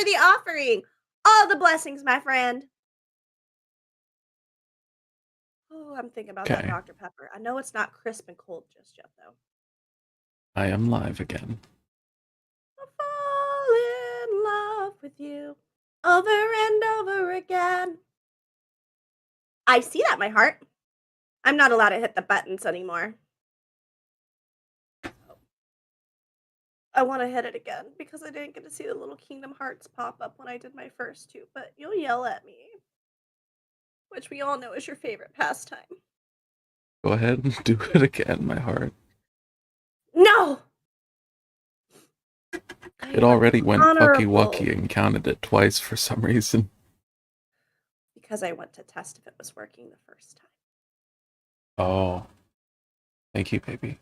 the offering. All the blessings, my friend. Oh, I'm thinking about that Okay, Dr. Pepper. I know it's not crisp and cold just yet, though. I am live again. I'll fall in love with you over and over again. I see that, my heart. I'm not allowed to hit the buttons anymore. I want to hit it again because I didn't get to see the little Kingdom Hearts pop up when I did my first two, but you'll yell at me, which we all know is your favorite pastime. Go ahead and do it again, my heart. No! I It am already went fucky honorable wucky and counted it twice for some reason. because I went to test if it was working the first time. Oh, thank you, baby.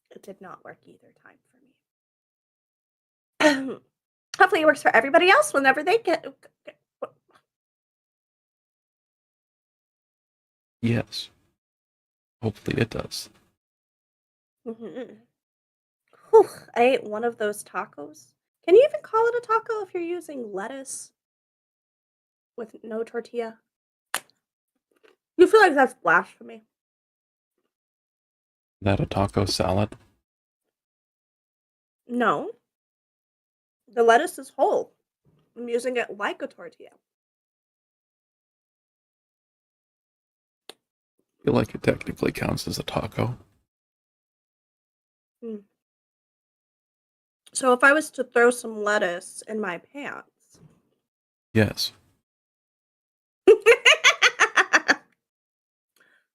It did not work either time for me. Hopefully, it works for everybody else whenever they get. Yes, hopefully it does. Mhm. Whew, I ate one of those tacos. Can you even call it a taco if you're using lettuce with no tortilla? You feel like that's blasphemy. Is that a taco salad? No, the lettuce is whole. I'm using it like a tortilla. I feel like it technically counts as a taco. Mm. So if I was to throw some lettuce in my pants. Yes.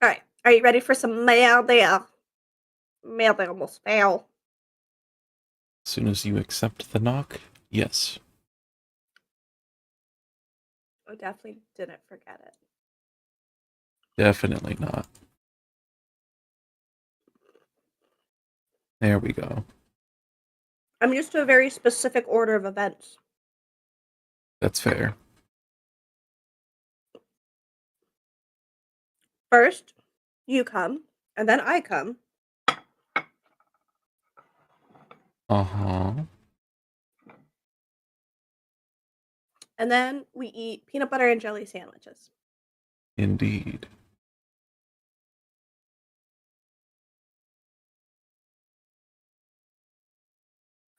All right, are you ready for some mail? Mail almost fail. As soon as you accept the knock, yes. I definitely didn't forget it. Definitely not. There we go. I'm used to a very specific order of events. That's fair. First, you come, and then I come, Uh-huh. and then we eat peanut butter and jelly sandwiches. Indeed.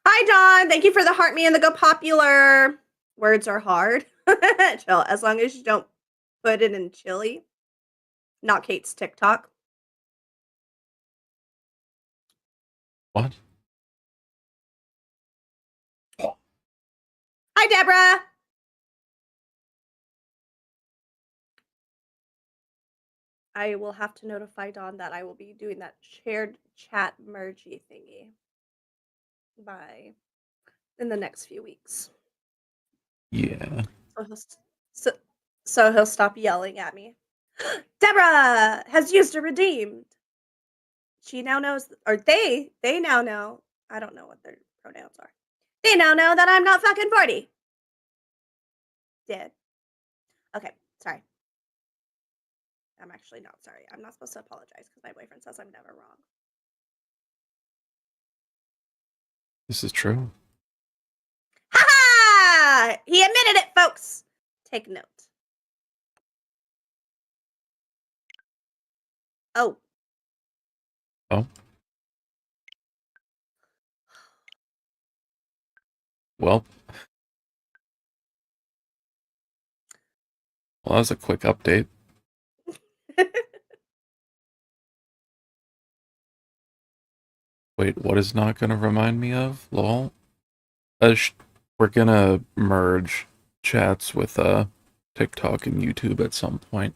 Hi, John. Thank you for the heart me and the go popular. Words are hard. Chill. As long as you don't put it in chili. Not Kate's TikTok. What? Hi, Deborah. I will have to notify Dawn that I will be doing that shared chat mergey thingy by in the next few weeks. Yeah. So he'll, so, so he'll stop yelling at me. Deborah has used a redeemed. She now knows, or they now know. I don't know what their pronouns are. They now know that I'm not fucking 40. Did. Okay, sorry. I'm actually not sorry. I'm not supposed to apologize because my boyfriend says I'm never wrong. This is true. Ha ha! He admitted it, folks. Take note. Oh. Oh. Well, that was a quick update. Wait, what is not gonna remind me of? Lol. We're gonna merge chats with TikTok and YouTube at some point.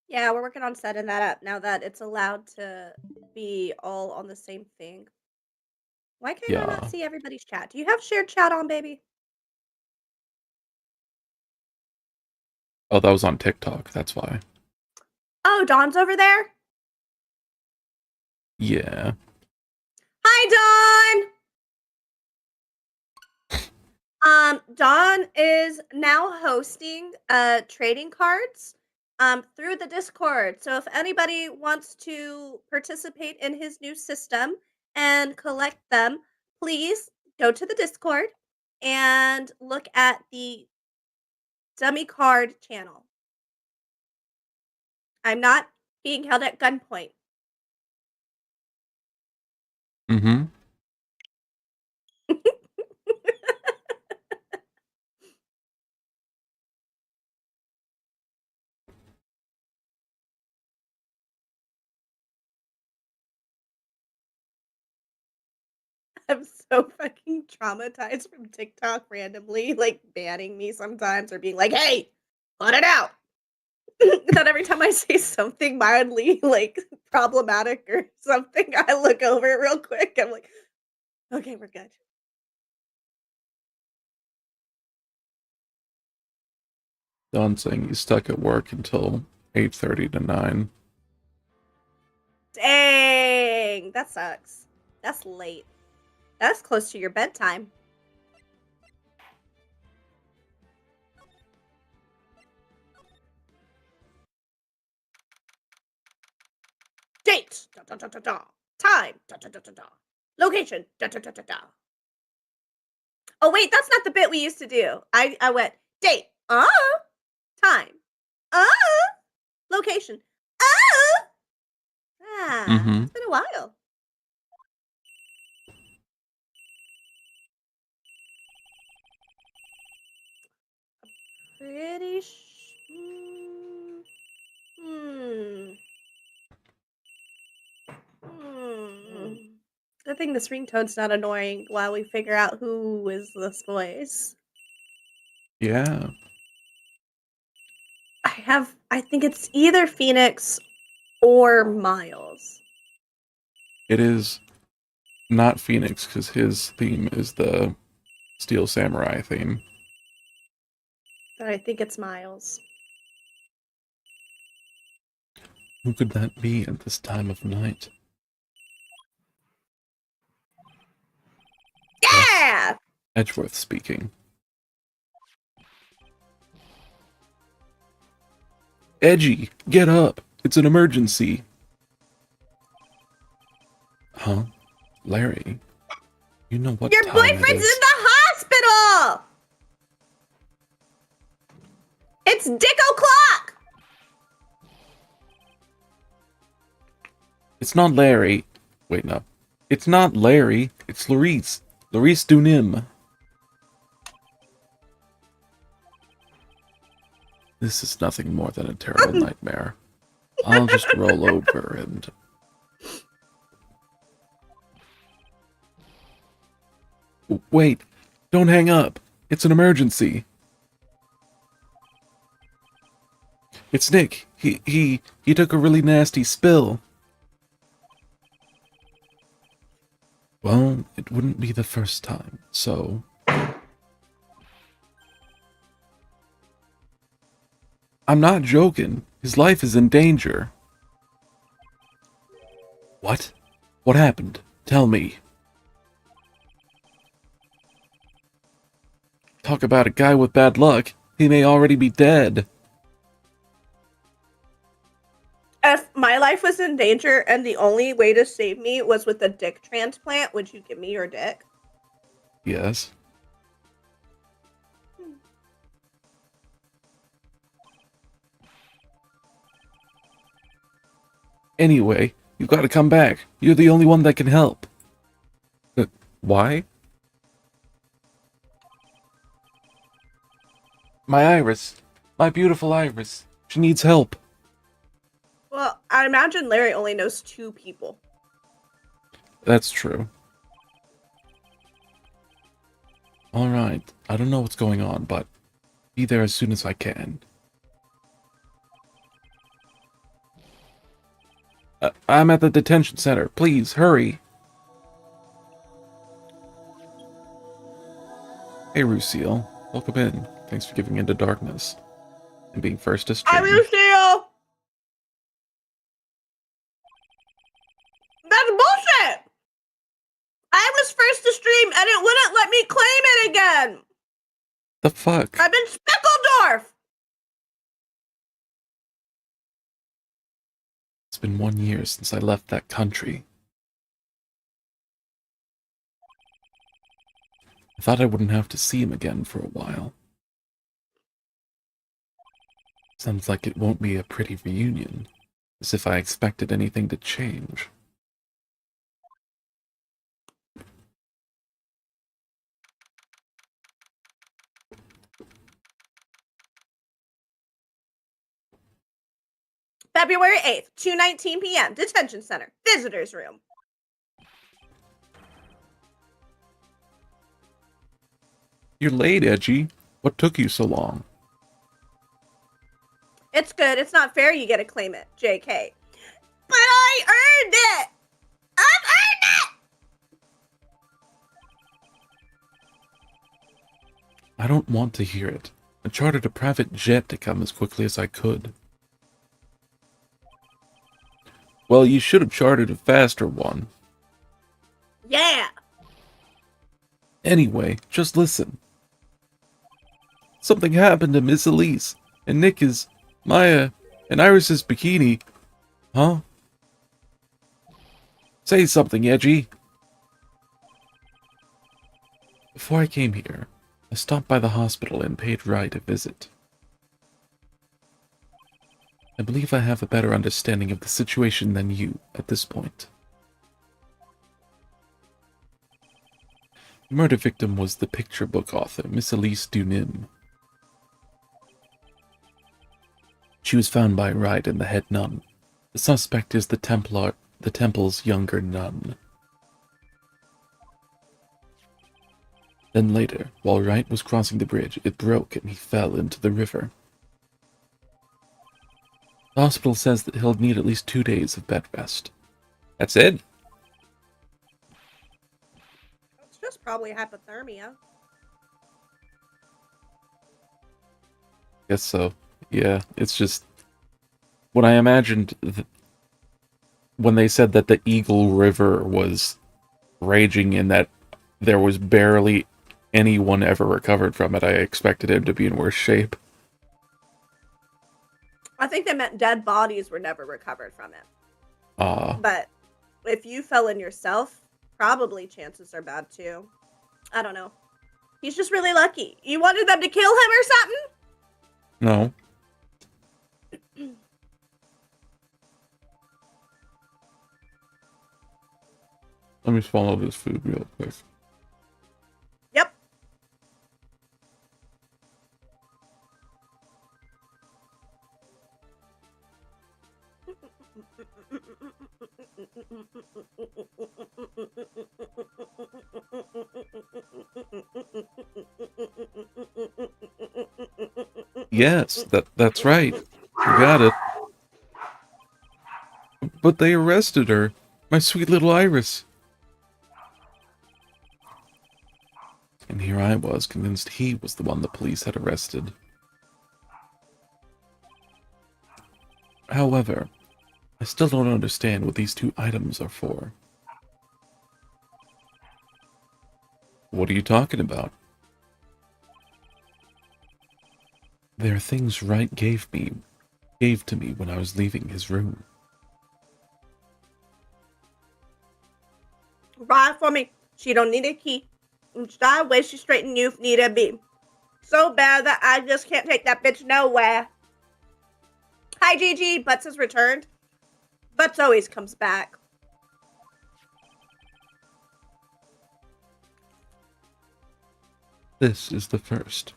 Yeah, we're working on setting that up now that it's allowed to be all on the same thing. Why can I not Yeah. see everybody's chat? Do you have shared chat on, baby? Oh, that was on TikTok, that's why. Oh, Dawn's over there? Yeah. Hi, Dawn! Dawn is now hosting trading cards through the Discord. So if anybody wants to participate in his new system and collect them, please go to the Discord and look at the dummy card channel. I'm not being held at gunpoint. Mm-hmm. I'm so fucking traumatized from TikTok randomly, like, banning me sometimes or being like, "Hey, cut it out." That every time I say something mildly, like, problematic or something, I look over it real quick. I'm like, "Okay, we're good." Don saying he's stuck at work until 8:30 to 9. Dang, that sucks. That's late. That's close to your bedtime. Date, da, da, da, da, da. Time, da, da, da, da, da. Location, da, da, da, da, da. Oh wait, that's not the bit we used to do. I went date, time, location, Mm-hmm. it's been a while. Pretty hmm. Hmm. Good thing this ringtone's not annoying while we figure out who is this voice. Yeah. I think it's either Phoenix or Miles. It is not Phoenix, because his theme is the Steel Samurai theme. But I think it's Miles. Who could that be at this time of night? Yes, Yeah! Edgeworth speaking. Edgy, get up! It's an emergency! Huh? Larry, you know what Your time it boyfriend's is. in the hospital! It's Dick O'Clock! It's not Larry. Wait, no. It's not Larry. It's Larice. Larice Dunim. This is nothing more than a terrible nightmare. I'll just roll over and... Wait, don't hang up. It's an emergency. It's Nick. He took a really nasty spill. Well, it wouldn't be the first time, so... I'm not joking. His life is in danger. What? What happened? Tell me. Talk about a guy with bad luck. He may already be dead. If my life was in danger and the only way to save me was with a dick transplant, would you give me your dick? Yes. Anyway, you've got to come back. You're the only one that can help. Why? My Iris. My beautiful Iris. She needs help. Well, I imagine Larry only knows 2 people. That's true. Alright, I don't know what's going on, but be there as soon as I can. I'm at the detention center. Please, hurry. Hey, Lucille. Welcome in. Thanks for giving into darkness and being first to I stream. will see you! That's bullshit! I was first to stream and it wouldn't let me claim it again! The fuck? I'm in Speckledorf! It's been 1 year since I left that country. thought I wouldn't have to see him again for a while. Sounds like it won't be a pretty reunion, as if I expected anything to change. February 8th, 2:19 p.m. Detention Center. Visitors room. You're late, Edgy. What took you so long? It's good. It's not fair you get to claim it, JK. But I earned it! I've earned it! I don't want to hear it. I chartered a private jet to come as quickly as I could. Well, you should have chartered a faster one. Yeah! Anyway, just listen. Something happened to Miss Elise, and Nick's, Maya, and Iris's bikini. Huh? Say something, Edgy. Before I came here, I stopped by the hospital and paid Rye a visit. I believe I have a better understanding of the situation than you at this point. The murder victim was the picture book author, Miss Elise Dunim. She was found by Wright and the head nun. The suspect is the temple's younger nun. Then later, while Wright was crossing the bridge, it broke and he fell into the river. The hospital says that he'll need at least 2 days of bed rest. That's it? It's just probably hypothermia. Guess so. Yeah, it's just when I imagined when they said that the Eagle River was raging and that there was barely anyone ever recovered from it, I expected him to be in worse shape. I think they meant dead bodies were never recovered from it. Ah, But if you fell in yourself, probably chances are bad too. I don't know. He's just really lucky. You wanted them to kill him or something? no. Let me swallow this food real quick. Yep. Yes, that's right. You got it. But they arrested her. My sweet little Iris. And here I was, convinced he was the one the police had arrested. However, I still don't understand what these 2 items are for. What are you talking about? They're things Wright gave to me when I was leaving his room. Ride for me. She don't need a key. Sideways, she straighten you if need a be. So bad that I just can't take that bitch nowhere. Hi, Gigi. Butts has returned. Butts always comes back. This is the first.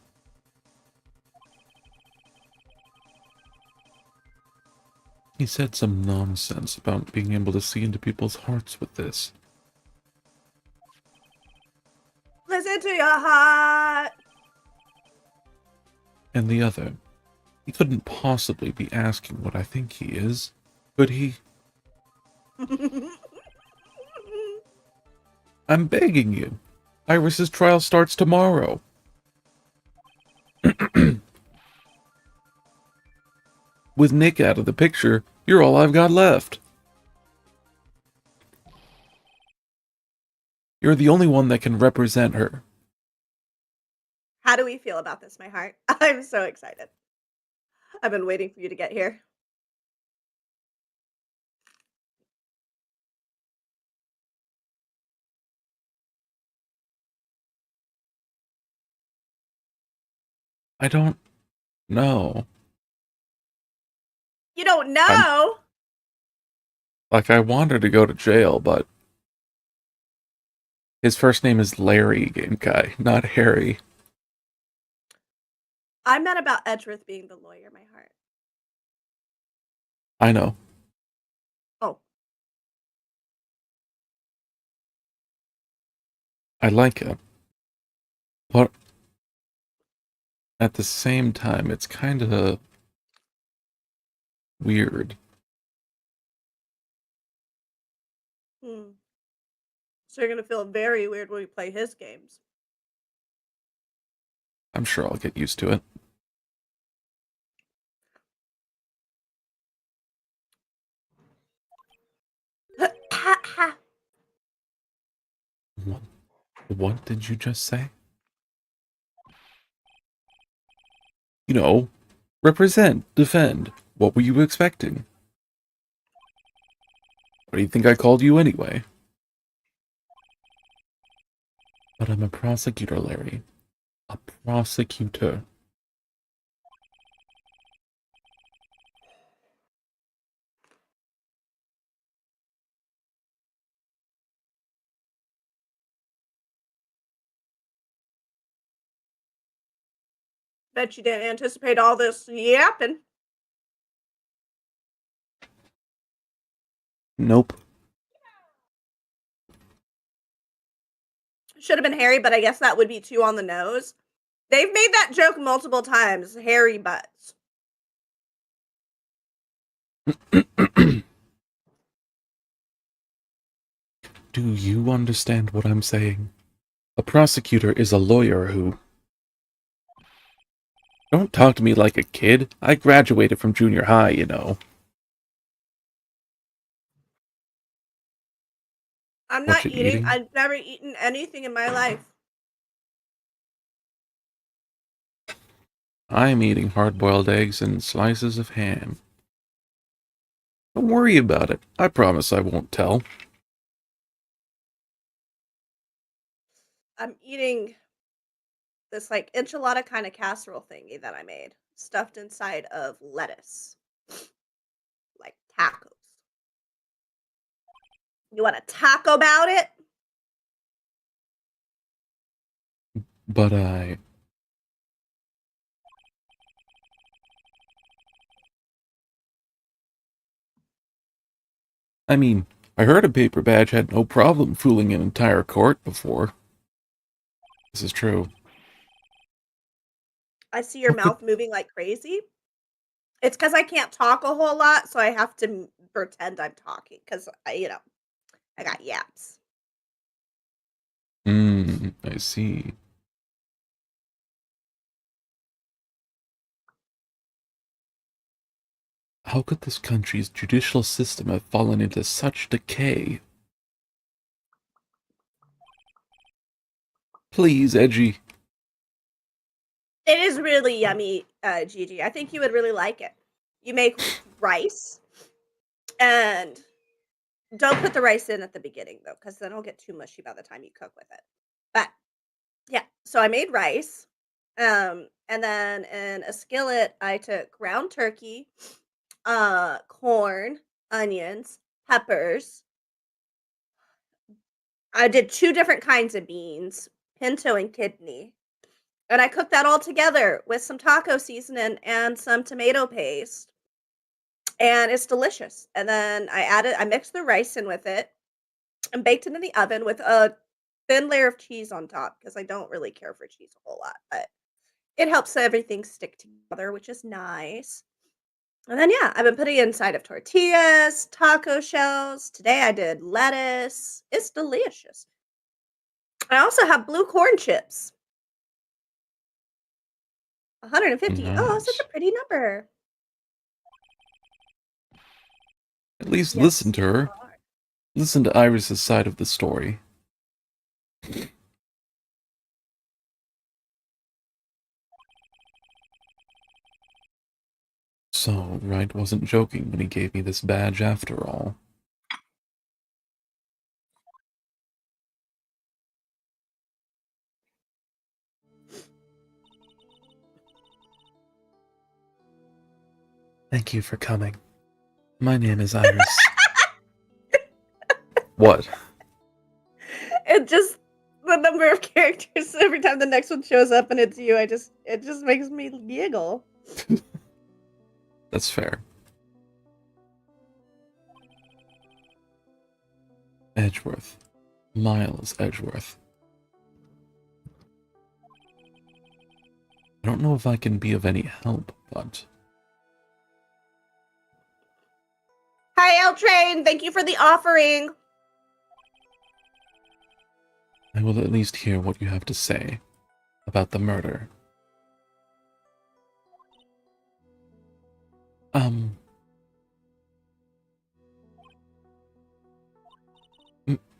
He said some nonsense about being able to see into people's hearts with this. Listen to your heart. And the other, he couldn't possibly be asking what I think he is, could he? I'm begging you. Iris's trial starts tomorrow. With Nick out of the picture, you're all I've got left. You're the only one that can represent her. How do we feel about this, my heart? I'm so excited. I've been waiting for you to get here. I don't know. You don't I'm know? like, I wanted to go to jail, but his first name is Larry, Game Guy, not Harry. I meant about Edgeworth being the lawyer, my heart. I know. Oh. I like it. But at the same time, it's kind of weird. Hmm. So you're gonna feel very weird when we play his games. I'm sure I'll get used to it. What, what did you just say? You know, represent, defend. What were you expecting? What do you think I called you anyway? But I'm a prosecutor, Larry. A prosecutor. Bet you didn't anticipate all this yapping. Nope. Should have been Harry, but I guess that would be too on the nose. They've made that joke multiple times. Harry butts. Do you understand what I'm saying? A prosecutor is a lawyer who... Don't talk to me like a kid. I graduated from junior high, you know. I'm What not you eating. eating? I've never eaten anything in my life. I'm eating hard-boiled eggs and slices of ham. Don't worry about it. I promise I won't tell. I'm eating this like enchilada kind of casserole thingy that I made, stuffed inside of lettuce, like tacos. You want to taco about it? But I mean, I heard a paper badge had no problem fooling an entire court before. This is true. I see your What could... mouth moving like crazy. It's because I can't talk a whole lot, so I have to pretend I'm talking because I got yaps. I see. How could this country's judicial system have fallen into such decay? Please, Edgy. It is really yummy, Gigi. I think you would really like it. You make rice, and don't put the rice in at the beginning though, because then it'll get too mushy by the time you cook with it. But yeah, so I made rice, and then in a skillet, I took ground turkey, corn, onions, peppers. I did 2 different kinds of beans, pinto and kidney, and I cooked that all together with some taco seasoning and some tomato paste, and it's delicious. And then I mixed the rice in with it and baked it in the oven with a thin layer of cheese on top because I don't really care for cheese a whole lot, but it helps everything stick together, which is nice. And then, yeah, I've been putting it inside of tortillas, taco shells. Today I did lettuce. It's delicious. I also have blue corn chips. 150. Oh, such Nice. a pretty number. At least listen Yes, to you her. are. Listen to Iris's side of the story. So, Wright wasn't joking when he gave me this badge after all. Thank you for coming. My name is Iris. What? It just the number of characters every time the next one shows up and it's you, it just makes me giggle. That's fair. Edgeworth. Miles Edgeworth. I don't know if I can be of any help, but... Hi, L Train. Thank you for the offering. I will at least hear what you have to say about the murder.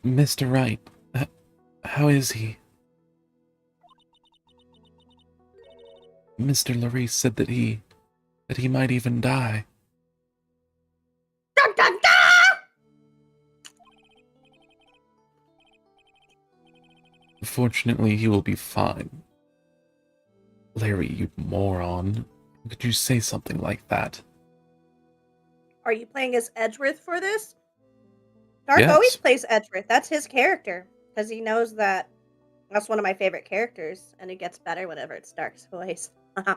Mr. Wright, how is he? Mr. Larice said that he might even die. Dun, dun, dun! Fortunately, he will be fine. Larry, you moron. How could you say something like that? Are you playing as Edgeworth for this? Dark Yes. always plays Edgeworth. That's his character. Because he knows that that's one of my favorite characters. And it gets better whenever it's Dark's voice. I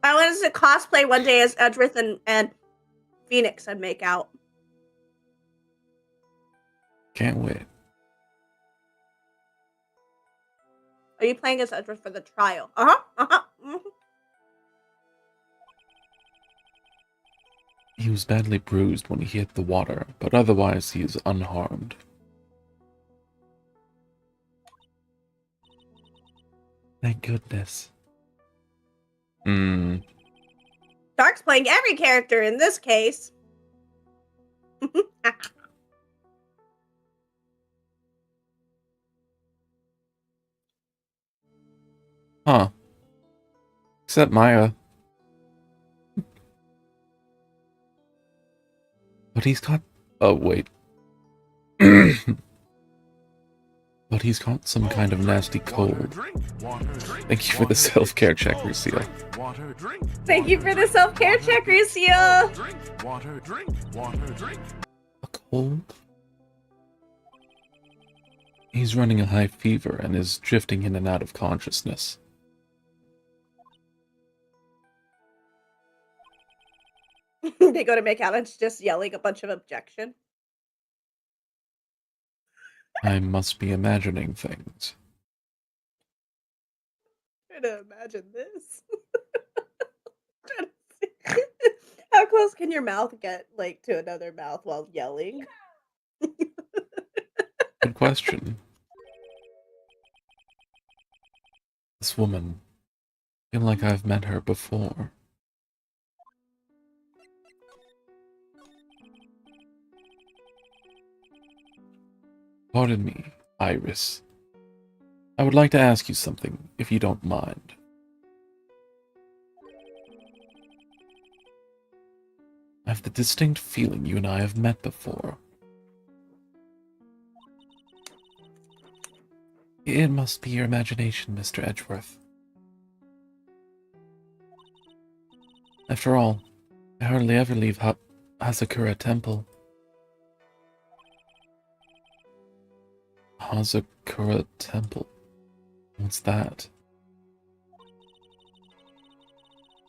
wanted to cosplay one day as Edgeworth and Phoenix and make out. Can't wait. Are you playing as Edgeworth for the trial? Mm-hmm. He was badly bruised when he hit the water, but otherwise he is unharmed. Thank goodness. Dark's playing every character in this case. Huh. Except Maya. But he's got... Oh, wait. But he's got some kind of nasty cold. Thank you for the self-care check, Rucia. Thank you for the self-care check, Rucia. A cold? He's running a high fever and is drifting in and out of consciousness. They go to make out and it's just yelling a bunch of objection. I must be imagining things. Try to imagine this. Try to see. How close can your mouth get, like, to another mouth while yelling? Good question. This woman. I feel like I've met her before. Pardon me, Iris. I would like to ask you something, if you don't mind. I have the distinct feeling you and I have met before. It must be your imagination, Mr. Edgeworth. After all, I hardly ever leave Hazakura Temple. Hazakura Temple? What's that?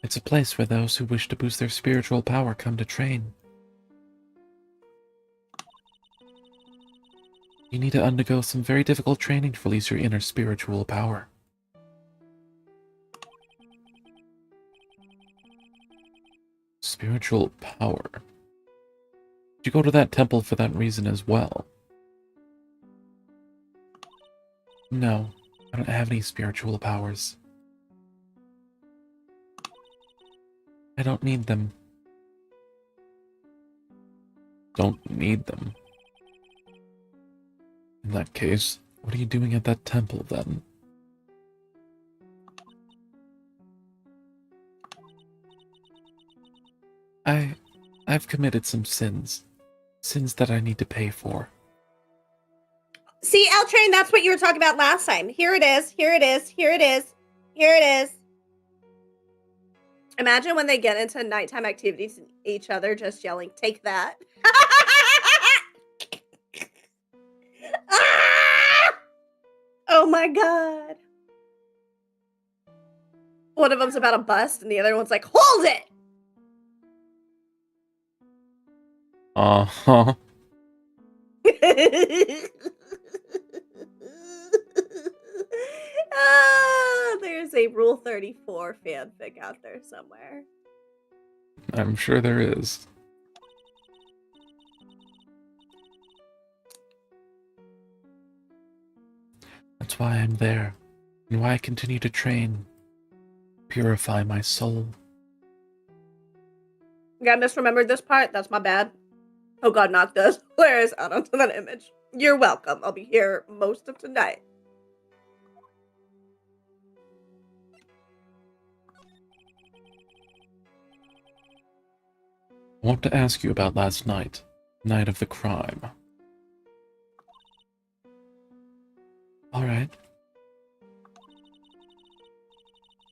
It's a place where those who wish to boost their spiritual power come to train. You need to undergo some very difficult training to release your inner spiritual power. Spiritual power? Did you go to that temple for that reason as well? No, I don't have any spiritual powers. I don't need them. Don't need them? In that case, what are you doing at that temple then? I've committed some sins. Sins that I need to pay for. See, L Train, that's what you were talking about last time. Here it is. Here it is. Here it is. Here it is. Imagine when they get into nighttime activities and each other just yelling, "Take that." Ah! Oh my god. One of them's about to bust and the other one's like, "Hold it!" Uh-huh. There's a Rule 34 fanfic out there somewhere. I'm sure there is. That's why I'm there, and why I continue to train. Purify my soul. Yeah, I misremembered this part. That's my bad. Oh god, not this. Where is out onto that image? You're welcome. I'll be here most of tonight. I want to ask you about last night. Night of the crime. Alright.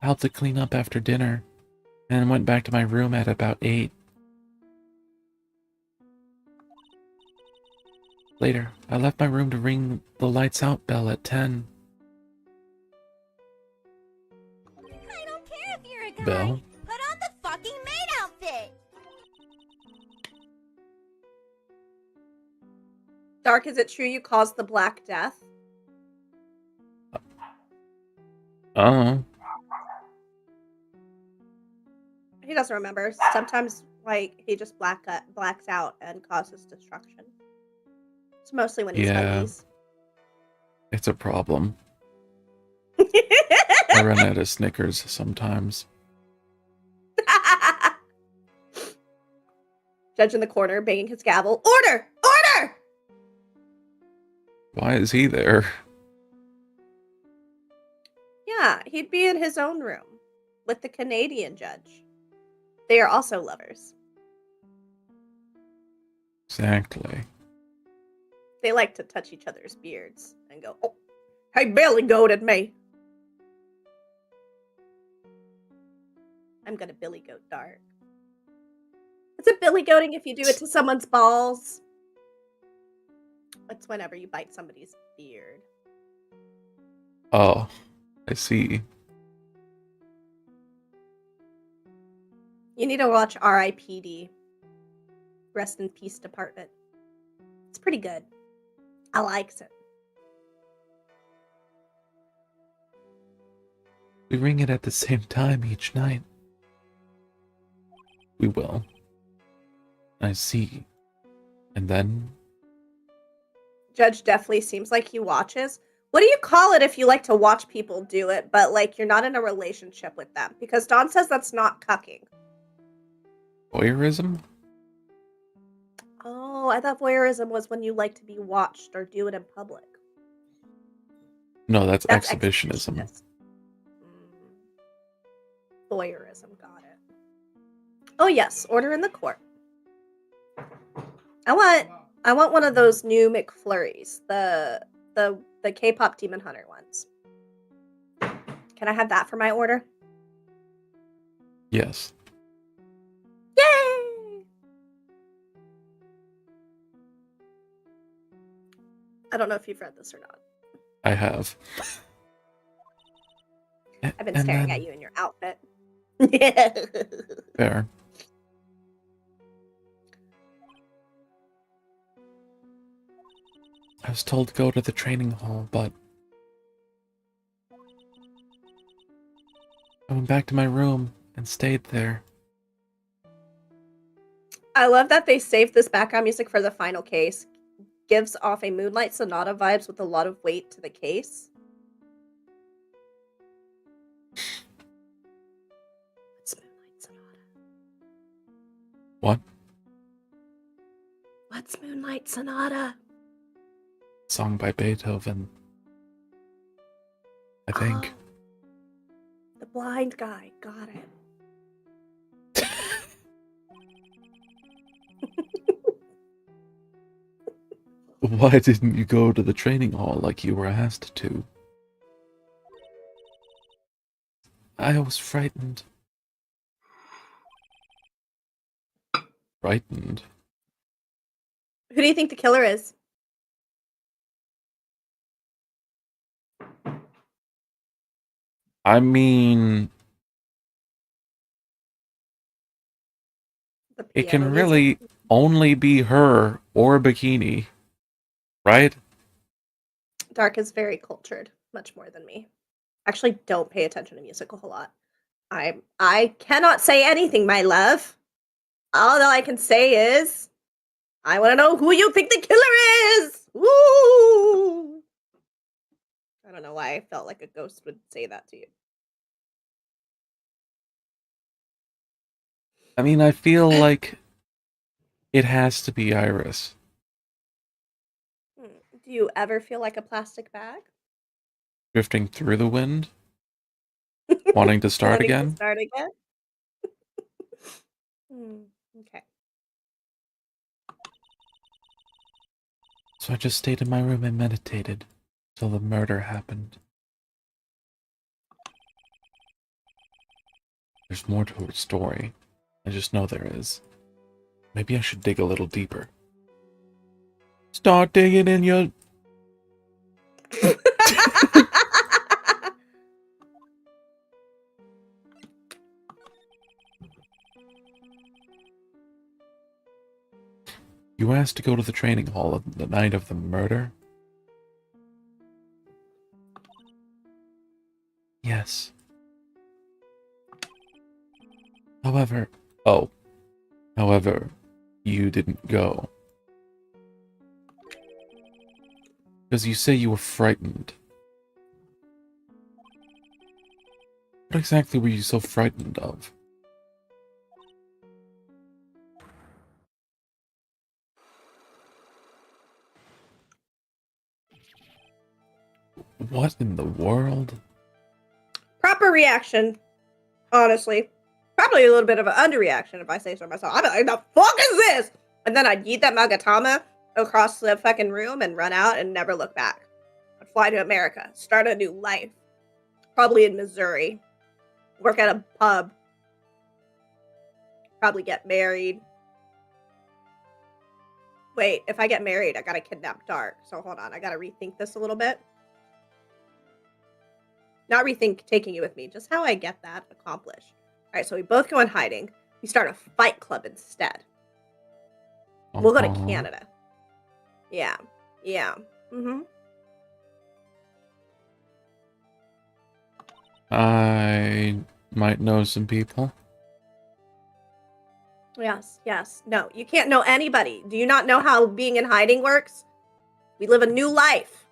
I helped to clean up after dinner, and went back to my room at about 8. Later, I left my room to ring the lights out bell at 10. I don't care if you're a guy. Bell? Put on the fucking maid outfit. Dark, is it true you caused the Black Death? Oh. He doesn't remember. Sometimes, like, he just blacks out and causes destruction. It's mostly when he's Yeah. Huggies. It's a problem. I run out of Snickers sometimes. Judge in the corner, banging his gavel. Order! Order! Why is he there? Yeah, he'd be in his own room with the Canadian judge. They are also lovers. Exactly. They like to touch each other's beards and go, "Oh, hey, Billy goated me." I'm gonna Billy goat Dark. Is it Billy goating if you do it to someone's balls? It's whenever you bite somebody's beard. Oh, I see. You need to watch R.I.P.D. Rest in Peace Department. It's pretty good. I likes it. We ring it at the same time each night. We will. I see. And then? Judge definitely seems like he watches. What do you call it if you like to watch people do it, but like you're not in a relationship with them? Because Dawn says that's not cucking. Voyeurism? Oh, I thought voyeurism was when you like to be watched or do it in public. No, that's That's exhibitionism. exhibitionist. Voyeurism, got it. Oh yes, order in the court. I want one of those new McFlurries, the K-pop Demon Hunter ones. Can I have that for my order? Yes. Yay! I don't know if you've read this or not. I have. I've been And staring then- at you in your outfit. Fair. I was told to go to the training hall, but I went back to my room and stayed there. I love that they saved this background music for the final case. Gives off a Moonlight Sonata vibes with a lot of weight to the case. What's Moonlight Sonata? What? What's Moonlight Sonata? Song by Beethoven. I think. Oh, the blind guy. Got it. Why didn't you go to the training hall like you were asked to? I was frightened. frightened. Who do you think the killer is? I mean, The it piano can music? really only be her or Bikini, right? Dark is very cultured, much more than me. Actually, don't pay attention to music a whole lot. I cannot say anything, my love. All that I can say is I want to know who you think the killer is. Woo! I don't know why I felt like a ghost would say that to you. I mean, I feel like it has to be Iris. Do you ever feel like a plastic bag? Drifting through the wind, wanting to start Wanting to again. start again? Hmm, okay. So I just stayed in my room and meditated till the murder happened. There's more to her story. I just know there is. Maybe I should dig a little deeper. Start digging in your... You asked to go to the training hall on the night of the murder? Yes. However... Oh. However, you didn't go. Because you say you were frightened. What exactly were you so frightened of? What in the world? Proper reaction, honestly. Probably a little bit of an underreaction if I say so myself. I'd be like, the fuck is this? And then I'd eat that Magatama across the fucking room and run out and never look back. I'd fly to America, start a new life. Probably in Missouri. Work at a pub. Probably get married. Wait, if I get married, I gotta kidnap Dark. So hold on, I gotta rethink this a little bit. Not rethink taking you with me, just how I get that accomplished. All right, so we both go in hiding. We start a fight club instead. We'll go to Canada. Yeah. Yeah. Mm-hmm. I might know some people. Yes, yes. No, you can't know anybody. Do you not know how being in hiding works? We live a new life.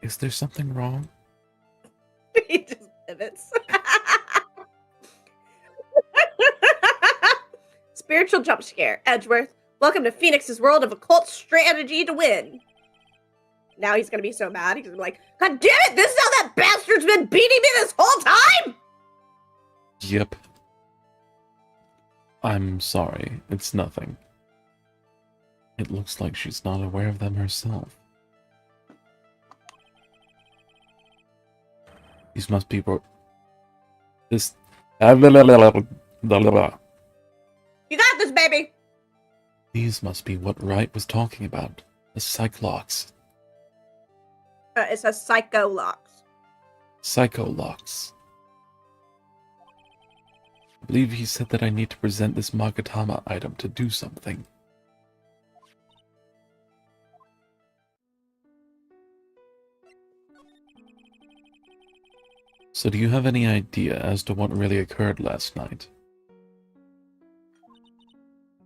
Is there something wrong? He just pivots. Spiritual jump scare. Edgeworth, welcome to Phoenix's world of occult strategy to win. Now he's gonna be so mad. He's gonna be like, God damn it! This is how that bastard's been beating me this whole time! Yep. I'm sorry. It's nothing. It looks like she's not aware of them herself. These must be... This... You got this, baby! These must be what Wright was talking about. The Cyclocks. It says Psycho Locks. Psycholocks. I believe he said that I need to present this Magatama item to do something. So do you have any idea as to what really occurred last night?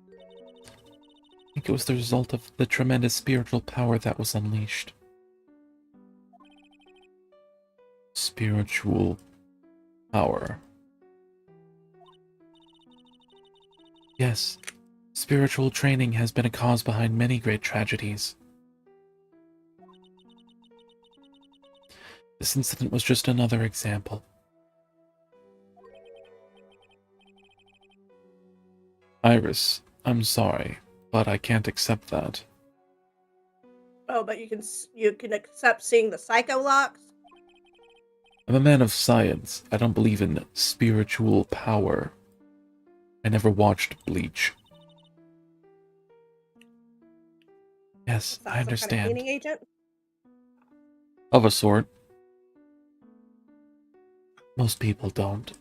I think it was the result of the tremendous spiritual power that was unleashed. Spiritual power. Yes, spiritual training has been a cause behind many great tragedies. This incident was just another example. Iris, I'm sorry, but I can't accept that. Oh, but you can accept seeing the Psycho Locks? I'm a man of science. I don't believe in spiritual power. I never watched Bleach. Yes, Is that I some kind of understand. cleaning agent? Of a sort. Most people don't.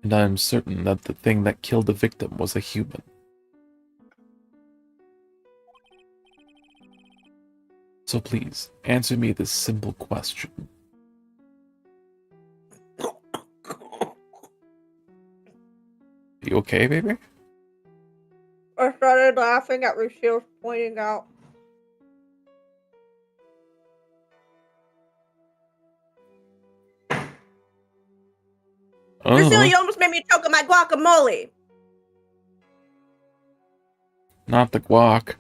And I am certain that the thing that killed the victim was a human. So please, answer me this simple question. You okay, baby? I started laughing at what she was pointing out. Priscilla, Oh, you almost made me choke on my guacamole. not the guac.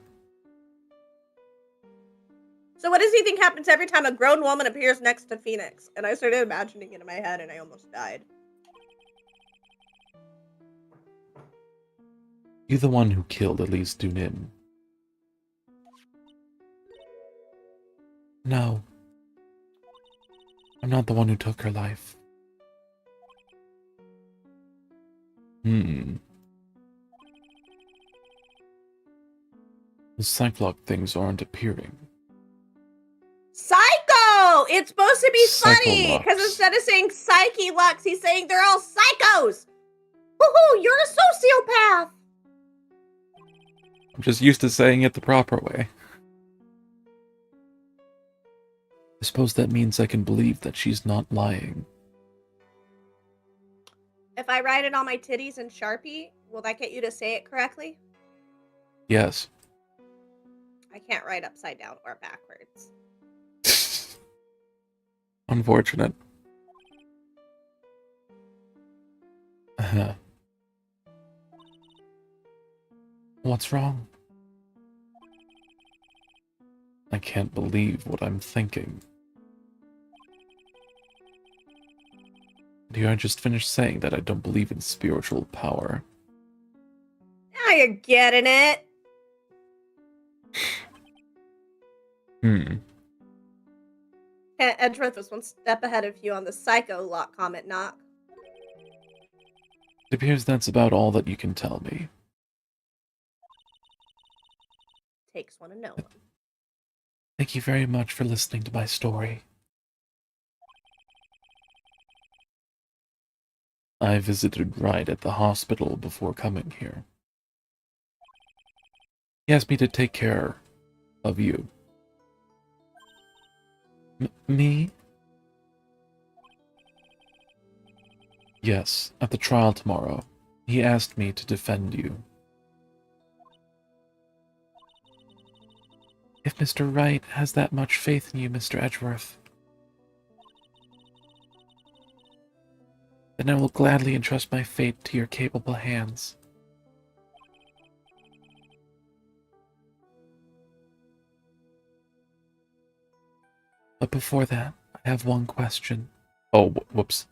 So what does he think happens every time a grown woman appears next to Phoenix? And I started imagining it in my head and I almost died. You the one who killed Elise Dunin. No. I'm not the one who took her life. The Cyclops things aren't appearing. Psycho! It's supposed to be funny because Psycholux. instead of saying psyche lux, he's saying they're all psychos. Woohoo! You're a sociopath. I'm just used to saying it the proper way. I suppose that means I can believe that she's not lying. If I write it on my titties in Sharpie, will that get you to say it correctly? Yes. I can't write upside down or backwards. Unfortunate. What's wrong? I can't believe what I'm thinking. Dear, I just finished saying that I don't believe in spiritual power. Now you're getting it. Edgeworth was one step ahead of you on the psycho lot comment knock. It appears that's about all that you can tell me. Takes one to know one. Thank you very much for listening to my story. I visited Wright at the hospital before coming here. He asked me to take care of you. Me? Yes, at the trial tomorrow. He asked me to defend you. If Mr. Wright has that much faith in you, Mr. Edgeworth, then I will gladly entrust my fate to your capable hands. But before that, I have one question. Oh, whoops.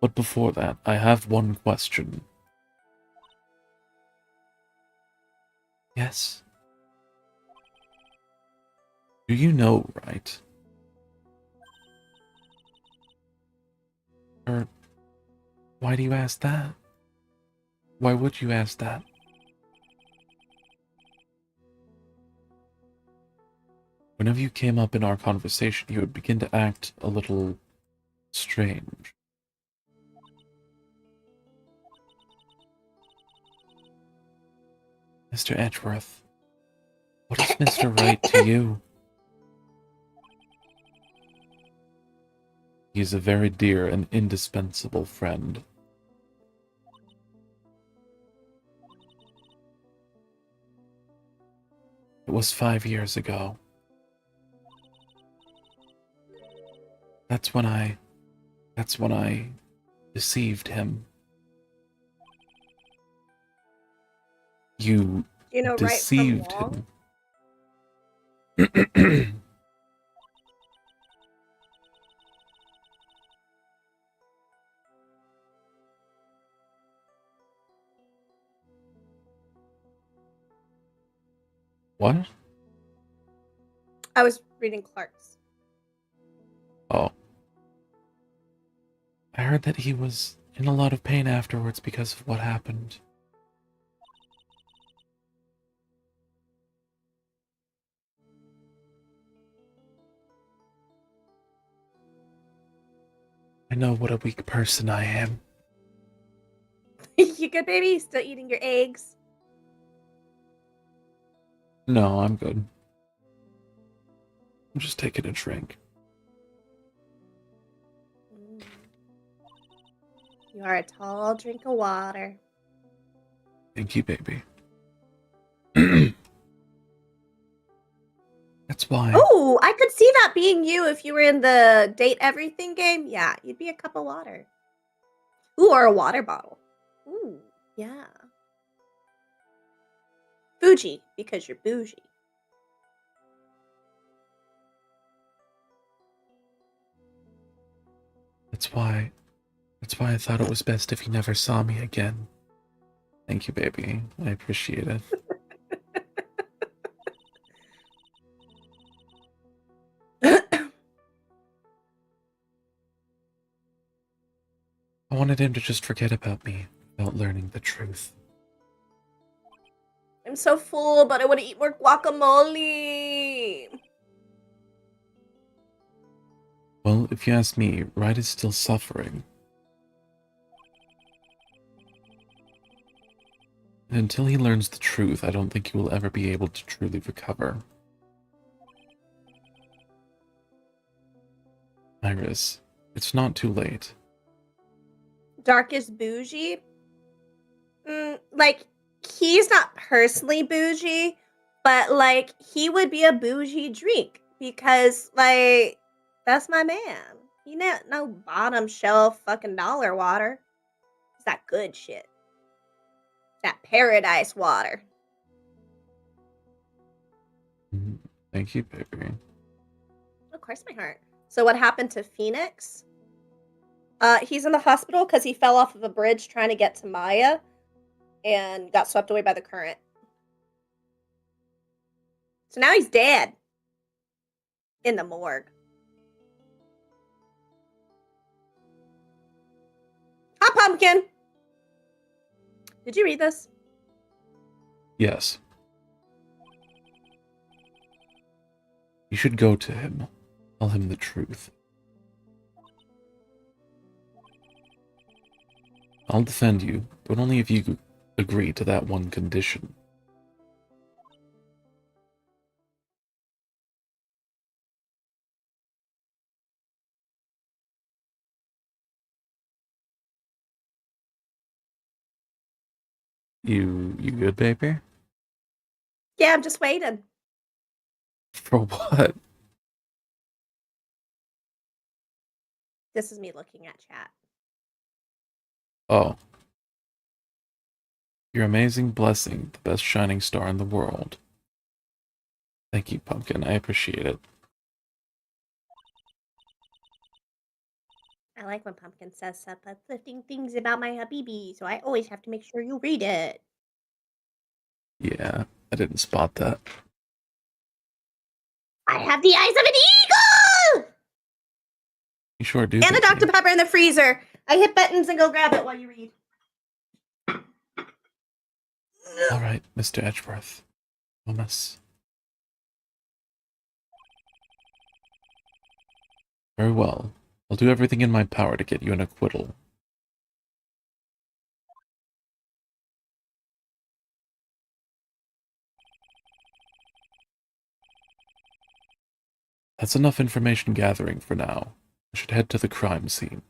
But before that, I have one question. Yes? Do you know, right? Or why do you ask that? Why would you ask that? Whenever you came up in our conversation, you would begin to act a little strange. Mr. Edgeworth, what is Mr. Wright to you? He is a very dear and indispensable friend. It was 5 years ago. That's when I deceived him. You You know right from deceived wrong? him. What? I was reading Clark's. Oh. I heard that he was in a lot of pain afterwards because of what happened. I know what a weak person I am. You good, baby? Still eating your eggs? No, I'm good. I'm just taking a drink. You are a tall drink of water. Thank you, baby. That's why. Oh, I could see that being you if you were in the date everything game. Yeah, you'd be a cup of water. Ooh, or a water bottle. Ooh, yeah. Bougie, because you're bougie. That's why I thought it was best if he never saw me again. Thank you, baby. I appreciate it. I wanted him to just forget about me without learning the truth. I'm so full, but I want to eat more guacamole. Well, if you ask me, Ride is still suffering. And until he learns the truth, I don't think he will ever be able to truly recover. Iris, it's not too late. Darkest bougie? Like, he's not personally bougie, but, like, he would be a bougie drink because, like, that's my man. He not no bottom shelf fucking dollar water. It's that good shit. That paradise water. Thank you, baby. Of course, my heart. So what happened to Phoenix? He's in the hospital because he fell off of a bridge trying to get to Maya and got swept away by the current. So now he's dead. In the morgue. Hi, Pumpkin! Did you read this? Yes. You should go to him. Tell him the truth. I'll defend you, but only if you agree to that one condition. You good, baby? Yeah, I'm just waiting. For what? This is me looking at chat. Oh. Your amazing blessing, the best shining star in the world. Thank you, Pumpkin. I appreciate it. I like when Pumpkin says such uplifting things about my habibi, so I always have to make sure you read it. Yeah, I didn't spot that. I have the eyes of an eagle! You sure do, And a baby. Dr. Pepper in the freezer. I hit buttons and go grab it while you read. All right, Mr. Edgeworth. Promise. Very well. I'll do everything in my power to get you an acquittal. That's enough information gathering for now. I should head to the crime scene.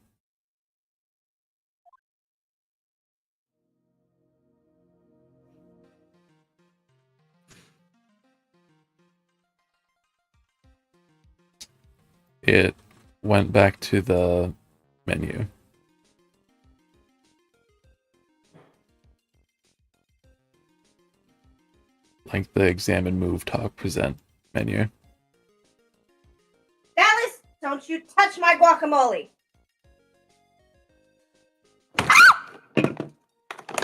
It went back to the menu. Like the examine, move, talk, present menu. Dallas, don't you touch my guacamole.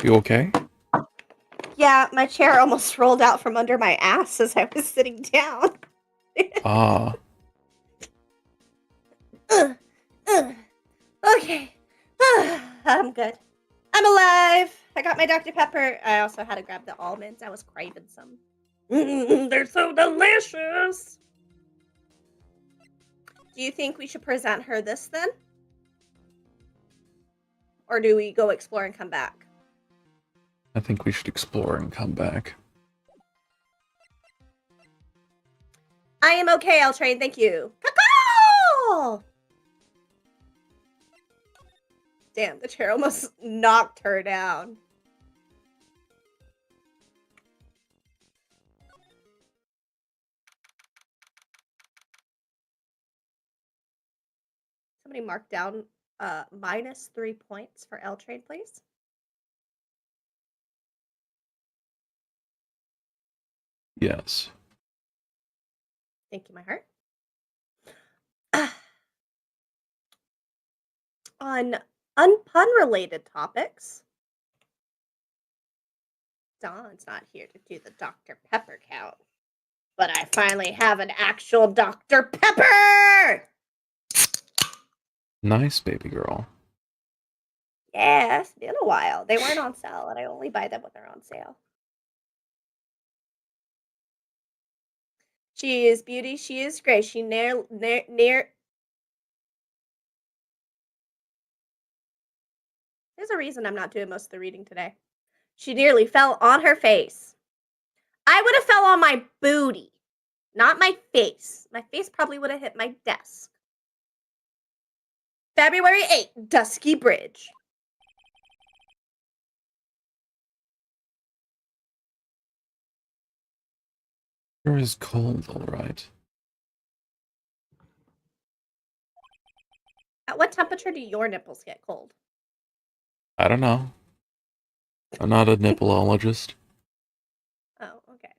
You okay? Yeah, my chair almost rolled out from under my ass as I was sitting down. Ah, Okay. I'm good. I'm alive. I got my Dr. Pepper. I also had to grab the almonds. I was craving some. They're so delicious. Do you think we should present her this then? Or do we go explore and come back? I think we should explore and come back. I am okay, L Train. Thank you. Caw! Damn, the chair almost knocked her down. Somebody mark down -3 points for L Train, please. Yes. Thank you, my heart. On unpun-related topics, Dawn's not here to do the Dr. Pepper count, but I finally have an actual Dr. Pepper! Nice, baby girl. Yeah, it's been a while. They weren't on sale, and I only buy them when they're on sale. She is beauty, she is grace. She near. There's a reason I'm not doing most of the reading today. She nearly fell on her face. I would have fell on my booty, not my face. My face probably would have hit my desk. February 8th, Dusky Bridge. Sure is cold, all right. At what temperature do your nipples get cold? I don't know. I'm not a nippleologist. Oh, okay.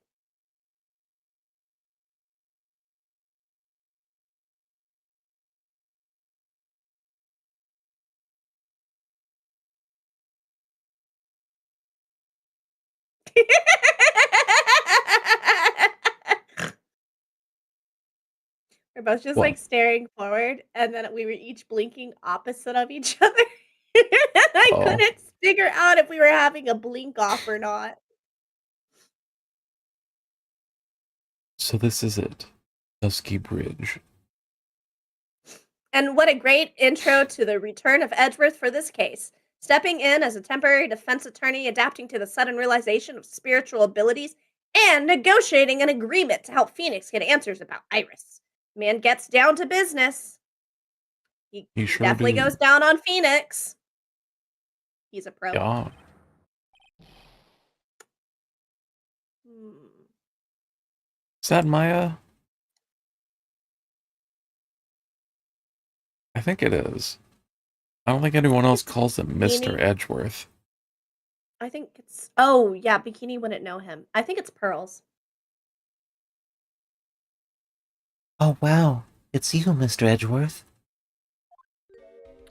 We're both just What? like staring forward, and then we were each blinking opposite of each other. I Oh. couldn't figure out if we were having a blink off or not. So this is it. Dusky Bridge. And what a great intro to the return of Edgeworth for this case. Stepping in as a temporary defense attorney, adapting to the sudden realization of spiritual abilities, and negotiating an agreement to help Phoenix get answers about Iris. Man gets down to business. He sure definitely do. goes down on Phoenix. He's a pro. Yeah. Is that Maya? I think it is. I don't think anyone else calls him Mr. Bikini. Edgeworth. I think it's. Oh, yeah, Bikini wouldn't know him. I think it's Pearls. Oh, wow. It's you, Mr. Edgeworth.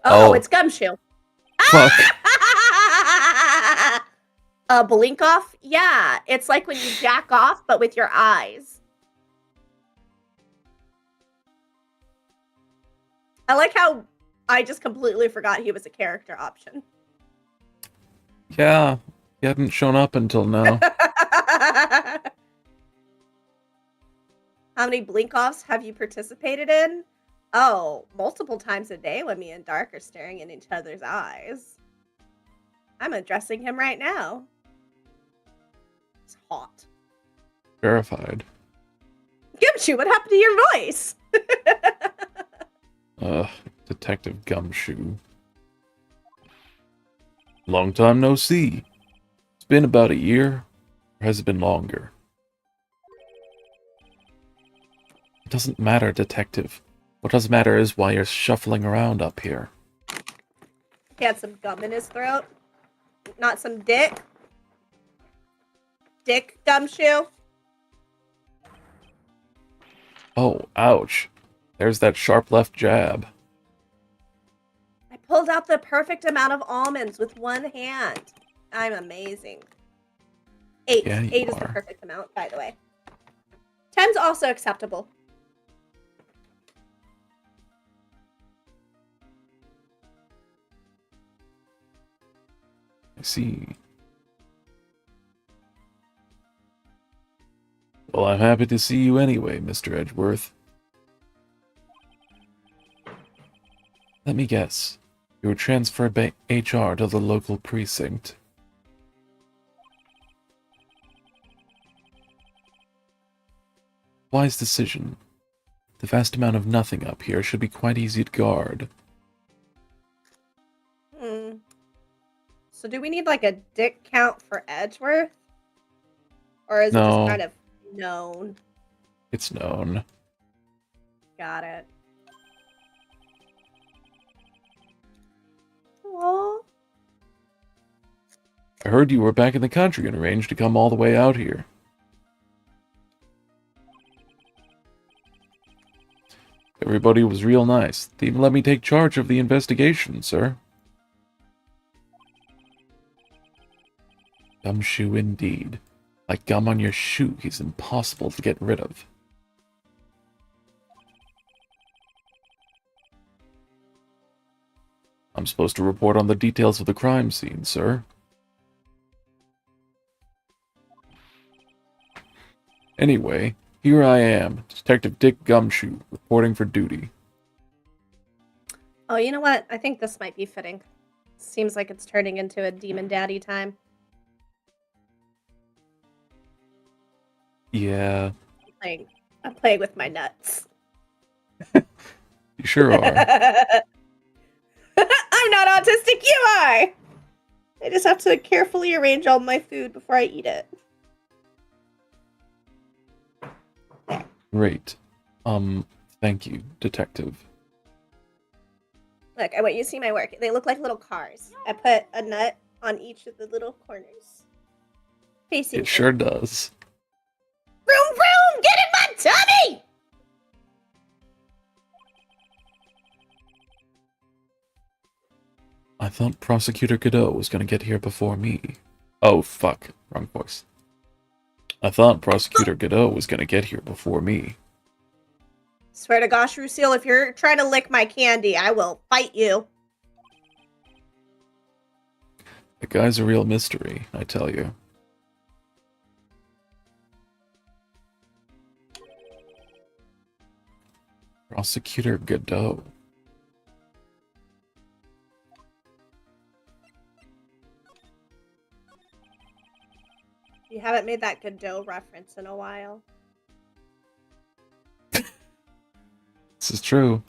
Oh, Oh. it's Gumshoe. Fuck. A blink off? Yeah, it's like when you jack off, but with your eyes. I like how I just completely forgot he was a character option. Yeah. He hadn't shown up until now. How many blink offs have you participated in? Oh, multiple times a day when me and Dark are staring in each other's eyes. I'm addressing him right now. It's hot. Verified. Gumshoe, what happened to your voice? Detective Gumshoe. Long time no see. It's been about a year, or has it been longer? It doesn't matter, Detective. What does matter is why you're shuffling around up here. He had some gum in his throat. Not some dick. Dick Gumshoe. Oh, ouch. There's that sharp left jab. I pulled out the perfect amount of almonds with one hand. I'm amazing. 8. Yeah, you 8 is the are. perfect amount, by the way. 10's also acceptable. I see. Well, I'm happy to see you anyway, Mr. Edgeworth. Let me guess. You were transferred by HR to the local precinct. Wise decision. The vast amount of nothing up here should be quite easy to guard. So do we need like a dick count for Edgeworth? Or is it No. just kind of known? It's known. Got it. Aww. I heard you were back in the country and arranged to come all the way out here. Everybody was real nice. They even let me take charge of the investigation, sir. Gumshoe indeed. Like gum on your shoe, he's impossible to get rid of. I'm supposed to report on the details of the crime scene, sir. Anyway, here I am, Detective Dick Gumshoe, reporting for duty. Oh, you know what? I think this might be fitting. Seems like it's turning into a demon daddy time. Yeah, I'm playing with my nuts. you sure are. I'm not autistic, you are! I just have to carefully arrange all my food before I eat it. Great. Thank you, Detective. Look, I want you to see my work. They look like little cars. I put a nut on each of the little corners. Facing It sure does. Vroom vroom! Get in my tummy! I thought Prosecutor Godot was gonna get here before me. Oh, fuck. Wrong voice. I thought Prosecutor Godot was gonna get here before me. Swear to gosh, Lucille, if you're trying to lick my candy, I will fight you. The guy's a real mystery, I tell you. Prosecutor Godot. You haven't made that Godot reference in a while. This is true.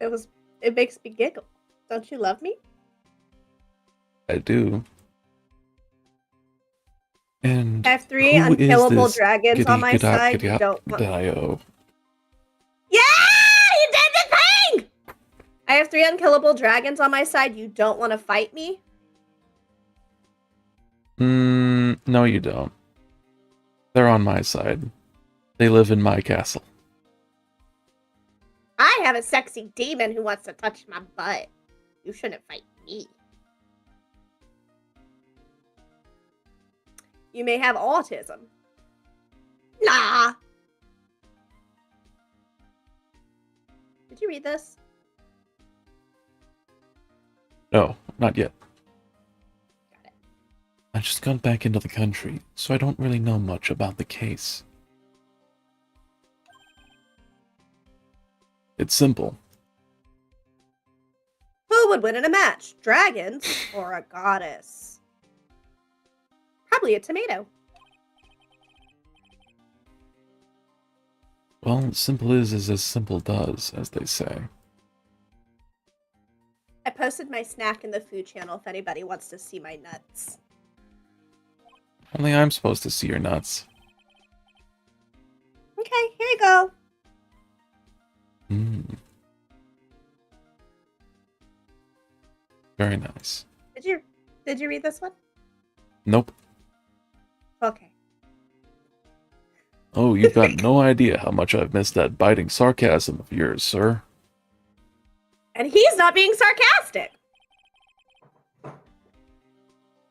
It makes me giggle. Don't you love me? I do. And I have 3 who is unkillable this dragons on my side. You don't want... Dio? Yeah! You did the thing! I have 3 unkillable dragons on my side. You don't want to fight me? No you don't. They're on my side. They live in my castle. I have a sexy demon who wants to touch my butt. You shouldn't fight me. You may have autism. Nah. Did you read this? No, not yet. Got it. I just got back into the country, so I don't really know much about the case. It's simple. Who would win in a match? Dragons or a goddess? Probably a tomato. Well, simple is as simple does, as they say. I posted my snack in the food channel if anybody wants to see my nuts. Only I'm supposed to see your nuts. Okay, here you go. Very nice. Did you read this one? Nope. Okay. Oh, you've got no idea how much I've missed that biting sarcasm of yours, sir. And he's not being sarcastic.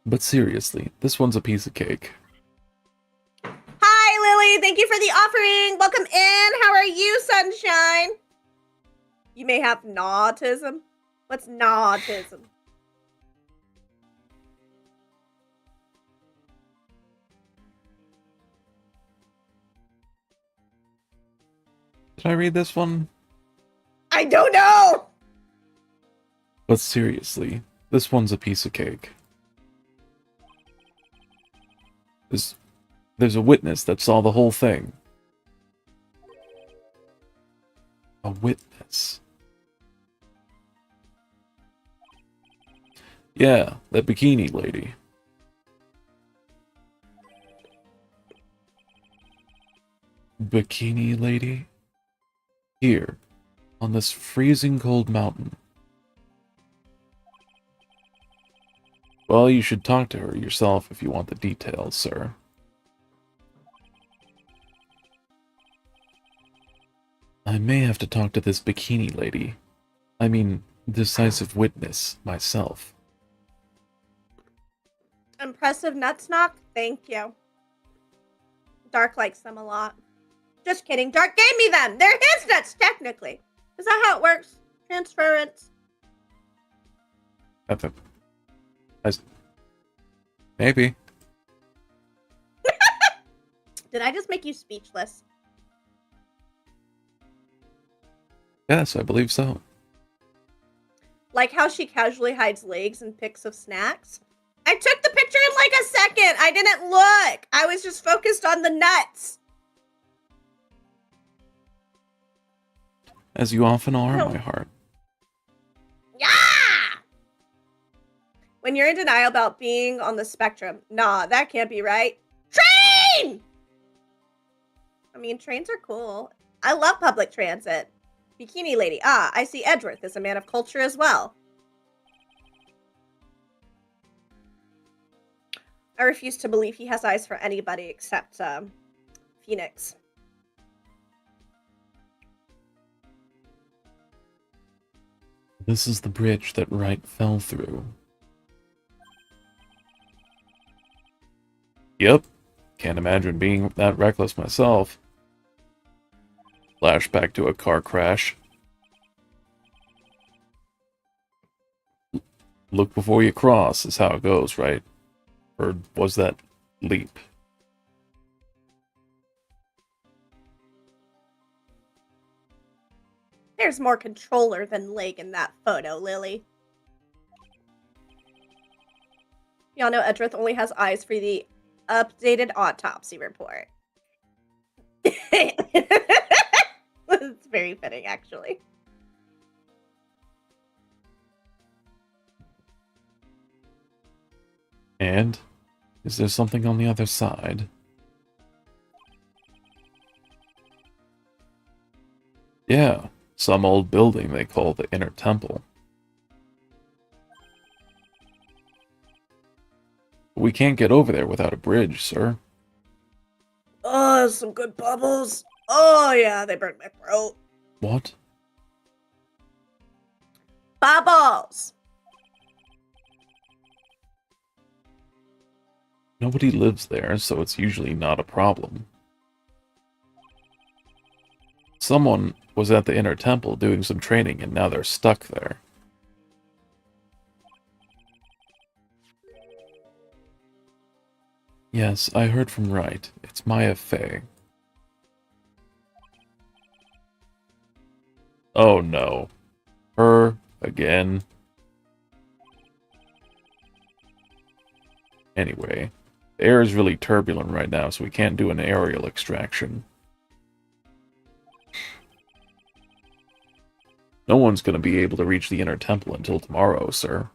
But seriously, this one's a piece of cake. Hi, Lily. Thank you for the offering. Welcome in. How are you, sunshine? You may have nautism. What's nautism? Did I read this one? I don't know! But seriously, this one's a piece of cake. There's a witness that saw the whole thing. A witness. Yeah, that bikini lady. Bikini lady? Here, on this freezing cold mountain. Well, you should talk to her yourself if you want the details, sir. I may have to talk to this bikini lady. I mean, decisive witness, myself. Impressive nuts knock? Thank you. Dark likes them a lot. Just kidding. Dark gave me them. They're his nuts, technically. Is that how it works? Transference. Maybe. Did I just make you speechless? Yes, I believe so. Like how she casually hides legs in pics of snacks? I took the picture in like a second. I didn't look. I was just focused on the nuts. As you often are, No. my heart. Yeah! When you're in denial about being on the spectrum, nah, that can't be right. Train! I mean, trains are cool. I love public transit. Bikini lady. Ah, I see Edgeworth is a man of culture as well. I refuse to believe he has eyes for anybody except Phoenix. This is the bridge that Wright fell through. Yep. Can't imagine being that reckless myself. Flashback to a car crash. Look before you cross is how it goes, right? Or was that leap? There's more controller than leg in that photo, Lily. Y'all know Edgeworth only has eyes for the updated autopsy report. It's very fitting, actually. And is there something on the other side? Yeah, some old building they call the Inner Temple. We can't get over there without a bridge, sir. Oh, some good bubbles. Oh, yeah, they burned my throat. What? Bubbles! Nobody lives there, so it's usually not a problem. Someone was at the Inner Temple doing some training, and now they're stuck there. Yes, I heard from Wright. It's Maya Fey. Oh no. Her again. Anyway, the air is really turbulent right now, so we can't do an aerial extraction. No one's going to be able to reach the Inner Temple until tomorrow, sir.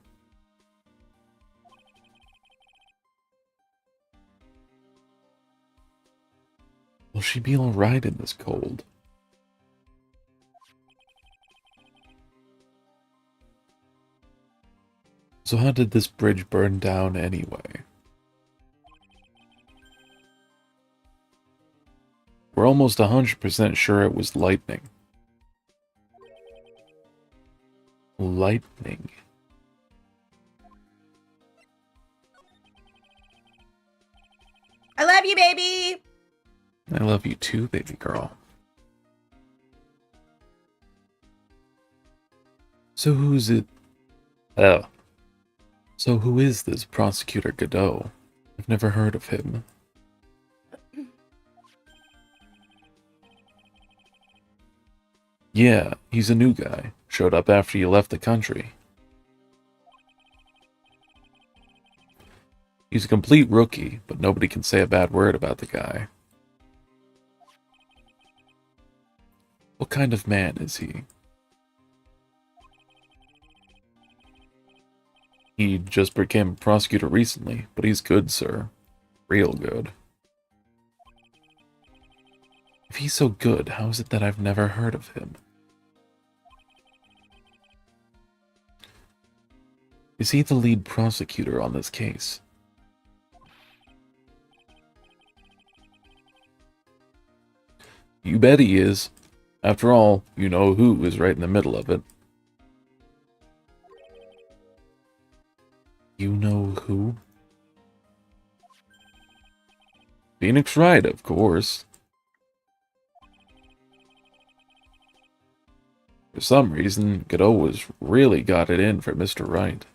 Will she be alright in this cold? So how did this bridge burn down anyway? We're almost 100% sure it was lightning. Lightning. I love you, baby! I love you too, baby girl. So who's it? Oh. So who is this Prosecutor Godot? I've never heard of him. Yeah, he's a new guy. Showed up after you left the country. He's a complete rookie, but nobody can say a bad word about the guy. What kind of man is he? He just became a prosecutor recently, but he's good, sir. Real good. If he's so good, how is it that I've never heard of him? Is he the lead prosecutor on this case? You bet he is. After all, you know who is right in the middle of it. You know who? Phoenix Wright, of course. For some reason, Godot has really got it in for Mr. Wright.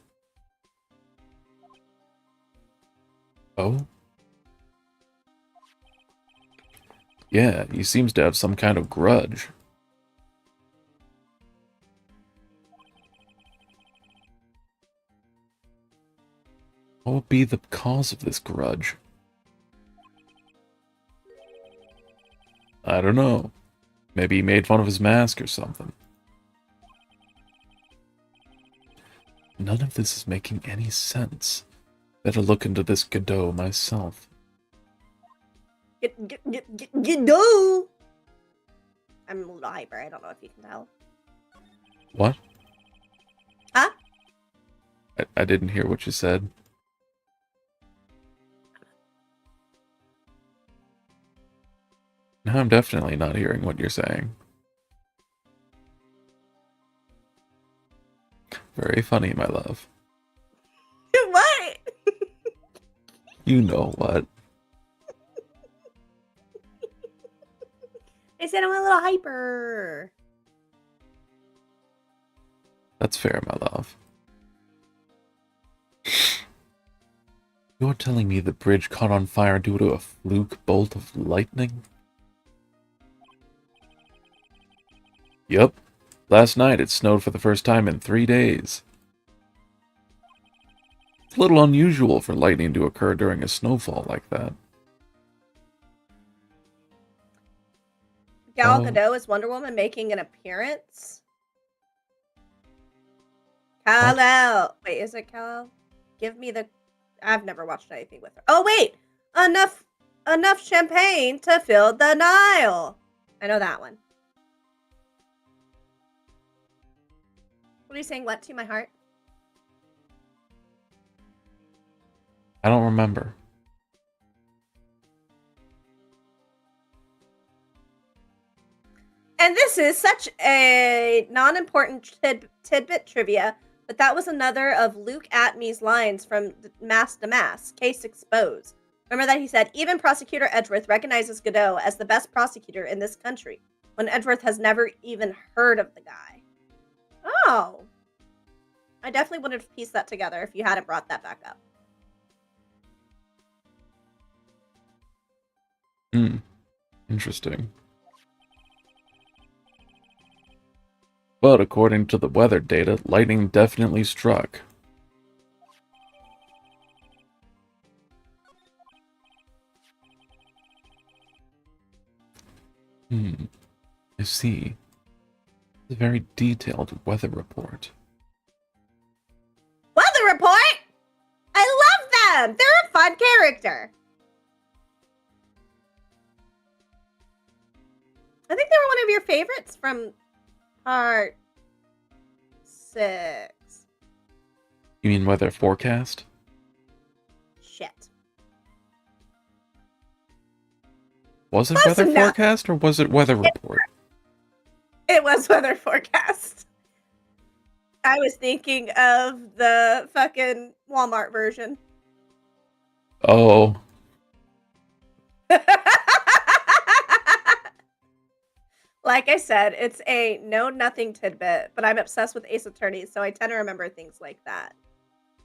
Oh? Yeah, he seems to have some kind of grudge. What would be the cause of this grudge? I don't know. Maybe he made fun of his mask or something. None of this is making any sense. Better look into this Godot myself. Go! I'm a little hyper. I don't know if you can tell. What? Huh? I didn't hear what you said. No, I'm definitely not hearing what you're saying. Very funny, my love. What? You know what? I said I'm a little hyper. That's fair, my love. You're telling me the bridge caught on fire due to a fluke bolt of lightning? Yup. Last night it snowed for the first time in 3 days. It's a little unusual for lightning to occur during a snowfall like that. Gal Oh. Gadot is Wonder Woman making an appearance. What? Kal-El. Wait, is it Kal-El? Give me the... I've never watched anything with her. Oh, wait! Enough champagne to fill the Nile. I know that one. What are you saying? Went to my heart? I don't remember. And this is such a non-important tidbit trivia, but that was another of Luke Atmey's lines from Mask to Mask, Case Exposed. Remember that he said, even Prosecutor Edgeworth recognizes Godot as the best prosecutor in this country, when Edgeworth has never even heard of the guy. Oh. I definitely would have pieced that together if you hadn't brought that back up. Interesting. But according to the weather data, lightning definitely struck. I see. It's a very detailed weather report. Weather Report? I love them! They're a fun character. I think they were one of your favorites from part 6. You mean weather forecast? Shit. Was it Close weather enough. forecast or was it weather report? It was weather forecast. I was thinking of the fucking Walmart version. Oh, Like I said, it's a know-nothing tidbit, but I'm obsessed with Ace Attorney, so I tend to remember things like that.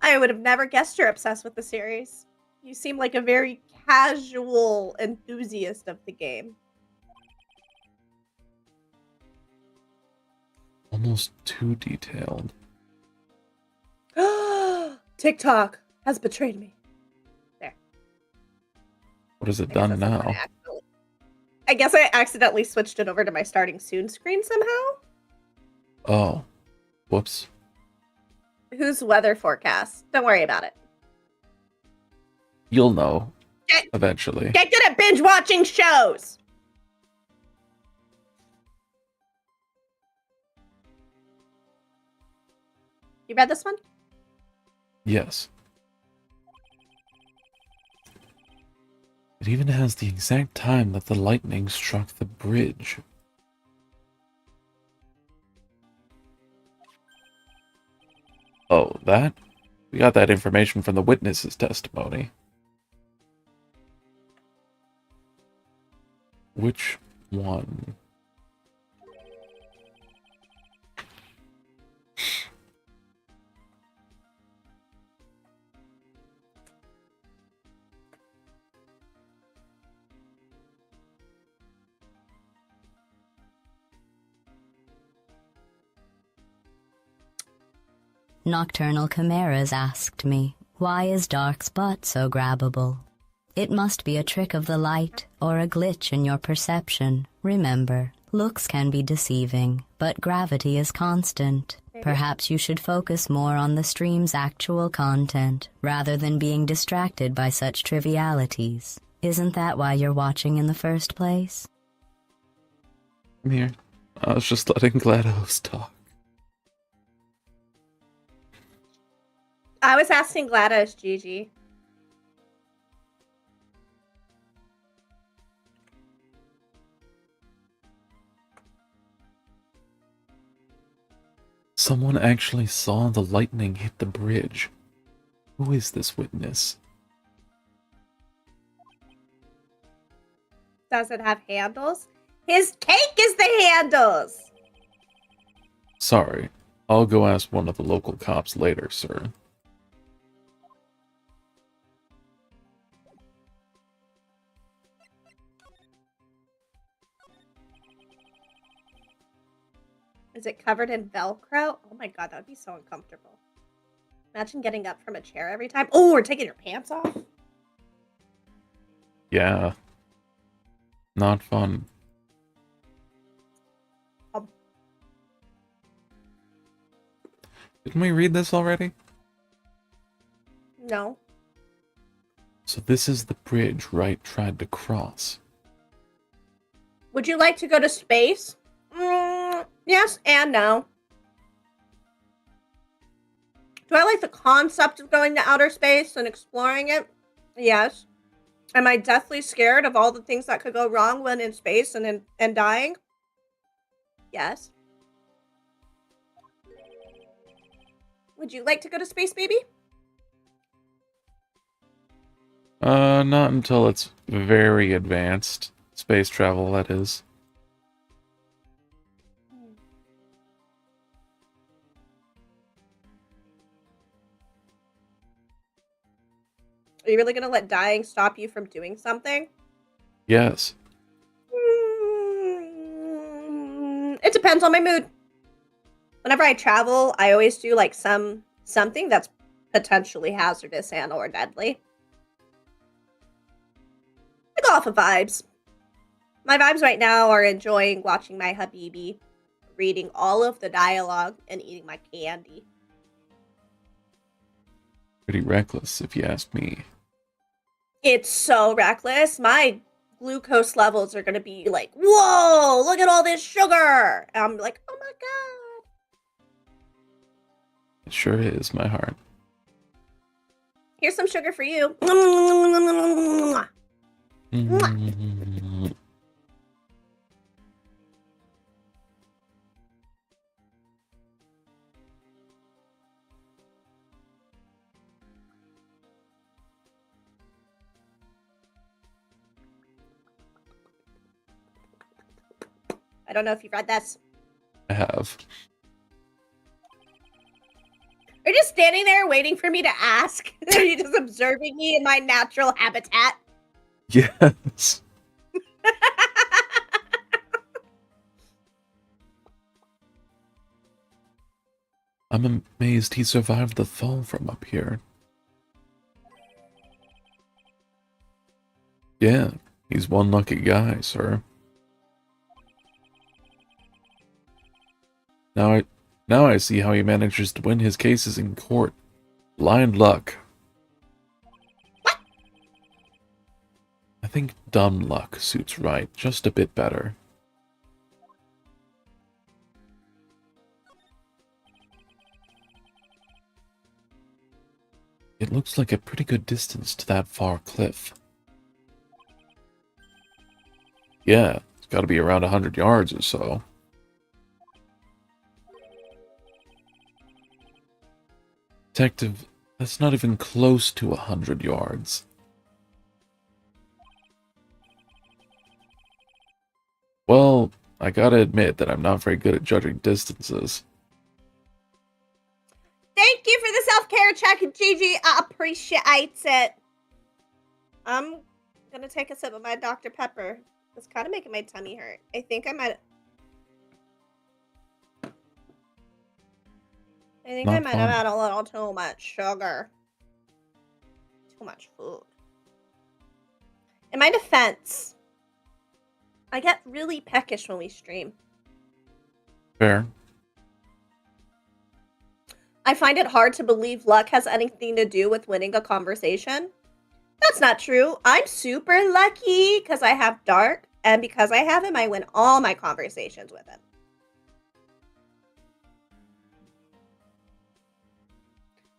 I would have never guessed you're obsessed with the series. You seem like a very casual enthusiast of the game. Almost too detailed. TikTok has betrayed me. There. What has it I guess done that's something now? I guess I accidentally switched it over to my starting soon screen somehow. Oh. Whoops. Whose weather forecast? Don't worry about it. You'll know. Get, Eventually. get good at binge watching shows! You read this one? Yes. It even has the exact time that the lightning struck the bridge. Oh, that? We got that information from the witness's testimony. Which one? Nocturnal Chimeras asked me, why is Dark's butt so grabbable? It must be a trick of the light, or a glitch in your perception. Remember, looks can be deceiving, but gravity is constant. Perhaps you should focus more on the stream's actual content, rather than being distracted by such trivialities. Isn't that why you're watching in the first place? I'm here. I was just letting GLaDOS talk. I was asking GLaDOS, Gigi. Someone actually saw the lightning hit the bridge. Who is this witness? Does it have handles? His cake is the handles! Sorry. I'll go ask one of the local cops later, sir. Is it covered in Velcro? Oh my god, that would be so uncomfortable. Imagine getting up from a chair every time. Oh, or taking your pants off. Yeah. Not fun. Didn't we read this already? No. So this is the bridge Wright tried to cross. Would you like to go to space? Yes and no. Do I like the concept of going to outer space and exploring it? Yes. Am I deathly scared of all the things that could go wrong when in space and dying? Yes. Would you like to go to space, baby? Not until it's very advanced. Space travel, that is. Are you really gonna let dying stop you from doing something? Yes. It depends on my mood. Whenever I travel, I always do like something that's potentially hazardous and or deadly. I go off of vibes. My vibes right now are enjoying watching my Habibi, reading all of the dialogue, and eating my candy. Pretty reckless, if you ask me. It's so reckless. My glucose levels are gonna be like, whoa, look at all this sugar. And I'm like, oh my god. It sure is, my heart. Here's some sugar for you. I don't know if you've read this. I have. Are you just standing there waiting for me to ask? Are you just observing me in my natural habitat? Yes. I'm amazed he survived the fall from up here. Yeah, he's one lucky guy, sir. Now I see how he manages to win his cases in court. Blind luck. I think dumb luck suits right just a bit better. It looks like a pretty good distance to that far cliff. Yeah, it's gotta be around 100 yards or so. Detective, that's not even close to 100 yards. Well, I gotta admit that I'm not very good at judging distances. Thank you for the self-care check, Gigi. I appreciate it. I'm gonna take a sip of my Dr. Pepper. It's kind of making my tummy hurt. I think I might Not have fun. had a little too much sugar. Too much food. In my defense, I get really peckish when we stream. Fair. I find it hard to believe luck has anything to do with winning a conversation. That's not true. I'm super lucky because I have Dark, and because I have him, I win all my conversations with him.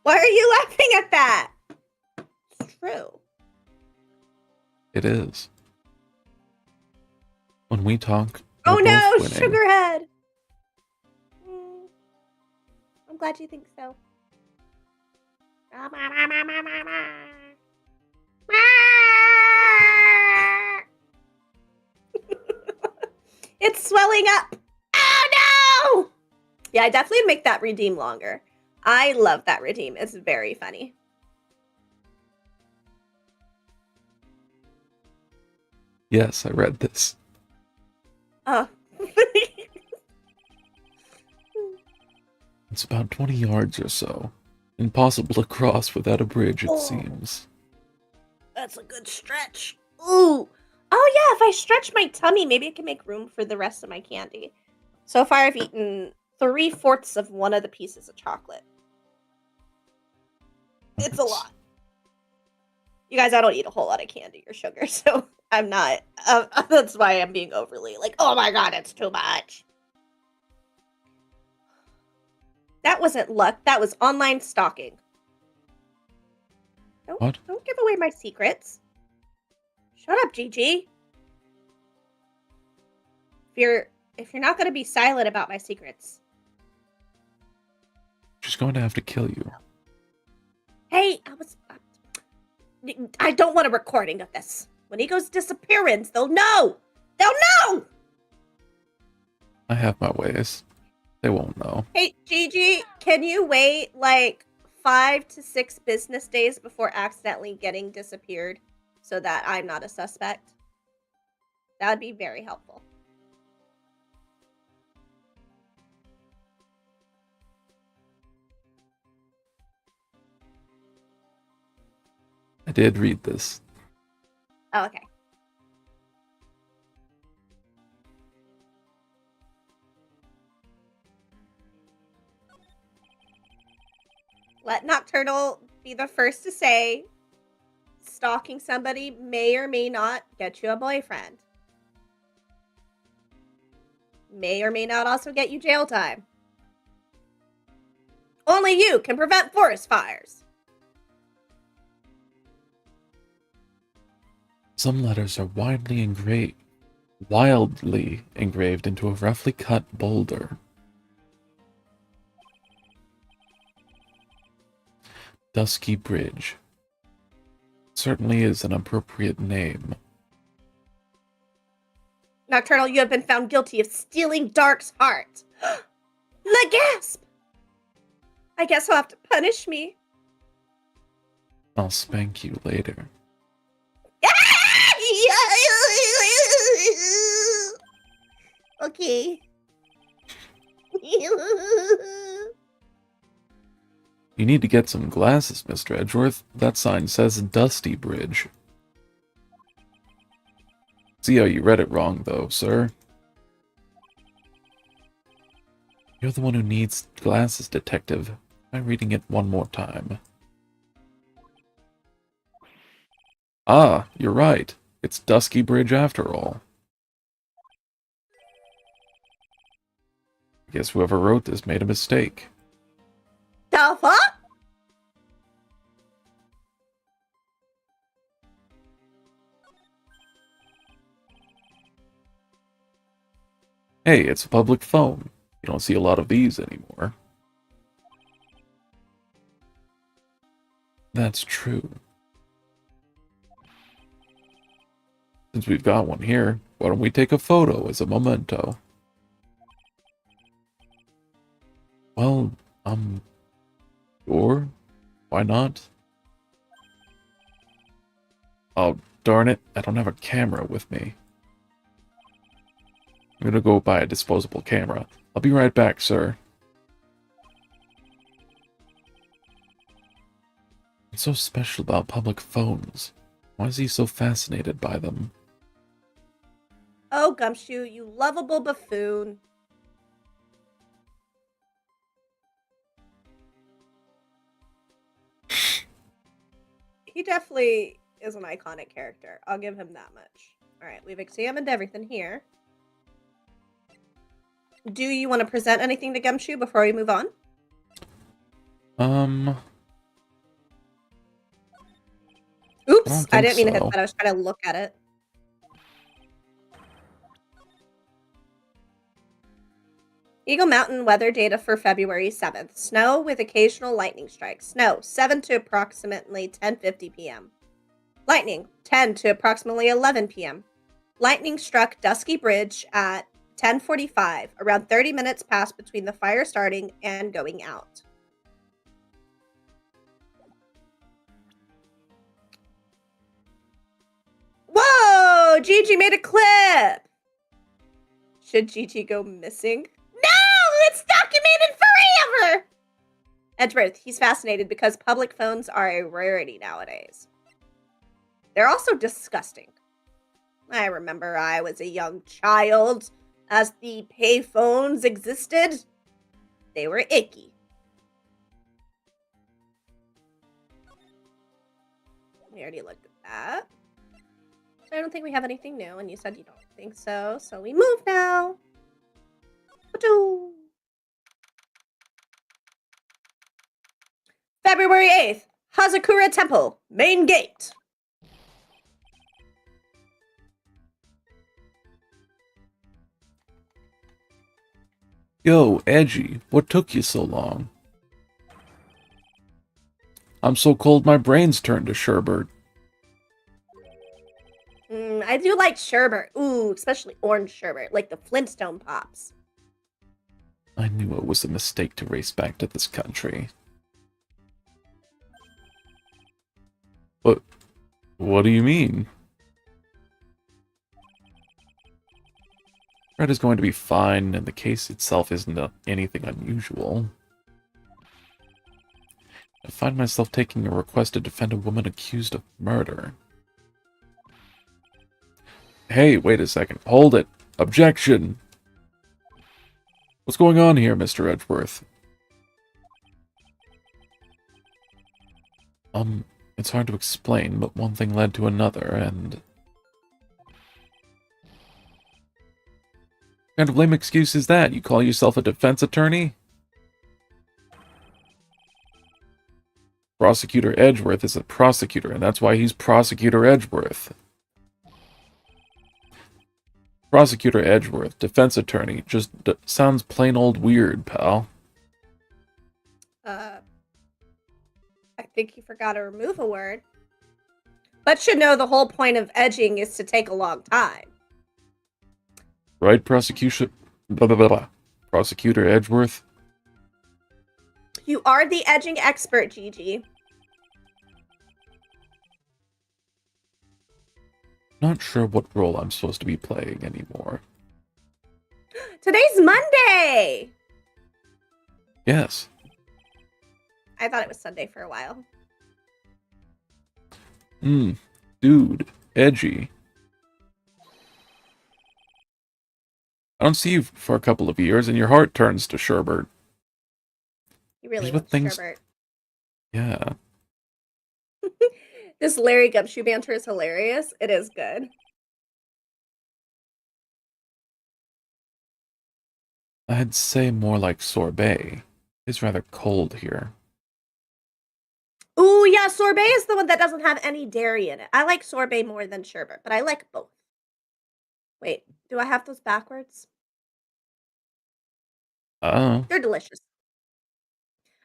Why are you laughing at that? It's true. It is. When we talk, Oh we're no, both winning. Sugarhead! I'm glad you think so. It's swelling up. Oh no! Yeah, I definitely make that redeem longer. I love that redeem. It's very funny. Yes, I read this. Oh. It's about 20 yards or so. Impossible to cross without a bridge, it seems. That's a good stretch. Ooh. Oh yeah, if I stretch my tummy, maybe I can make room for the rest of my candy. So far, I've eaten 3/4 of one of the pieces of chocolate. It's a lot. You guys, I don't eat a whole lot of candy or sugar, so I'm not. That's why I'm being overly like, oh my god, it's too much. That wasn't luck. That was online stalking. What? Don't give away my secrets. Shut up, Gigi. If you're not going to be silent about my secrets. She's going to have to kill you. Hey, I don't want a recording of this. When he goes disappearance, they'll know. They'll know. I have my ways. They won't know. Hey, Gigi, can you wait like 5 to 6 business days before accidentally getting disappeared so that I'm not a suspect? That would be very helpful. I did read this. Oh, okay. Let Nocturnal be the first to say stalking somebody may or may not get you a boyfriend. May or may not also get you jail time. Only you can prevent forest fires. Some letters are wildly engraved into a roughly cut boulder. Dusky Bridge. Certainly is an appropriate name. Nocturnal, you have been found guilty of stealing Dark's heart. The gasp! I guess he'll have to punish me. I'll spank you later. Okay. You need to get some glasses, Mr. Edgeworth. That sign says Dusty Bridge. See how you read it wrong, though, sir. You're the one who needs glasses, detective. Try reading it one more time. Ah, you're right. It's Dusky Bridge after all. I guess whoever wrote this made a mistake. The fuck? Hey, it's a public phone. You don't see a lot of these anymore. That's true. Since we've got one here, why don't we take a photo as a memento? Well, sure. Why not? Oh, darn it. I don't have a camera with me. I'm gonna go buy a disposable camera. I'll be right back, sir. What's so special about public phones? Why is he so fascinated by them? Oh, Gumshoe, you lovable buffoon. He definitely is an iconic character. I'll give him that much. Alright, we've examined everything here. Do you want to present anything to Gumshoe before we move on? Oops, I didn't mean to hit that. I was trying to look at it. Eagle Mountain weather data for February 7th. Snow with occasional lightning strikes. Snow, 7 to approximately 10:50 p.m. Lightning, 10 to approximately 11 p.m. Lightning struck Dusky Bridge at 10:45. Around 30 minutes passed between the fire starting and going out. Whoa! Gigi made a clip! Should Gigi go missing? No! It's documented forever! Edgeworth, he's fascinated because public phones are a rarity nowadays. They're also disgusting. I remember I was a young child as the payphones existed. They were icky. We already looked at that. I don't think we have anything new, and you said you don't think so, so we move now. February 8th, Hazakura Temple, main gate. Yo, Edgy, what took you so long? I'm so cold my brain's turned to sherbet. I do like sherbet. Ooh, especially orange sherbet, like the Flintstone Pops. I knew it was a mistake to race back to this country. What do you mean? Fred is going to be fine, and the case itself isn't anything unusual. I find myself taking a request to defend a woman accused of murder. Hey, wait a second. Hold it. Objection! What's going on here, Mr. Edgeworth? It's hard to explain, but one thing led to another, and... What kind of lame excuse is that? You call yourself a defense attorney? Prosecutor Edgeworth is a prosecutor, and that's why he's Prosecutor Edgeworth. Prosecutor Edgeworth, defense attorney, just sounds plain old weird, pal. I think you forgot to remove a word. But should know the whole point of edging is to take a long time. Right, prosecution... Blah, blah, blah, blah. Prosecutor Edgeworth? You are the edging expert, Gigi. Not sure what role I'm supposed to be playing anymore. Today's Monday! Yes. I thought it was Sunday for a while. Dude. Edgy. I don't see you for a couple of years, and your heart turns to sherbet. You really Here's love what things- sherbet. Yeah. This Larry Gumshoe banter is hilarious. It is good. I'd say more like sorbet. It's rather cold here. Ooh, yeah, sorbet is the one that doesn't have any dairy in it. I like sorbet more than sherbet, but I like both. Wait, do I have those backwards? Oh. They're delicious.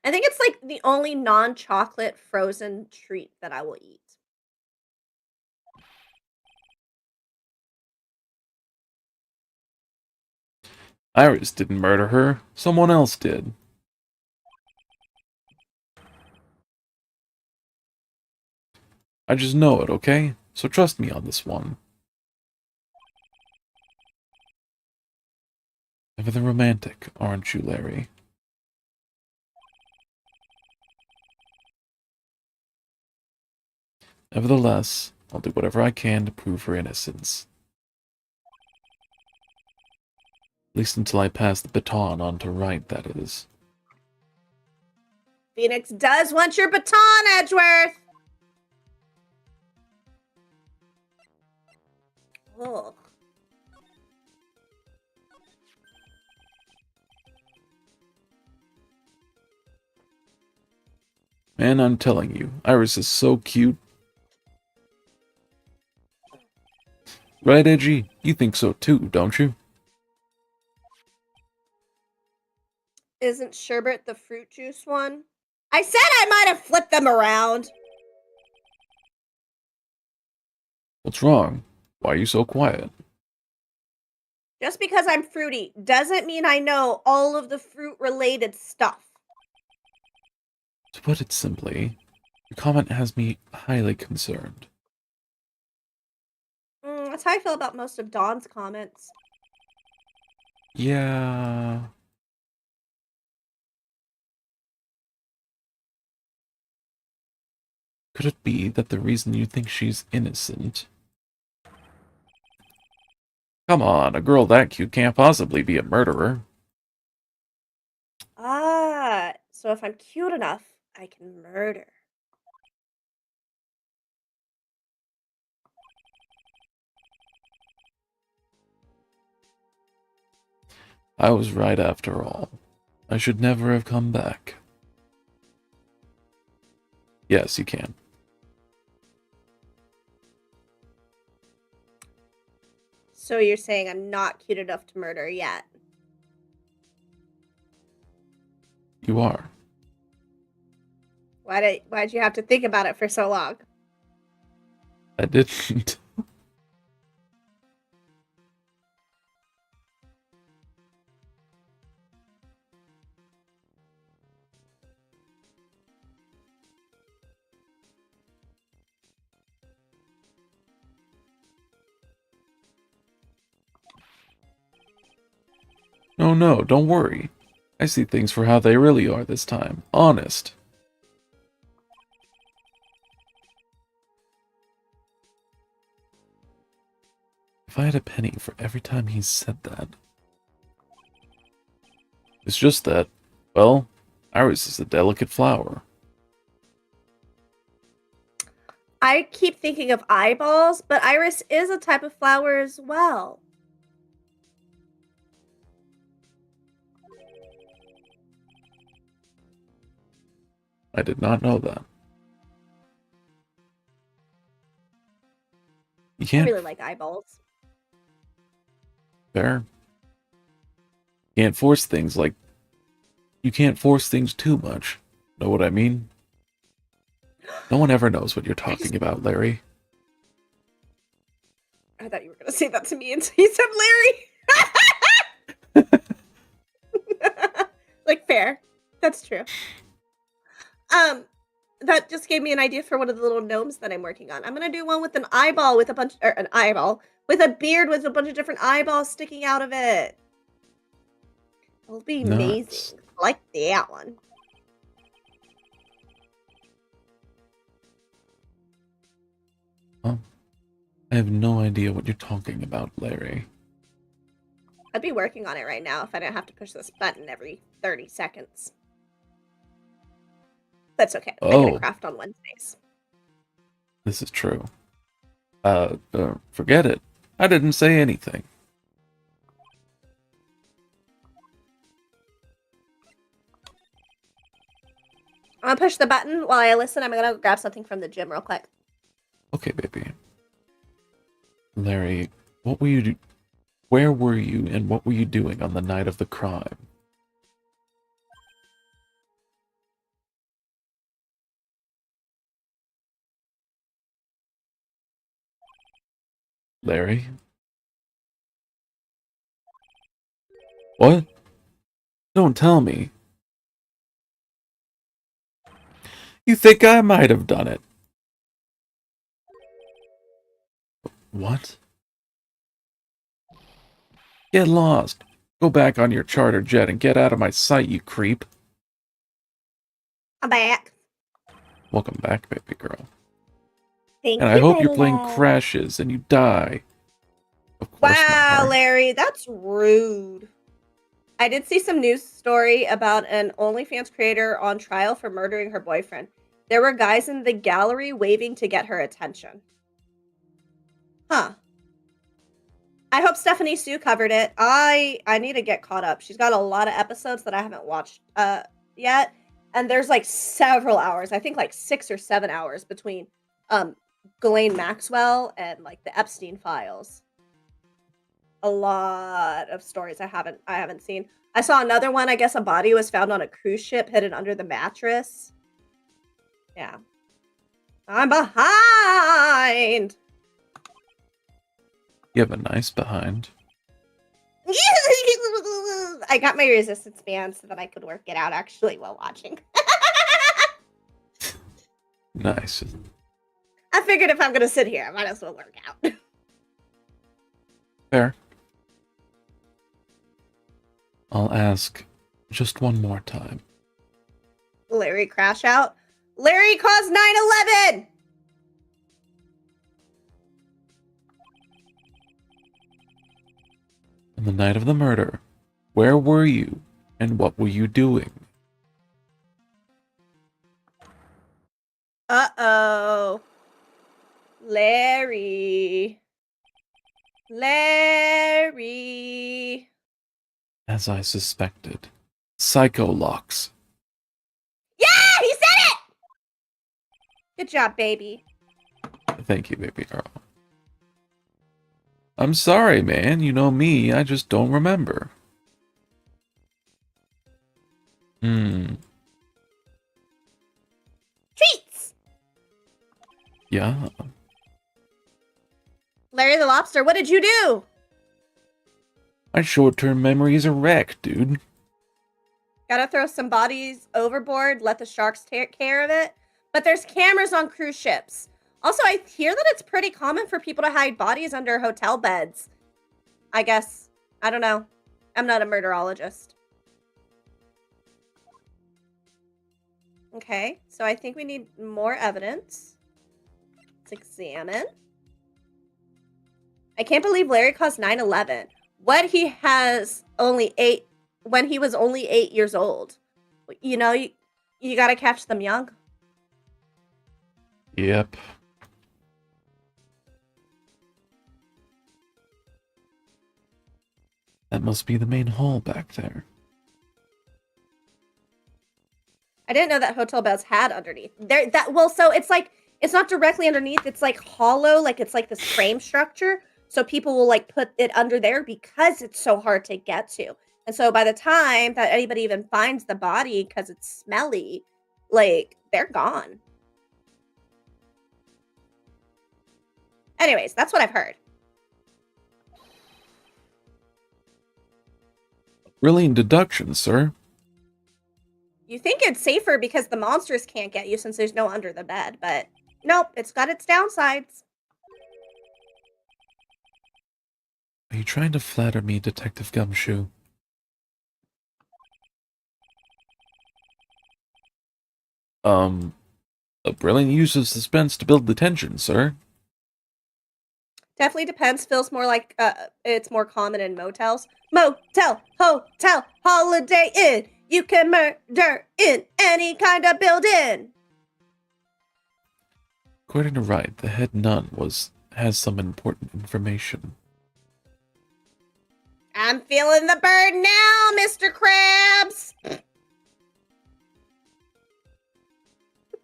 I think it's like the only non-chocolate frozen treat that I will eat. Iris didn't murder her. Someone else did. I just know it, okay? So trust me on this one. Ever the romantic, aren't you, Larry? Nevertheless, I'll do whatever I can to prove her innocence. At least until I pass the baton on to Wright, that is. Phoenix does want your baton, Edgeworth! Ugh. Man, I'm telling you, Iris is so cute. Right, Edgy? You think so too, don't you? Isn't sherbet the fruit juice one? I said I might have flipped them around. What's wrong? Why are you so quiet? Just because I'm fruity doesn't mean I know all of the fruit-related stuff. To put it simply, your comment has me highly concerned. That's how I feel about most of Dawn's comments. Yeah... Could it be that the reason you think she's innocent... Come on, a girl that cute can't possibly be a murderer. Ah, so if I'm cute enough, I can murder. I was right after all. I should never have come back. Yes, you can. So you're saying I'm not cute enough to murder yet? You are. Why'd you have to think about it for so long? I didn't. No, don't worry. I see things for how they really are this time. Honest. If I had a penny for every time he said that. It's just that, well, Iris is a delicate flower. I keep thinking of eyeballs, but iris is a type of flower as well. I did not know that. You I can't... really like eyeballs. Fair. Can't force things like... You can't force things too much. Know what I mean? No one ever knows what you're talking about, Larry. I thought you were going to say that to me until you said Larry. Like, fair. That's true. That just gave me an idea for one of the little gnomes that I'm working on. I'm gonna do one with an eyeball with a bunch, or an eyeball with a beard with a bunch of different eyeballs sticking out of it. It'll be Nice. amazing. I like that one. Well, I have no idea what you're talking about, Larry. I'd be working on it right now if I didn't have to push this button every 30 seconds. That's okay. I get a Oh, craft on Wednesdays. this is true. Forget it. I didn't say anything. I'm gonna push the button while I listen. I'm gonna go grab something from the gym real quick. Okay, baby. Larry, what were you where were you and what were you doing on the night of the crime? Larry? What? Don't tell me. You think I might have done it? What? Get lost. Go back on your charter jet and get out of my sight, you creep. I'm back. Welcome back, baby girl. Thank And I you, hope my you're playing love. Crashes and you die. Of course, my Wow, heart. Larry, that's rude. I did see some news story about an OnlyFans creator on trial for murdering her boyfriend. There were guys in the gallery waving to get her attention. Huh. I hope Stephanie Sue covered it. I need to get caught up. She's got a lot of episodes that I haven't watched yet, and there's like several hours. I think like 6 or 7 hours between Ghislaine Maxwell and like the Epstein files. A lot of stories I haven't seen. I saw another one. I guess a body was found on a cruise ship hidden under the mattress. Yeah. I'm behind. You have a nice behind. I got my resistance band so that I could work it out actually while watching. Nice. I figured if I'm gonna sit here, I might as well work out. Fair. I'll ask just one more time. Larry crash out. Larry caused 9/11. On the night of the murder, where were you and what were you doing? Uh-oh. Larry. Larry. As I suspected. Psycho locks. Yeah, he said it! Good job, baby. Thank you, baby girl. I'm sorry, man. You know me, I just don't remember. Treats! Yeah. Larry the Lobster, what did you do? My short-term memory is a wreck, dude. Gotta throw some bodies overboard, let the sharks take care of it. But there's cameras on cruise ships. Also, I hear that it's pretty common for people to hide bodies under hotel beds. I guess. I don't know. I'm not a murderologist. Okay, so I think we need more evidence. Let's examine. I can't believe Larry caused 9/11. What he has only 8 when he was only 8 years old. You know, you got to catch them young. Yep. That must be the main hall back there. I didn't know that hotel beds had underneath. So it's not directly underneath, it's like hollow, like it's like this frame structure. So people will like put it under there because it's so hard to get to. And so by the time that anybody even finds the body because it's smelly, like they're gone. Anyways, that's what I've heard. Brilliant deduction, sir. You think it's safer because the monsters can't get you since there's no under the bed, but nope, it's got its downsides. Are you trying to flatter me, Detective Gumshoe? A brilliant use of suspense to build the tension, sir. Definitely depends. Feels more like it's more common in motels. Motel, hotel, Holiday Inn. You can murder in any kind of building. According to Wright, the head nun has some important information. I'm feeling the burn now, Mr. Krabs.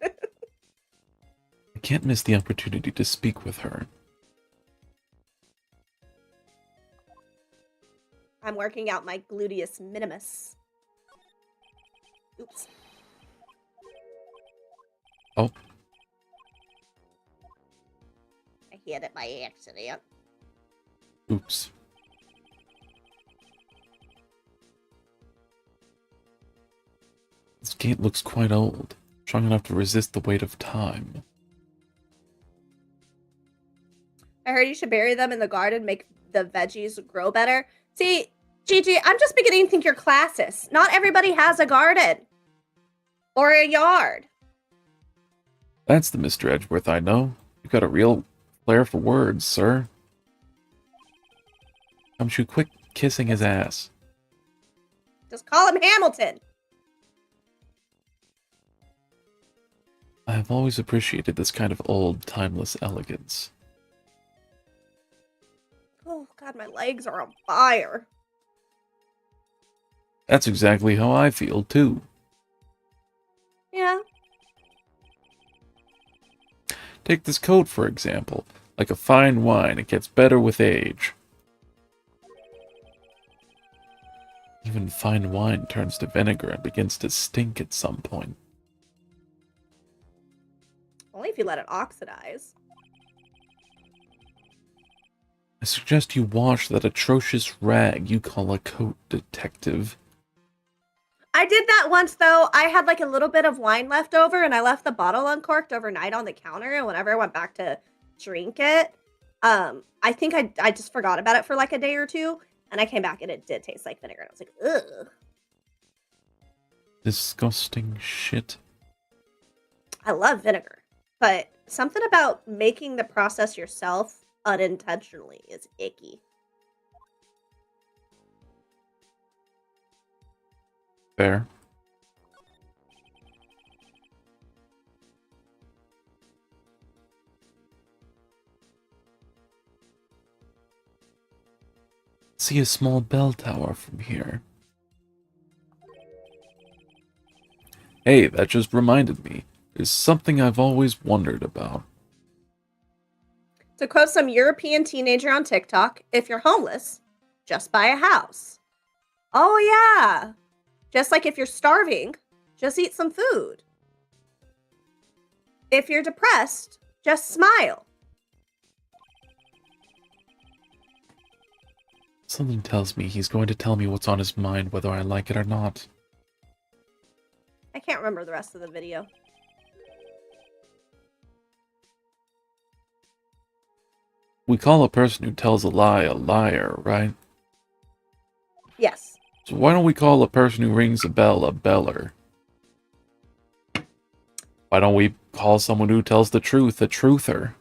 I can't miss the opportunity to speak with her. I'm working out my gluteus minimus. Oops. Oh. I hit it by accident. Oops. This gate looks quite old, strong enough to resist the weight of time. I heard you should bury them in the garden, make the veggies grow better. See, Gigi, I'm just beginning to think you're classist. Not everybody has a garden. Or a yard. That's the Mr. Edgeworth I know. You've got a real flair for words, sir. Gumshoe, quit kissing his ass. Just call him Hamilton. I have always appreciated this kind of old, timeless elegance. Oh, God, my legs are on fire. That's exactly how I feel, too. Yeah. Take this coat, for example. Like a fine wine, it gets better with age. Even fine wine turns to vinegar and begins to stink at some point. Only if you let it oxidize. I suggest you wash that atrocious rag you call a coat, detective. I did that once, though. I had like a little bit of wine left over, and I left the bottle uncorked overnight on the counter. And whenever I went back to drink it, I think I just forgot about it for like a day or two. And I came back and it did taste like vinegar. And I was like, ugh. Disgusting shit. I love vinegar. But something about making the process yourself unintentionally is icky. Fair. See a small bell tower from here. Hey, that just reminded me. There's something I've always wondered about. To quote some European teenager on TikTok, if you're homeless, just buy a house. Oh, yeah. Just like if you're starving, just eat some food. If you're depressed, just smile. Something tells me he's going to tell me what's on his mind whether I like it or not. I can't remember the rest of the video. We call a person who tells a liar, right? Yes. So why don't we call a person who rings a bell a beller? Why don't we call someone who tells the truth a truther?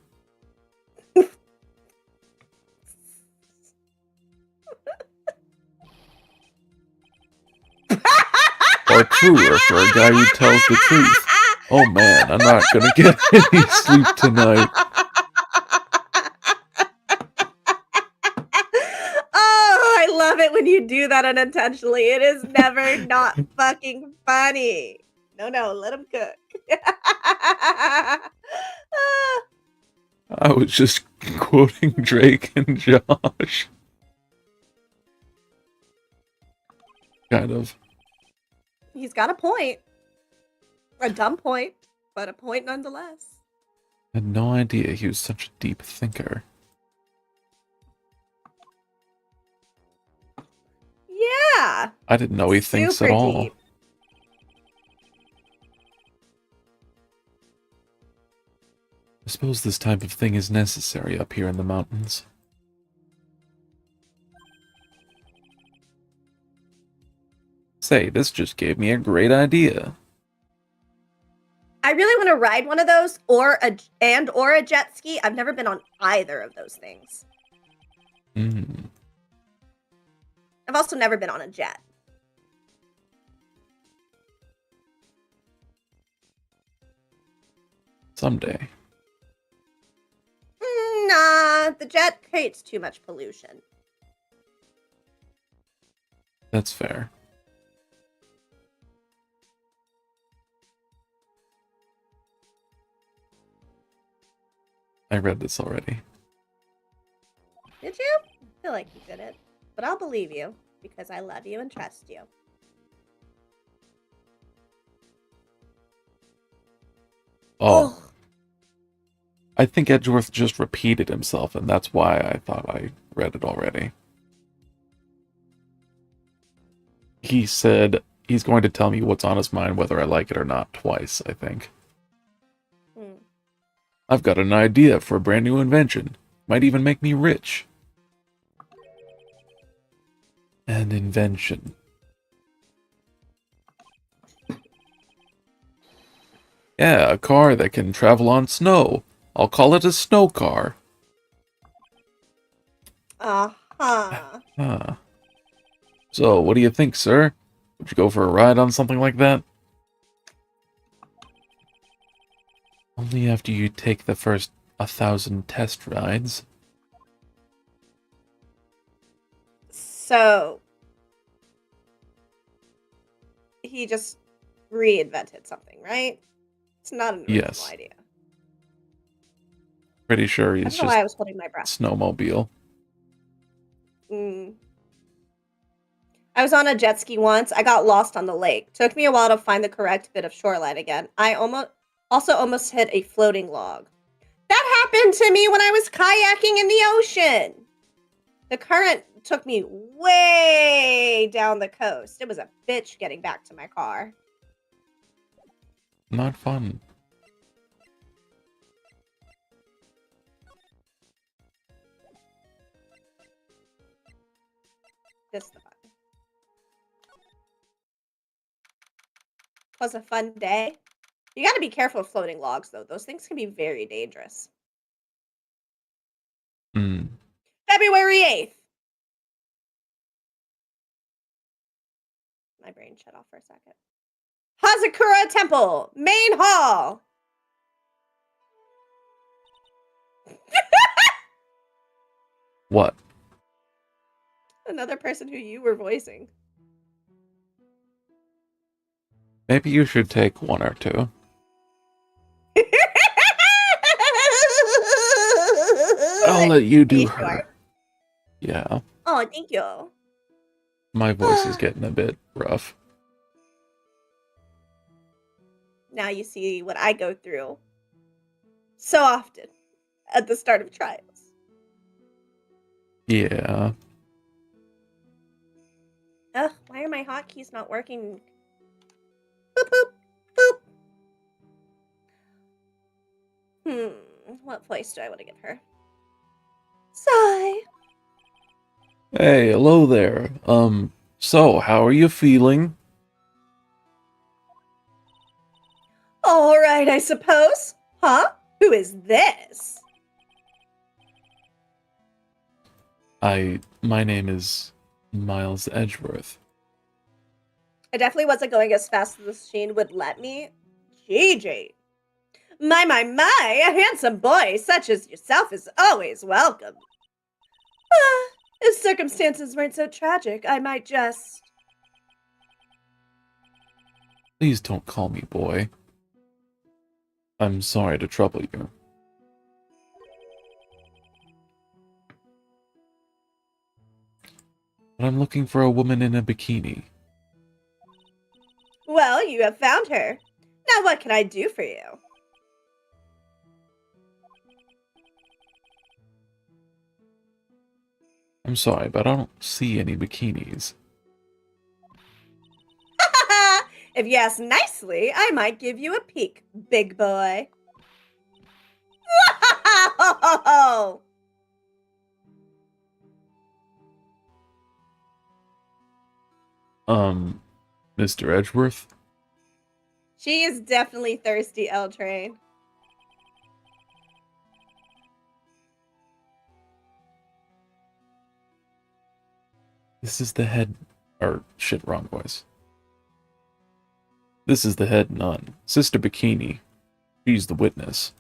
Or truer for a guy who tells the truth. Oh man, I'm not gonna get any sleep tonight. Oh, I love it when you do that unintentionally. It is never not fucking funny. No, let him cook. I was just quoting Drake and Josh. Kind of. He's got a point. A dumb point, but a point nonetheless. I had no idea he was such a deep thinker. Yeah, Yeah. I didn't know he thinks Super at all. deep. I suppose this type of thing is necessary up here in the mountains. Say, this just gave me a great idea. I really want to ride one of those or a jet ski. I've never been on either of those things. Hmm. I've also never been on a jet. Someday. Nah, the jet creates too much pollution. That's fair. I read this already. Did you? I feel like you did it. But I'll believe you because I love you and trust you. Oh, Ugh. I think Edgeworth just repeated himself, and that's why I thought I read it already. He said he's going to tell me what's on his mind, whether I like it or not, twice, I think. I've got an idea for a brand new invention. Might even make me rich. An invention. Yeah, a car that can travel on snow. I'll call it a snow car. Uh-huh. Huh. So, what do you think, sir? Would you go for a ride on something like that? Only after you take the first 1,000 test rides. So he just reinvented something, right? It's not an original Yes. idea. Pretty sure I he's don't know just why I was holding my breath. snowmobile. I was on a jet ski once. I got lost on the lake. Took me a while to find the correct bit of shoreline again. I almost hit a floating log. That happened to me when I was kayaking in the ocean. The current took me way down the coast. It was a bitch getting back to my car. Not fun. Just the fun. Was a fun day. You got to be careful of floating logs, though. Those things can be very dangerous. Hmm. February 8th. My brain shut off for a second. Hazakura Temple, main hall. What? Another person who you were voicing. Maybe you should take one or two. I'll let you do Sure? her. Yeah, Oh, thank you. my voice is getting a bit rough. Now you see what I go through so often at the start of trials. Yeah. Ugh, why are my hotkeys not working? Boop, boop, boop. What voice do I want to give her? Sigh. Hey, hello there. So, how are you feeling? All right, I suppose. Huh? Who is this? My name is Miles Edgeworth. I definitely wasn't going as fast as the machine would let me. GG. My, a handsome boy such as yourself is always welcome. If circumstances weren't so tragic, I might just... Please don't call me boy. I'm sorry to trouble you. But I'm looking for a woman in a bikini. Well, you have found her. Now what can I do for you? I'm sorry, but I don't see any bikinis. If you ask nicely, I might give you a peek, big boy. Mr. Edgeworth? She is definitely thirsty, L Train. This is the head... Or, shit, wrong voice. This is the head nun, Sister Bikini. She's the witness.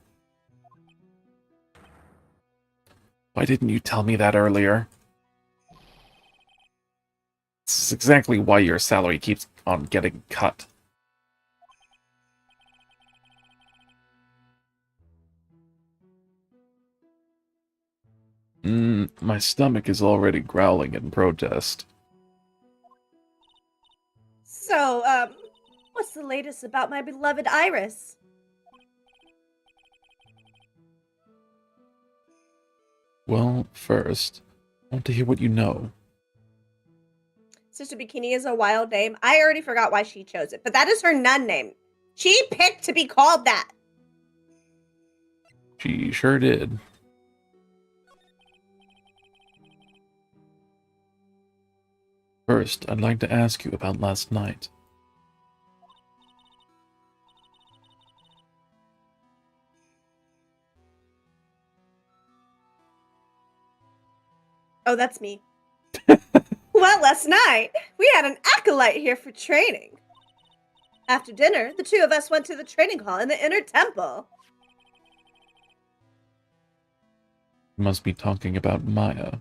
Why didn't you tell me that earlier? This is exactly why your salary keeps on getting cut. My stomach is already growling in protest. So, what's the latest about my beloved Iris? Well, first, I want to hear what you know. Sister Bikini is a wild name. I already forgot why she chose it, but that is her nun name. She picked to be called that. She sure did. First, I'd like to ask you about last night. Oh, that's me. Well, last night, we had an acolyte here for training. After dinner, the two of us went to the training hall in the inner temple. You must be talking about Maya.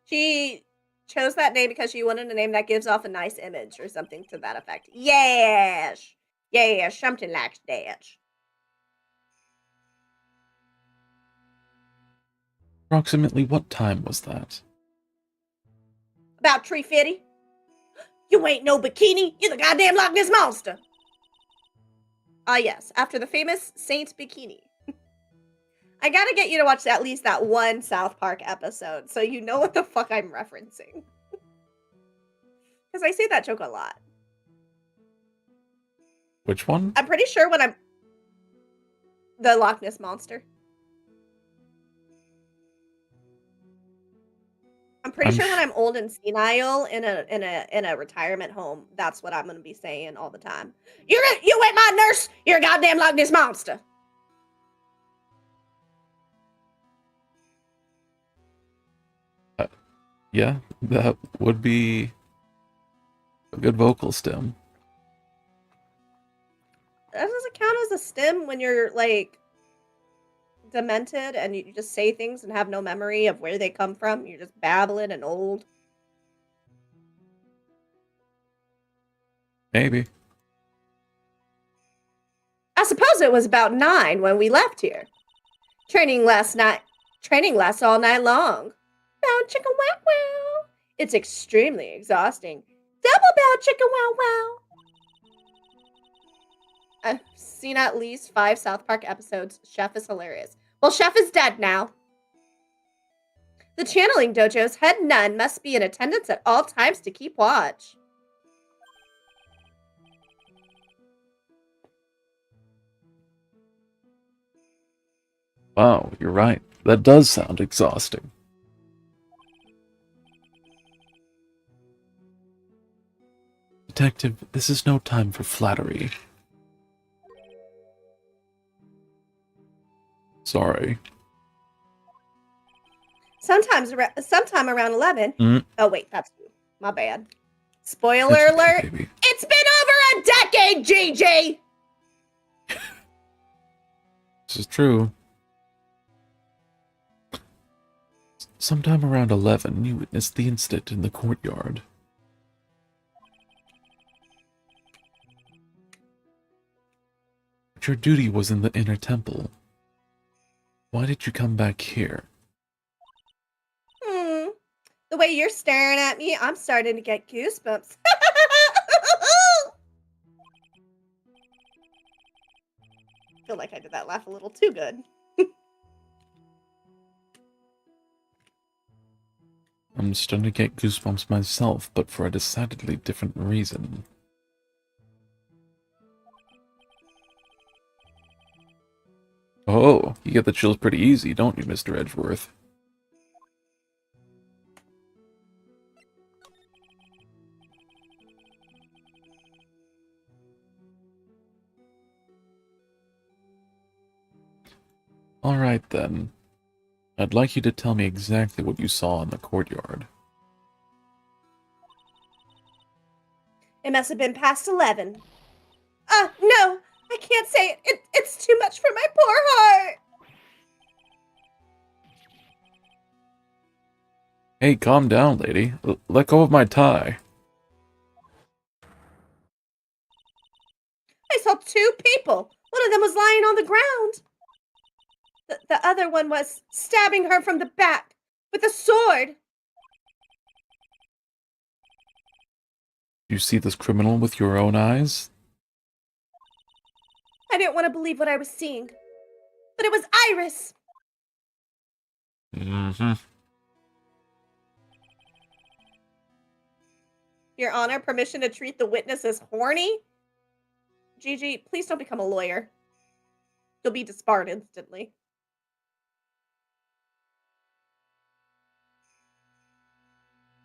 She chose that name because she wanted a name that gives off a nice image or something to that effect. Yes! Yeah, something like that. Approximately what time was that? About 3:50. You ain't no bikini. You're the goddamn Loch Ness Monster. Ah, yes. After the famous Saint Bikini. I gotta get you to watch at least that one South Park episode so you know what the fuck I'm referencing. Because I say that joke a lot. Which one? I'm pretty sure when I'm... The Loch Ness Monster. I'm pretty sure when I'm old and senile in a retirement home, that's what I'm gonna be saying all the time. You ain't my nurse. You're a goddamn Loch Ness Monster. Yeah, that would be a good vocal stem. That doesn't count as a stim when you're like demented and you just say things and have no memory of where they come from. You're just babbling and old. Maybe. I suppose it was about 9 when we left here. Training lasts all night long. Bow chicka wow wow. It's extremely exhausting. Double bow chicka wow wow. I've seen at least 5 South Park episodes. Chef is hilarious. Well, Chef is dead now. The channeling dojo's head nun must be in attendance at all times to keep watch. Wow, you're right. That does sound exhausting. Detective, this is no time for flattery. Sorry. Sometime around 11. Oh, wait, that's you. My bad. Spoiler It's okay, alert. baby. It's been over a decade, Gigi! This is true. Sometime around 11, you witnessed the incident in the courtyard. But your duty was in the inner temple. Why did you come back here? The way you're staring at me, I'm starting to get goosebumps. I feel like I did that laugh a little too good. I'm starting to get goosebumps myself, but for a decidedly different reason. Whoa, you get the chills pretty easy, don't you, Mr. Edgeworth? Alright then. I'd like you to tell me exactly what you saw in the courtyard. It must have been past 11. No, I can't say it. It's too much for my poor heart. Hey, calm down, lady. Let go of my tie. I saw 2 people. One of them was lying on the ground. The other one was stabbing her from the back with a sword. You see this criminal with your own eyes? I didn't want to believe what I was seeing, but it was Iris. Mm-hmm. Your Honor, permission to treat the witness as horny? Gigi, please don't become a lawyer. You'll be disbarred instantly.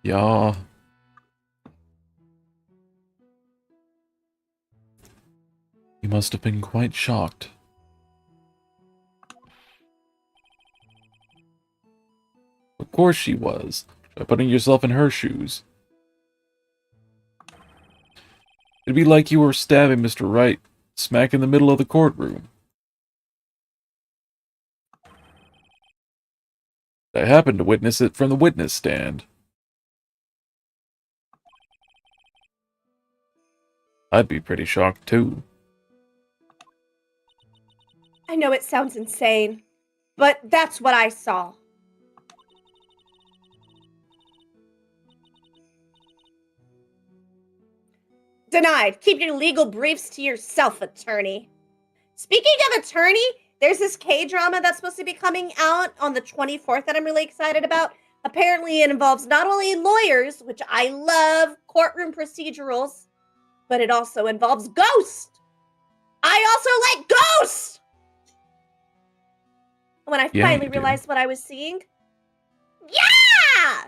Yeah. You must have been quite shocked. Of course she was. Try putting yourself in her shoes. It'd be like you were stabbing Mr. Wright smack in the middle of the courtroom. I happened to witness it from the witness stand. I'd be pretty shocked, too. I know it sounds insane, but that's what I saw. Denied. Keep your legal briefs to yourself, attorney. Speaking of attorney, there's this K-drama that's supposed to be coming out on the 24th that I'm really excited about. Apparently, it involves not only lawyers, which I love, courtroom procedurals, but it also involves ghosts. I also like ghosts! When I finally realized what I was seeing, yeah!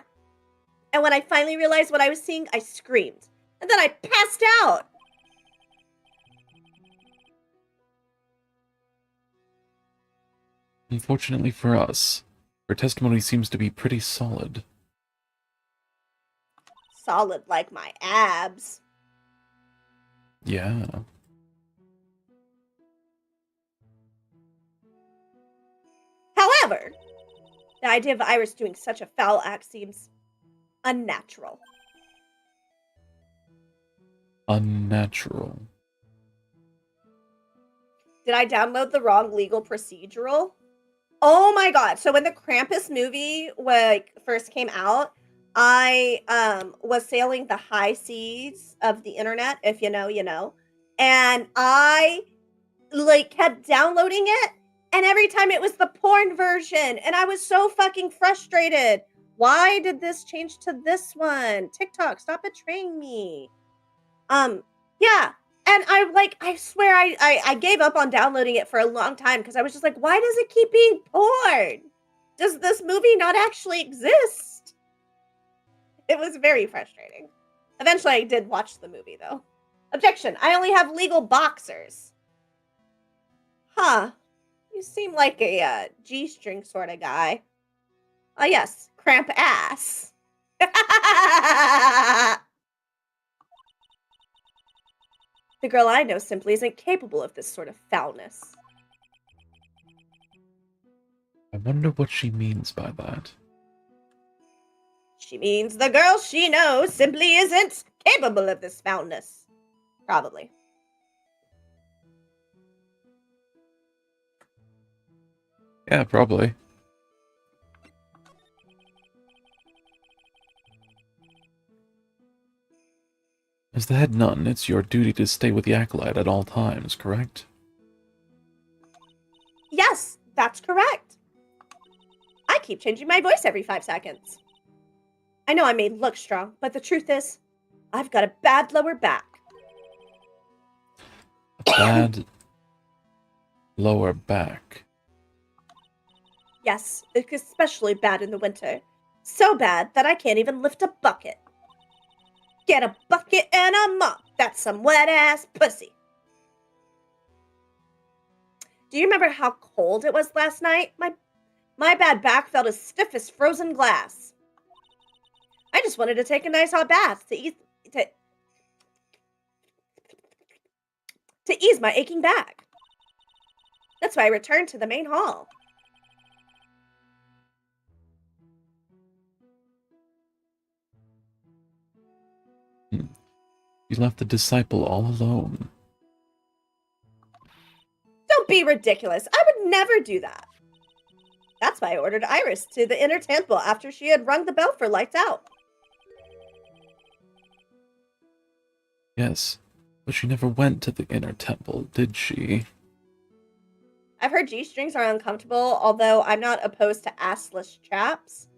And when I finally realized what I was seeing, I screamed. And then I passed out. Unfortunately for us, her testimony seems to be pretty solid. Solid like my abs. Yeah. However, the idea of Iris doing such a foul act seems unnatural. Unnatural. Did I download the wrong legal procedural? Oh my god. So when the Krampus movie first came out, I was sailing the high seas of the internet, if you know, you know. And I kept downloading it, and every time it was the porn version, and I was so fucking frustrated. Why did this change to this one? TikTok, stop betraying me. Yeah. And I swear I gave up on downloading it for a long time because I was just like, why does it keep being porn? Does this movie not actually exist? It was very frustrating. Eventually I did watch the movie though. Objection, I only have legal boxers. Huh. You seem like a G-string sort of guy. Oh yes, cramp ass. The girl I know simply isn't capable of this sort of foulness. I wonder what she means by that. She means the girl she knows simply isn't capable of this foulness. Probably. Yeah, probably. As the head nun, it's your duty to stay with the acolyte at all times, correct? Yes, that's correct. I keep changing my voice every 5 seconds. I know I may look strong, but the truth is, I've got a bad lower back. A bad lower back. Yes, it's especially bad in the winter. So bad that I can't even lift a bucket. Get a bucket and a mop. That's some wet-ass pussy. Do you remember how cold it was last night? My bad back felt as stiff as frozen glass. I just wanted to take a nice hot bath to, to ease my aching back. That's why I returned to the main hall. You left the disciple all alone. Don't be ridiculous. I would never do that. That's why I ordered Iris to the inner temple after she had rung the bell for lights out. Yes, but she never went to the inner temple, did she? I've heard G-strings are uncomfortable, although I'm not opposed to assless chaps.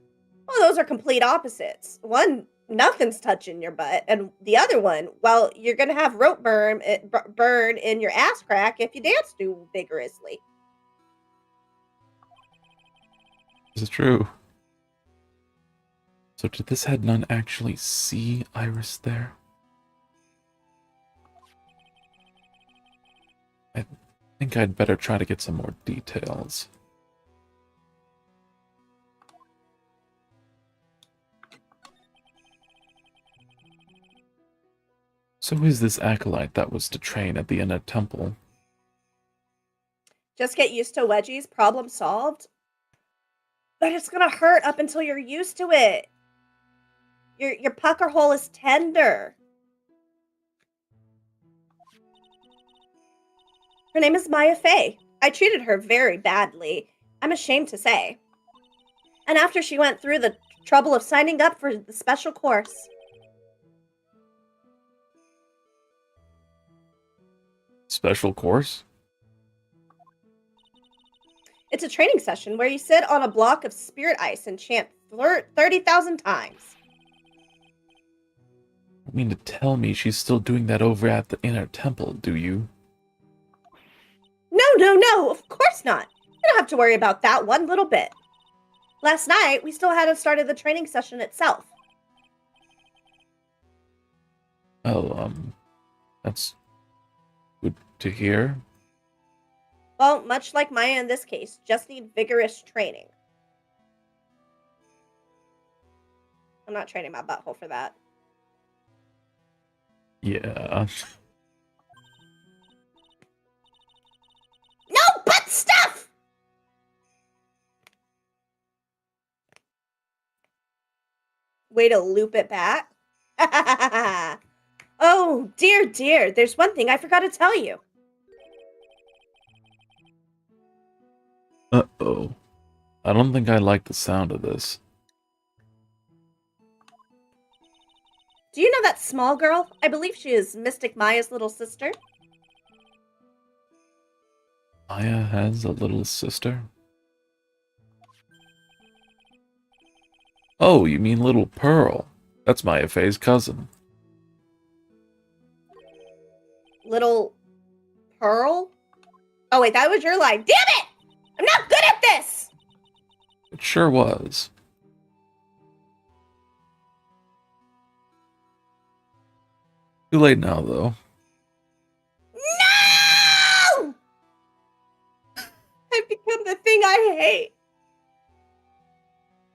Well, those are complete opposites. One, nothing's touching your butt, and the other one, well, you're gonna have rope burn in your ass crack if you dance too vigorously. This is true. So did this head nun actually see Iris there? I think I'd better try to get some more details. So who is this acolyte that was to train at the inner temple? Just get used to wedgies, problem solved. But it's gonna hurt up until you're used to it. Your pucker hole is tender. Her name is Maya Fey. I treated her very badly, I'm ashamed to say. And after she went through the trouble of signing up for the special course. Special course? It's a training session where you sit on a block of spirit ice and chant 30,000 times. You mean to tell me she's still doing that over at the inner temple, do you? No, of course not. You don't have to worry about that one little bit. Last night, we still hadn't started the training session itself. Well, that's good to hear. Well, much like Maya in this case, just need vigorous training. I'm not training my butthole for that. Yeah. No butt stuff! Way to loop it back. Oh, dear, there's one thing I forgot to tell you. Uh-oh. I don't think I like the sound of this. Do you know that small girl? I believe she is Mystic Maya's little sister. Maya has a little sister? Oh, you mean Little Pearl. That's Maya Fey's cousin. Little Pearl? Oh, wait, that was your line. Damn it! I'm not good at this! It sure was. Too late now, though. No! I've become the thing I hate.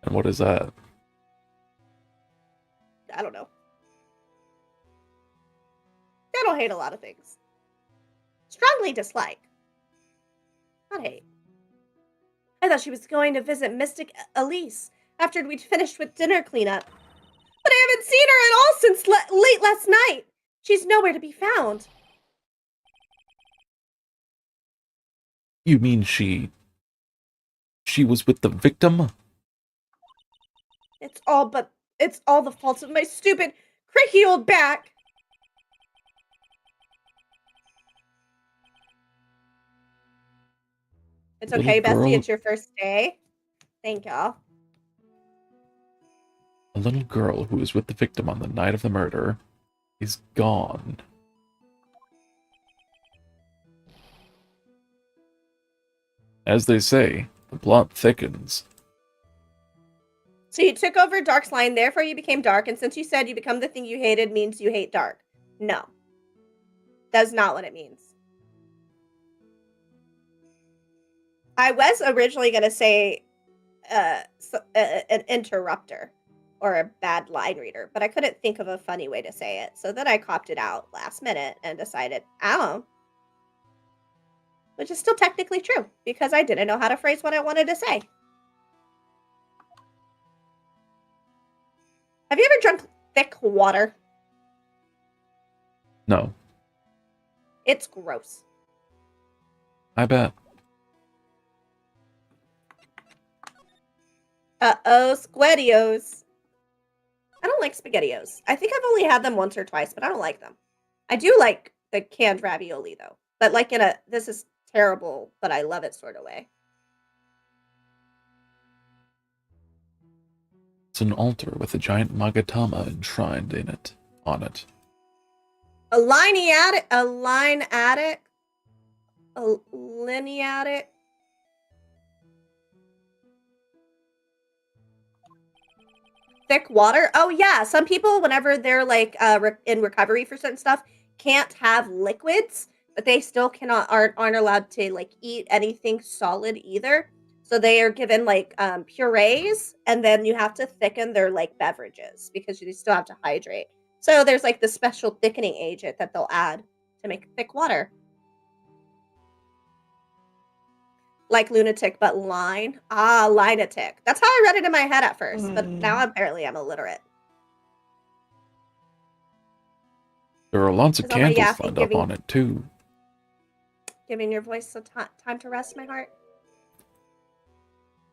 And what is that? I don't know. I don't hate a lot of things. Strongly dislike. Not hate. I thought she was going to visit Mystic Elise after we'd finished with dinner cleanup. But I haven't seen her at all since late last night. She's nowhere to be found. You mean she was with the victim? It's all the fault of my stupid, creaky old back. It's okay, Little Bestie. girl- It's your first day. Thank y'all. A little girl who was with the victim on the night of the murder is gone. As they say, The plot thickens. So you took over Dark's line, therefore you became Dark, and since you said you become the thing you hated means you hate Dark. No. That's not what it means. I was originally going to say an interrupter or a bad line reader, but I couldn't think of a funny way to say it. So then I copped it out last minute and decided, oh, which is still technically true because I didn't know how to phrase what I wanted to say. Have you ever drunk thick water? No, It's gross. I bet. Uh-oh, Spaghettios. I don't like Spaghettios. I think I've only had them once or twice, but I don't like them. I do like the canned ravioli, though. But like in a, this is terrible, but I love it sort of way. It's an altar with a giant magatama enshrined in it, on it. A line addict, a lineatic. Thick water. Oh yeah, some people whenever they're like in recovery for certain stuff can't have liquids, but they still aren't allowed to like eat anything solid either. So they are given like purees, and then you have to thicken their like beverages because you still have to hydrate. So there's like the special thickening agent that they'll add to make thick water. Like lunatic, but line. Ah, lineatic. That's how I read it in my head at first, but now apparently I'm illiterate. There are lots of Is all my candles yapping lined up giving- on it, too. Giving your voice some time to rest, my heart.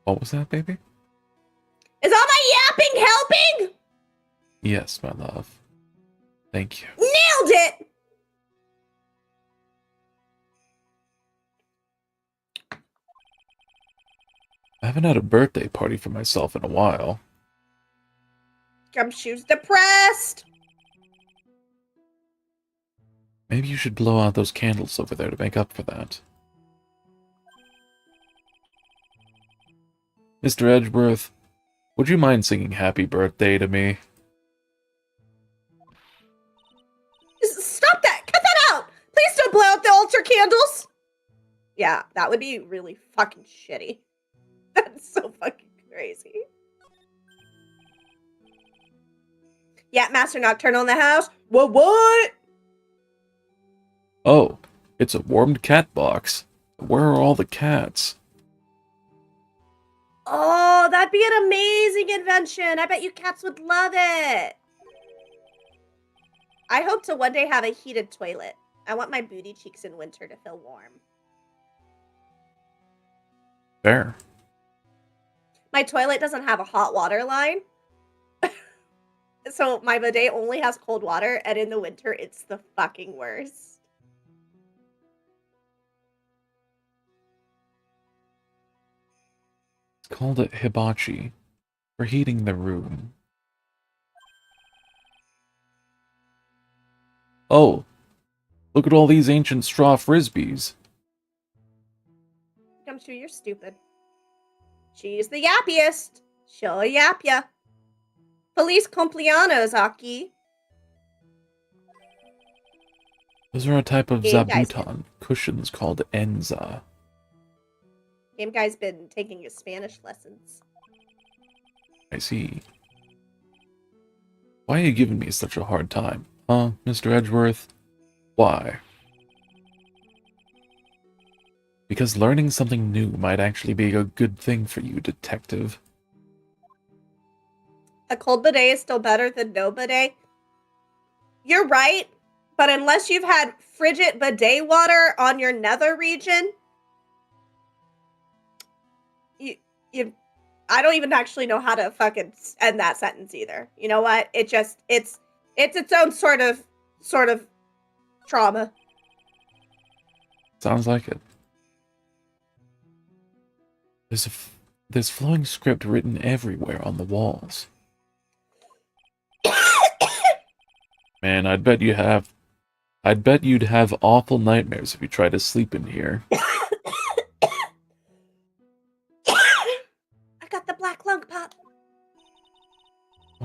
What was that, baby? Is all my yapping helping? Yes, my love. Thank you. Nailed it! I haven't had a birthday party for myself in a while. Gumshoe's depressed. Maybe you should blow out those candles over there to make up for that. Mr. Edgeworth, would you mind singing happy birthday to me? Stop that! Cut that out! Please don't blow out the altar candles! Yeah, that would be really fucking shitty. That's so fucking crazy. Yeah, Master Nocturnal in the house. What? Oh, it's a warmed cat box. Where are all the cats? Oh, that'd be an amazing invention. I bet you cats would love it. I hope to one day have a heated toilet. I want my booty cheeks in winter to feel warm. Fair. My toilet doesn't have a hot water line. So my bidet only has cold water, and in the winter, it's the fucking worst. It's called a hibachi for heating the room. Oh, look at all these ancient straw frisbees. Gumshoe, you're stupid. She's the yappiest. She'll yap ya. Feliz cumpleaños, Aki. Those are a type of Game guys. zabuton cushions called enza. Game Guy's been taking his Spanish lessons. I see. Why are you giving me such a hard time, huh, Mr. Edgeworth? Why? Because learning something new might actually be a good thing for you, detective. A cold bidet is still better than no bidet. You're right, but unless you've had frigid bidet water on your nether region, you I don't even actually know how to fucking end that sentence either. You know what? It's its own sort of trauma. Sounds like it. There's flowing script written everywhere on the walls. Man, I'd bet you'd have awful nightmares if you tried to sleep in here.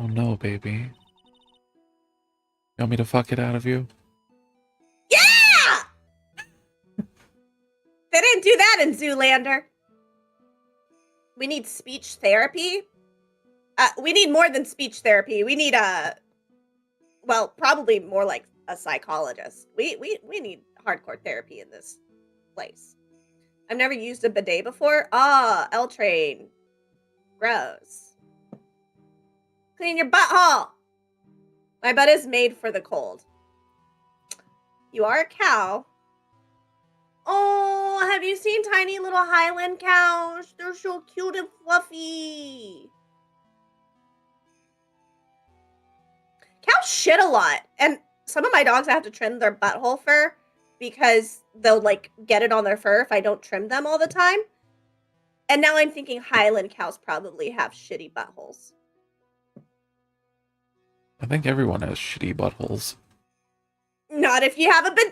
Oh no, baby. You want me to fuck it out of you? Yeah! They didn't do that in Zoolander. We need speech therapy. We need more than speech therapy. We need well, probably more like a psychologist. We need hardcore therapy in this place. I've never used a bidet before. Ah, L-Train. Gross. Clean your butthole. My butt is made for the cold. You are a cow. Oh, have you seen tiny little Highland cows? They're so cute and fluffy. Cows shit a lot. And some of my dogs, I have to trim their butthole fur because they'll, like, get it on their fur if I don't trim them all the time. And now I'm thinking Highland cows probably have shitty buttholes. I think everyone has shitty buttholes. Not if you have a bidet!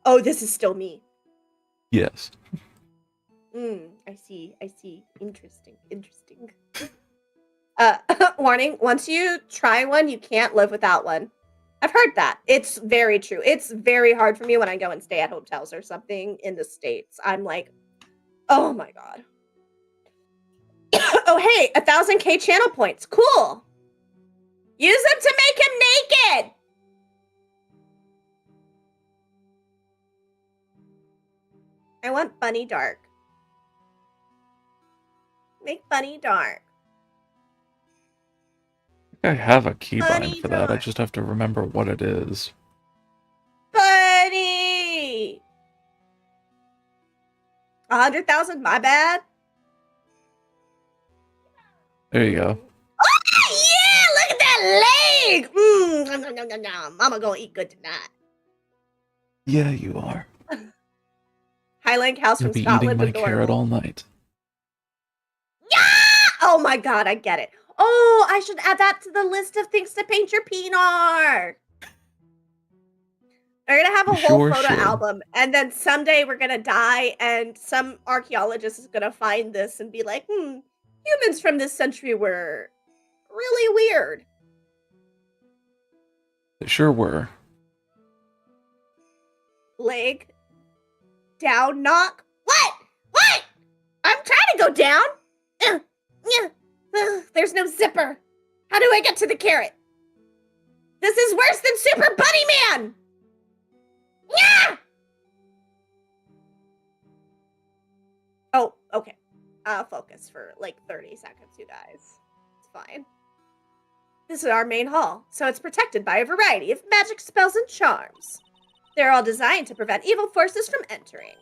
Oh, this is still me. Yes. I see. Interesting. Warning, once you try one, you can't live without one. I've heard that. It's very true. It's very hard for me when I go and stay at hotels or something in the States. I'm like, oh my God. Oh, hey, 1,000K channel points. Cool. Use them to make him naked. I want Bunny dark. Make Bunny dark. I have a keybind Bunny for that. I dark. just have to remember what it is. Bunny! 100,000, my bad. There you go. Oh, yeah! Look at that leg! Nom, nom, nom, nom. Mama gonna eat good tonight. Yeah, you are. Highland cows You'll from be eating Scotland. my carrot Adorable. all night. Yeah! Oh my God, I get it. Oh, I should add that to the list of things to paint your penar. We're gonna have a You whole sure photo should. album, and then someday we're gonna die, and some archaeologist is gonna find this and be like, humans from this century were really weird. They sure were. Leg down, knock. What? I'm trying to go down. There's no zipper. How do I get to the carrot? This is worse than Super Bunny Man. Yeah. Oh, okay. Focus for like 30 seconds, you guys. It's fine. This is our main hall, so it's protected by a variety of magic spells and charms. They're all designed to prevent evil forces from entering.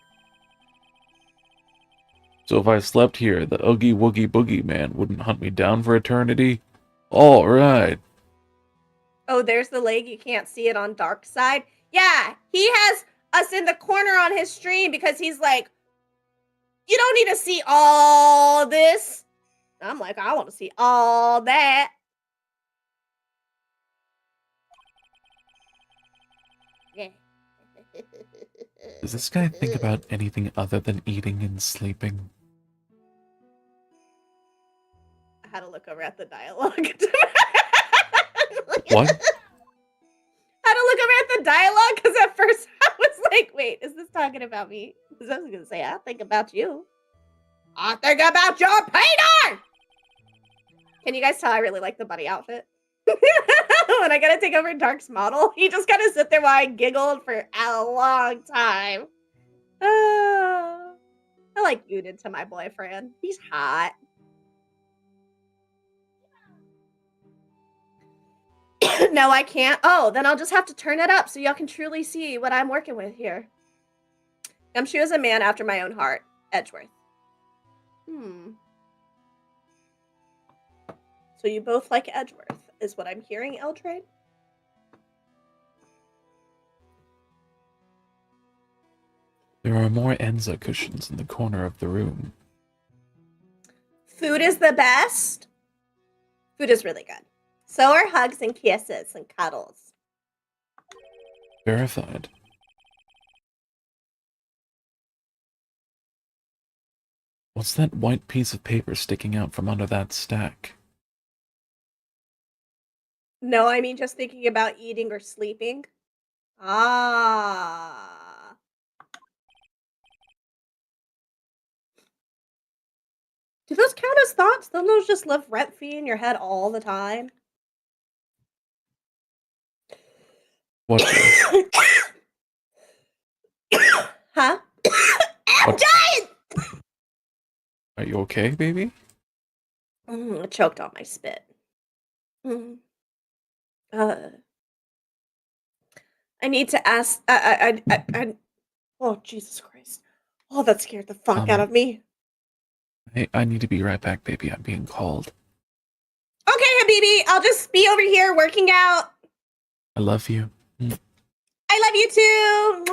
So if I slept here, the Oogie Woogie Boogie Man wouldn't hunt me down for eternity? All right. Oh, there's the leg. You can't see it on Dark Side. Yeah, he has us in the corner on his stream because he's like, you don't need to see all this. I'm like, I want to see all that. Yeah. Does this guy think about anything other than eating and sleeping? I had to look over at the dialogue. What? I had to look over at the dialogue because at first I was like, wait, is this talking about me? Because I was going to say, I think about you. I think about your painter! Can you guys tell I really like the bunny outfit? When I gotta take over Dark's model, he just gotta sit there while I giggled for a long time. I like Udin to my boyfriend. He's hot. No, I can't. Oh, then I'll just have to turn it up so y'all can truly see what I'm working with here. Gumshoe is a man after my own heart. Edgeworth. So you both like Edgeworth, is what I'm hearing, L-Trade? There are more Enza cushions in the corner of the room. Food is the best. Food is really good. So are hugs and kisses and cuddles. Verified. What's that white piece of paper sticking out from under that stack? No, I mean just thinking about eating or sleeping. Ah. Do those count as thoughts? Don't those just live rent free in your head all the time? What do? Huh? I'm What? dying! Are you okay, baby? I choked on my spit. Mm. Uh, I need to ask. Oh, Jesus Christ. Oh, that scared the fuck out of me. Hey, I need to be right back, baby. I'm being called. Okay, Habibi, I'll just be over here working out. I love you. I love you too.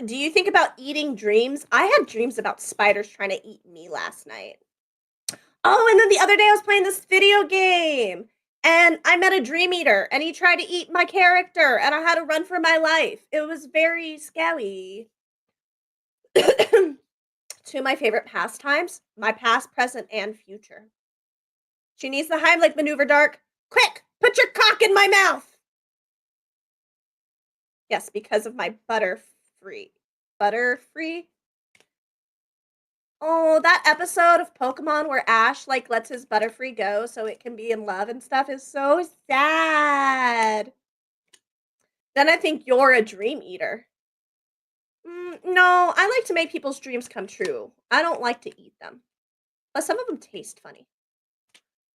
Do you think about eating dreams? I had dreams about spiders trying to eat me last night. Oh, and then the other day I was playing this video game and I met a dream eater and he tried to eat my character and I had to run for my life. It was very scary. Two of my favorite pastimes, my past, present, and future. She needs the Heimlich maneuver, Dark. Quick, put your cock in my mouth. Yes, because of my Butterfree. Butterfree? Oh, that episode of Pokemon where Ash like lets his Butterfree go so it can be in love and stuff is so sad. Then I think you're a dream eater. No, I like to make people's dreams come true. I don't like to eat them. But some of them taste funny.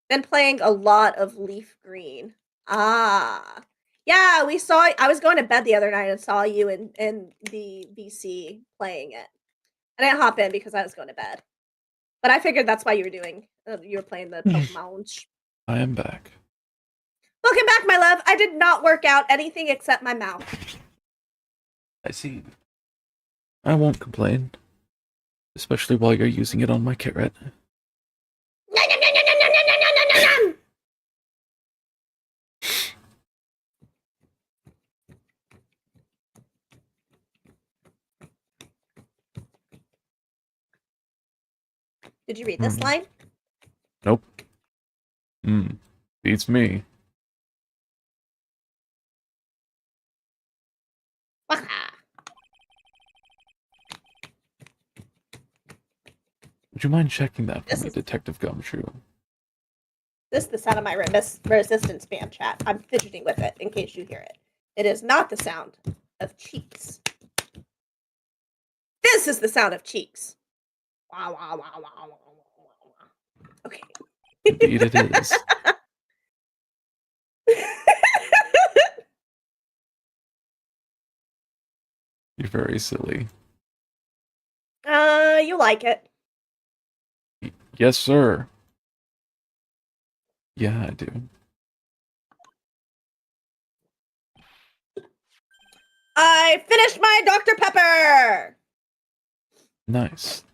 Been playing a lot of Leaf Green. Ah. Yeah, we saw I was going to bed the other night and saw you in the VC playing it. I didn't hop in because I was going to bed. But I figured that's why you were playing the Pokemon. I am back. Welcome back, my love. I did not work out anything except my mouth. I see. I won't complain. Especially while you're using it on my carrot. Did you read this line? Nope. Beats me. Would you mind checking that for me, Detective Gumshoe? This is the sound of my resistance band chat. I'm fidgeting with it in case you hear it. It is not the sound of cheeks. This is the sound of cheeks. Wow, wow, wow, wow, wow, wow, wow. Okay. Indeed it is. You're very silly. You like it. Yes, sir. Yeah, I do. I finished my Dr. Pepper! Nice.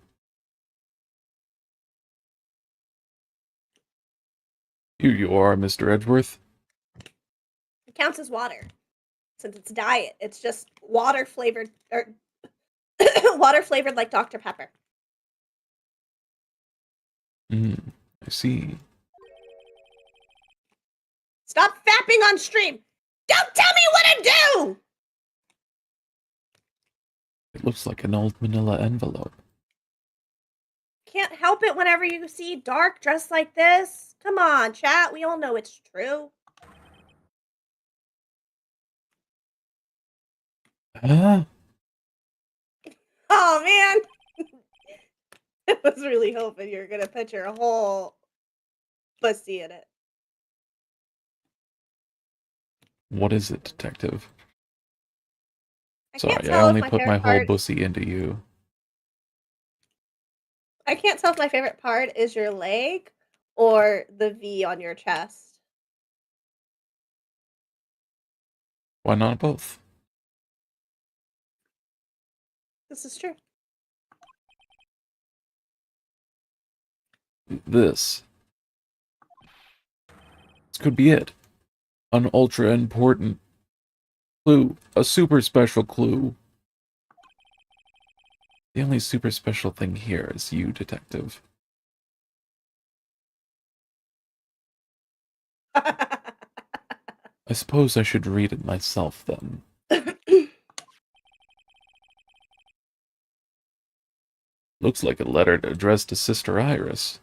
You are Mr. Edgeworth? It counts as water. Since it's diet, it's just water flavored, or water flavored like Dr. Pepper. I see. Stop fapping on stream! Don't tell me what to do! It looks like an old manila envelope. Can't help it whenever you see Dark dressed like this. Come on, chat. We all know it's true. Huh? Oh, man. I was really hoping you were going to put your whole pussy in it. What is it, Detective? can't Sorry, I tell if only my put my favorite whole part- pussy into you. I can't tell if my favorite part is your leg or the V on your chest. Why not both? This is true. This. This could be it. An ultra important clue. A super special clue. The only super special thing here is you, detective. I suppose I should read it myself then. Looks like a letter addressed to Sister Iris.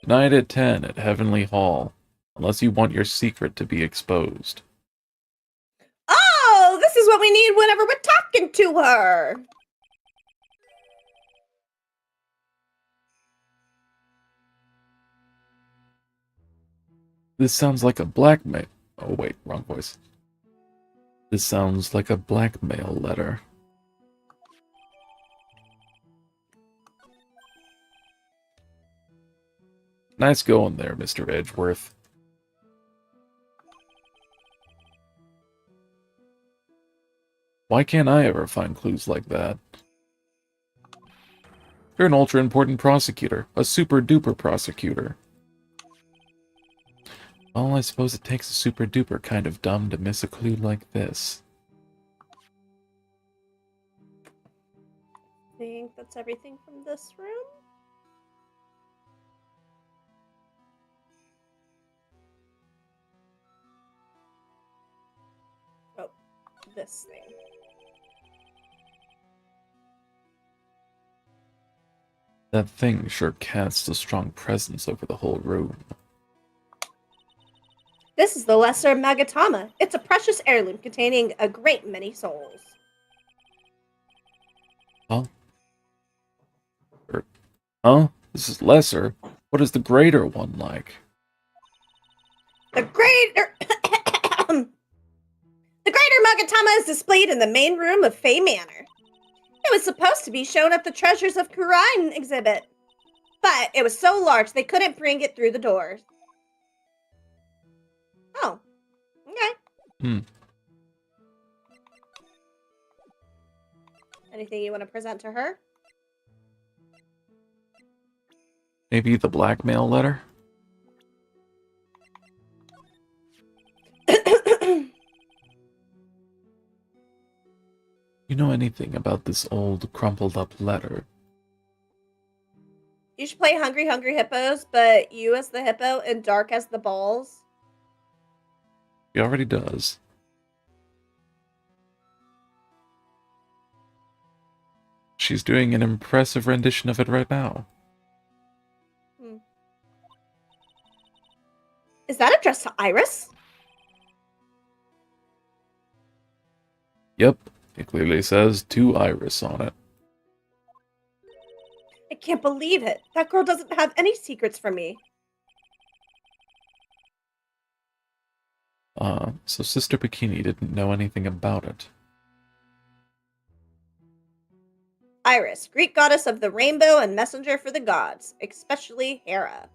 Tonight at 10 at Heavenly Hall. Unless you want your secret to be exposed. Oh, this is what we need whenever we're talking to her. This sounds like a blackmail. Oh wait, wrong voice. This sounds like a blackmail letter. Nice going there, Mr. Edgeworth. Why can't I ever find clues like that? You're an ultra-important prosecutor. A super-duper prosecutor. Well, I suppose it takes a super-duper kind of dumb to miss a clue like this. I think that's everything from this room. Oh, this thing. That thing sure casts a strong presence over the whole room. This is the Lesser Magatama. It's a precious heirloom containing a great many souls. Huh? This is lesser. What is the greater one like? The greater The greater Magatama is displayed in the main room of Fey Manor. It was supposed to be shown at the Treasures of Kurine exhibit, but it was so large they couldn't bring it through the doors. Oh, okay. Anything you want to present to her? Maybe the blackmail letter? You know anything about this old, crumpled-up letter? You should play Hungry Hungry Hippos, but you as the hippo and Dark as the balls. He already does. She's doing an impressive rendition of it right now. Is that addressed to Iris? Yep, it clearly says to Iris on it. I can't believe it. That girl doesn't have any secrets from me. So Sister Bikini didn't know anything about it. Iris, Greek goddess of the rainbow and messenger for the gods, especially Hera.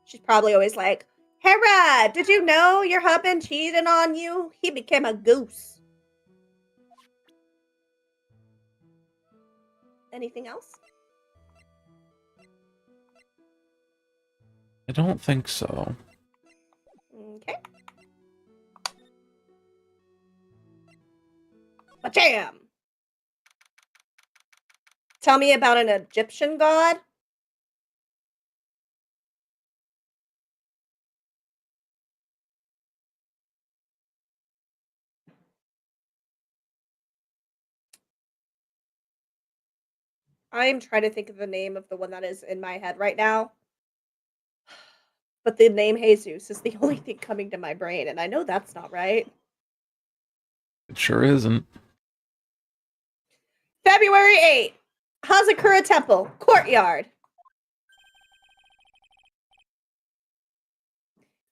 She's probably always like, Hera, did you know your husband cheated on you? He became a goose. Anything else? I don't think so. Okay. Bam! Tell me about an Egyptian god. I'm trying to think of the name of the one that is in my head right now. But the name Jesus is the only thing coming to my brain, and I know that's not right. It sure isn't. February 8th, Hazakura Temple, courtyard.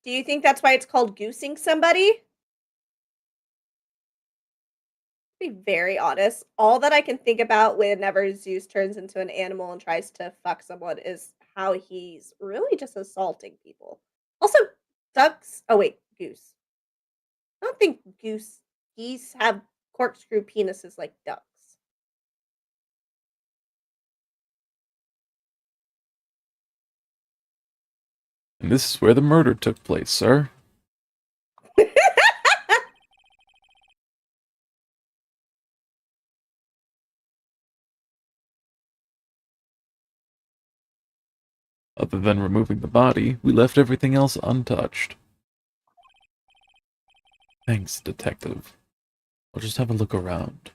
Do you think that's why it's called goosing somebody? To be very honest, all that I can think about whenever Zeus turns into an animal and tries to fuck someone is how he's really just assaulting people. Also, ducks. Oh wait, goose. I don't think geese have corkscrew penises like ducks. And this is where the murder took place, sir. Other than removing the body, we left everything else untouched. Thanks, Detective. I'll just have a look around.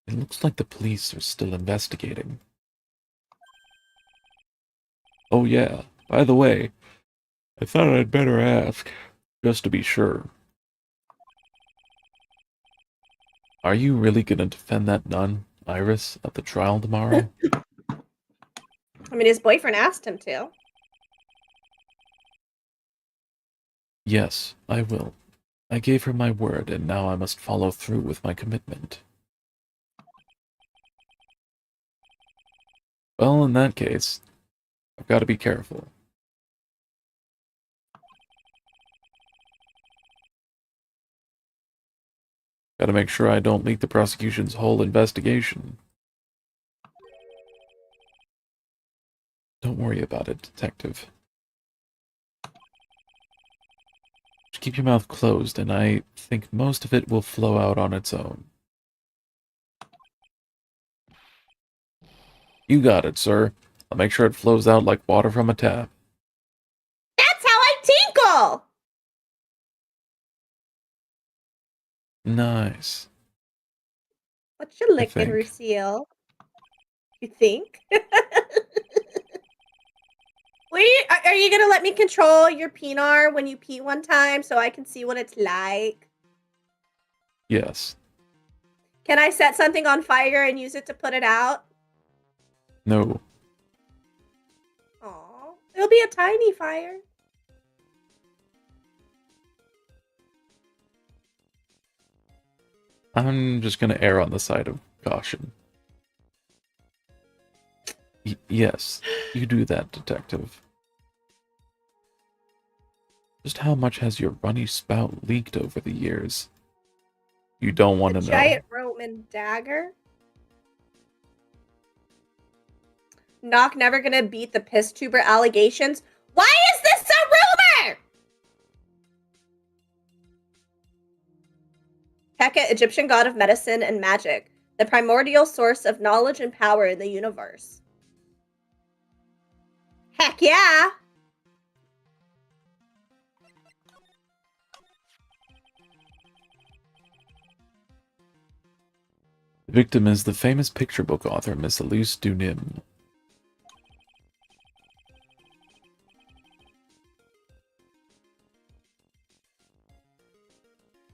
It looks like the police are still investigating. Oh yeah, by the way, I thought I'd better ask, just to be sure. Are you really gonna defend that nun, Iris, at the trial tomorrow? I mean, his boyfriend asked him to. Yes, I will. I gave her my word, and now I must follow through with my commitment. Well, in that case, I've got to be careful. Got to make sure I don't leak the prosecution's whole investigation. Don't worry about it, Detective. Just keep your mouth closed, and I think most of it will flow out on its own. You got it, sir. I'll make sure it flows out like water from a tap. That's how I tinkle! Nice. What you licking, think. Lucille? You think? Are you gonna let me control your peenar when you pee one time so I can see what it's like? Yes. Can I set something on fire and use it to put it out? No. Aw, it'll be a tiny fire. I'm just gonna err on the side of caution. Yes, you do that, Detective. Just how much has your runny spout leaked over the years? You don't want A to know. giant Roman dagger. Knock never gonna beat the piss tuber allegations. Why is this a rumor? Heka, Egyptian god of medicine and magic, the primordial source of knowledge and power in the universe. Heck yeah! The victim is the famous picture book author Miss Elise Dunim.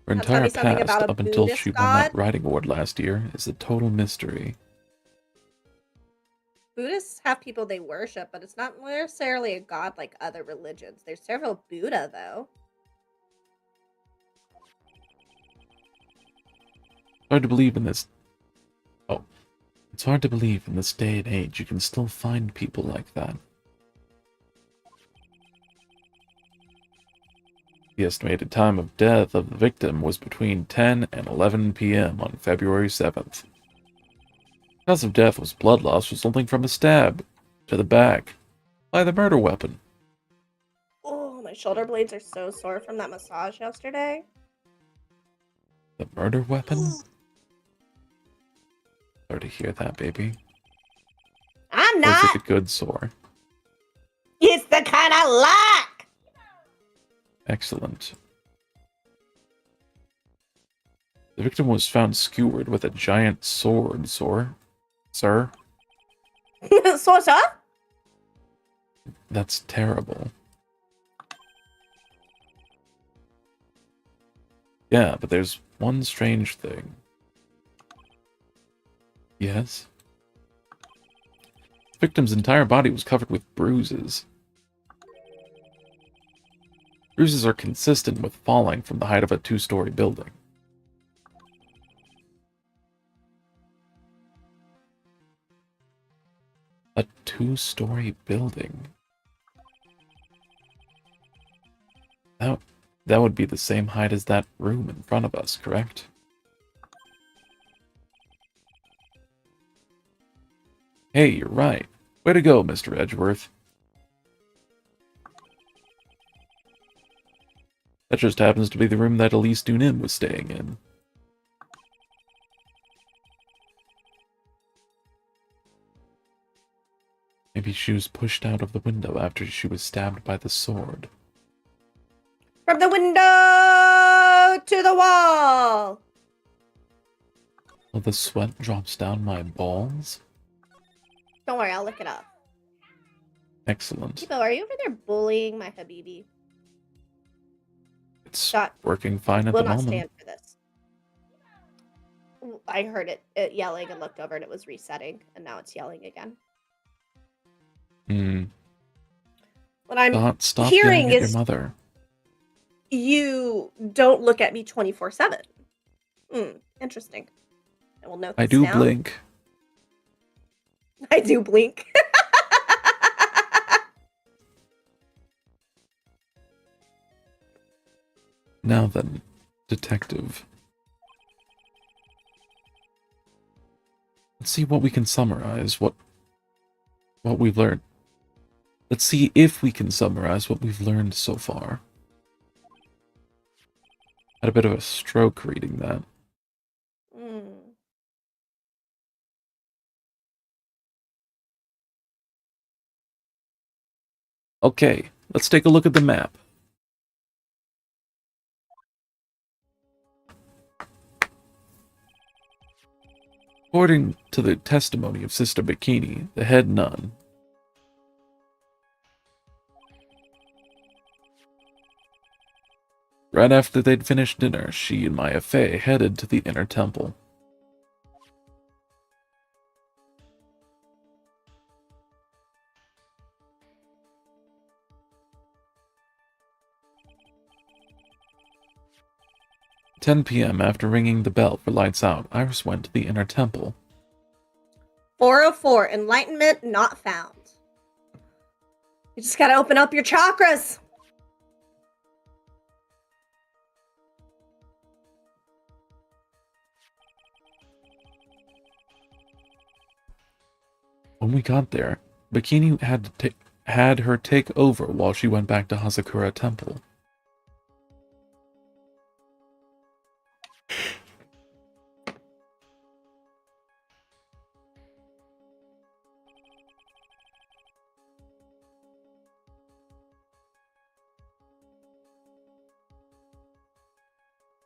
Her Now tell me entire something past, about a up until Buddhist she won that god. writing award last year, is a total mystery. Buddhists have people they worship, but it's not necessarily a god like other religions. There's several Buddha, though. Hard to believe in this. Oh, it's hard to believe in this day and age you can still find people like that. The estimated time of death of the victim was between 10 and 11 p.m. on February 7th. The cause of death was blood loss resulting from a stab to the back by the murder weapon. Oh, my shoulder blades are so sore from that massage yesterday. The murder weapon? Sorry to hear that, baby. I'm Was not. it a good sore? It's the kind I like. Excellent. The victim was found skewered with a giant sword, sir. Sort of. That's terrible. Yeah, but there's one strange thing. Yes? The victim's entire body was covered with bruises. Bruises are consistent with falling from the height of a two-story building. A two-story building? That would be the same height as that room in front of us, correct? Hey, you're right. Way to go, Mr. Edgeworth. That just happens to be the room that Elise Dunim was staying in. Maybe she was pushed out of the window after she was stabbed by the sword. From the window to the wall. Well, the sweat drops down my balls? Don't worry, I'll look it up. Excellent. People, are you over there bullying my Habibi? It's Dot working fine at will the not moment. stand for this. I heard it yelling and looked over and it was resetting, and now it's yelling again. What I'm Stop hearing yelling at your is mother. you don't look at me 24/7. Interesting. I will note I this do down. blink. I do blink. Now then, detective. Let's see what we can summarize, what we've learned. Let's see if we can summarize what we've learned so far. Had a bit of a stroke reading that. Okay, let's take a look at the map. According to the testimony of Sister Bikini, the head nun, right after they'd finished dinner, she and Maya Fey headed to the inner temple. At 10 p.m. after ringing the bell for lights out, Iris went to the inner temple. 404, enlightenment not found. You just gotta open up your chakras. When we got there, Bikini had her take over while she went back to Hazakura Temple.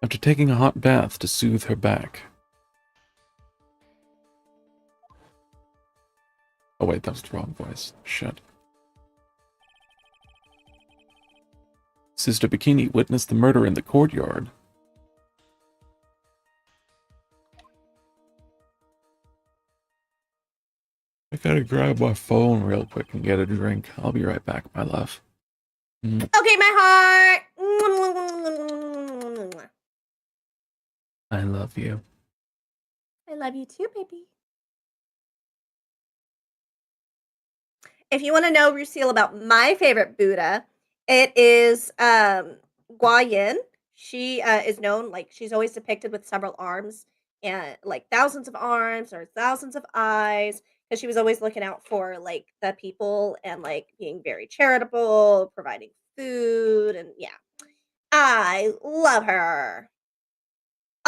After taking a hot bath to soothe her back. Oh wait, that was the wrong voice. Shit. Sister Bikini witnessed the murder in the courtyard. I gotta grab my phone real quick and get a drink. I'll be right back, my love. Okay, my heart. I love you. I love you too, baby. If you want to know, Lucille, about my favorite Buddha, it is Guayin. She is known, like, she's always depicted with several arms and like thousands of arms or thousands of eyes because she was always looking out for like the people and like being very charitable, providing food, and yeah, I love her.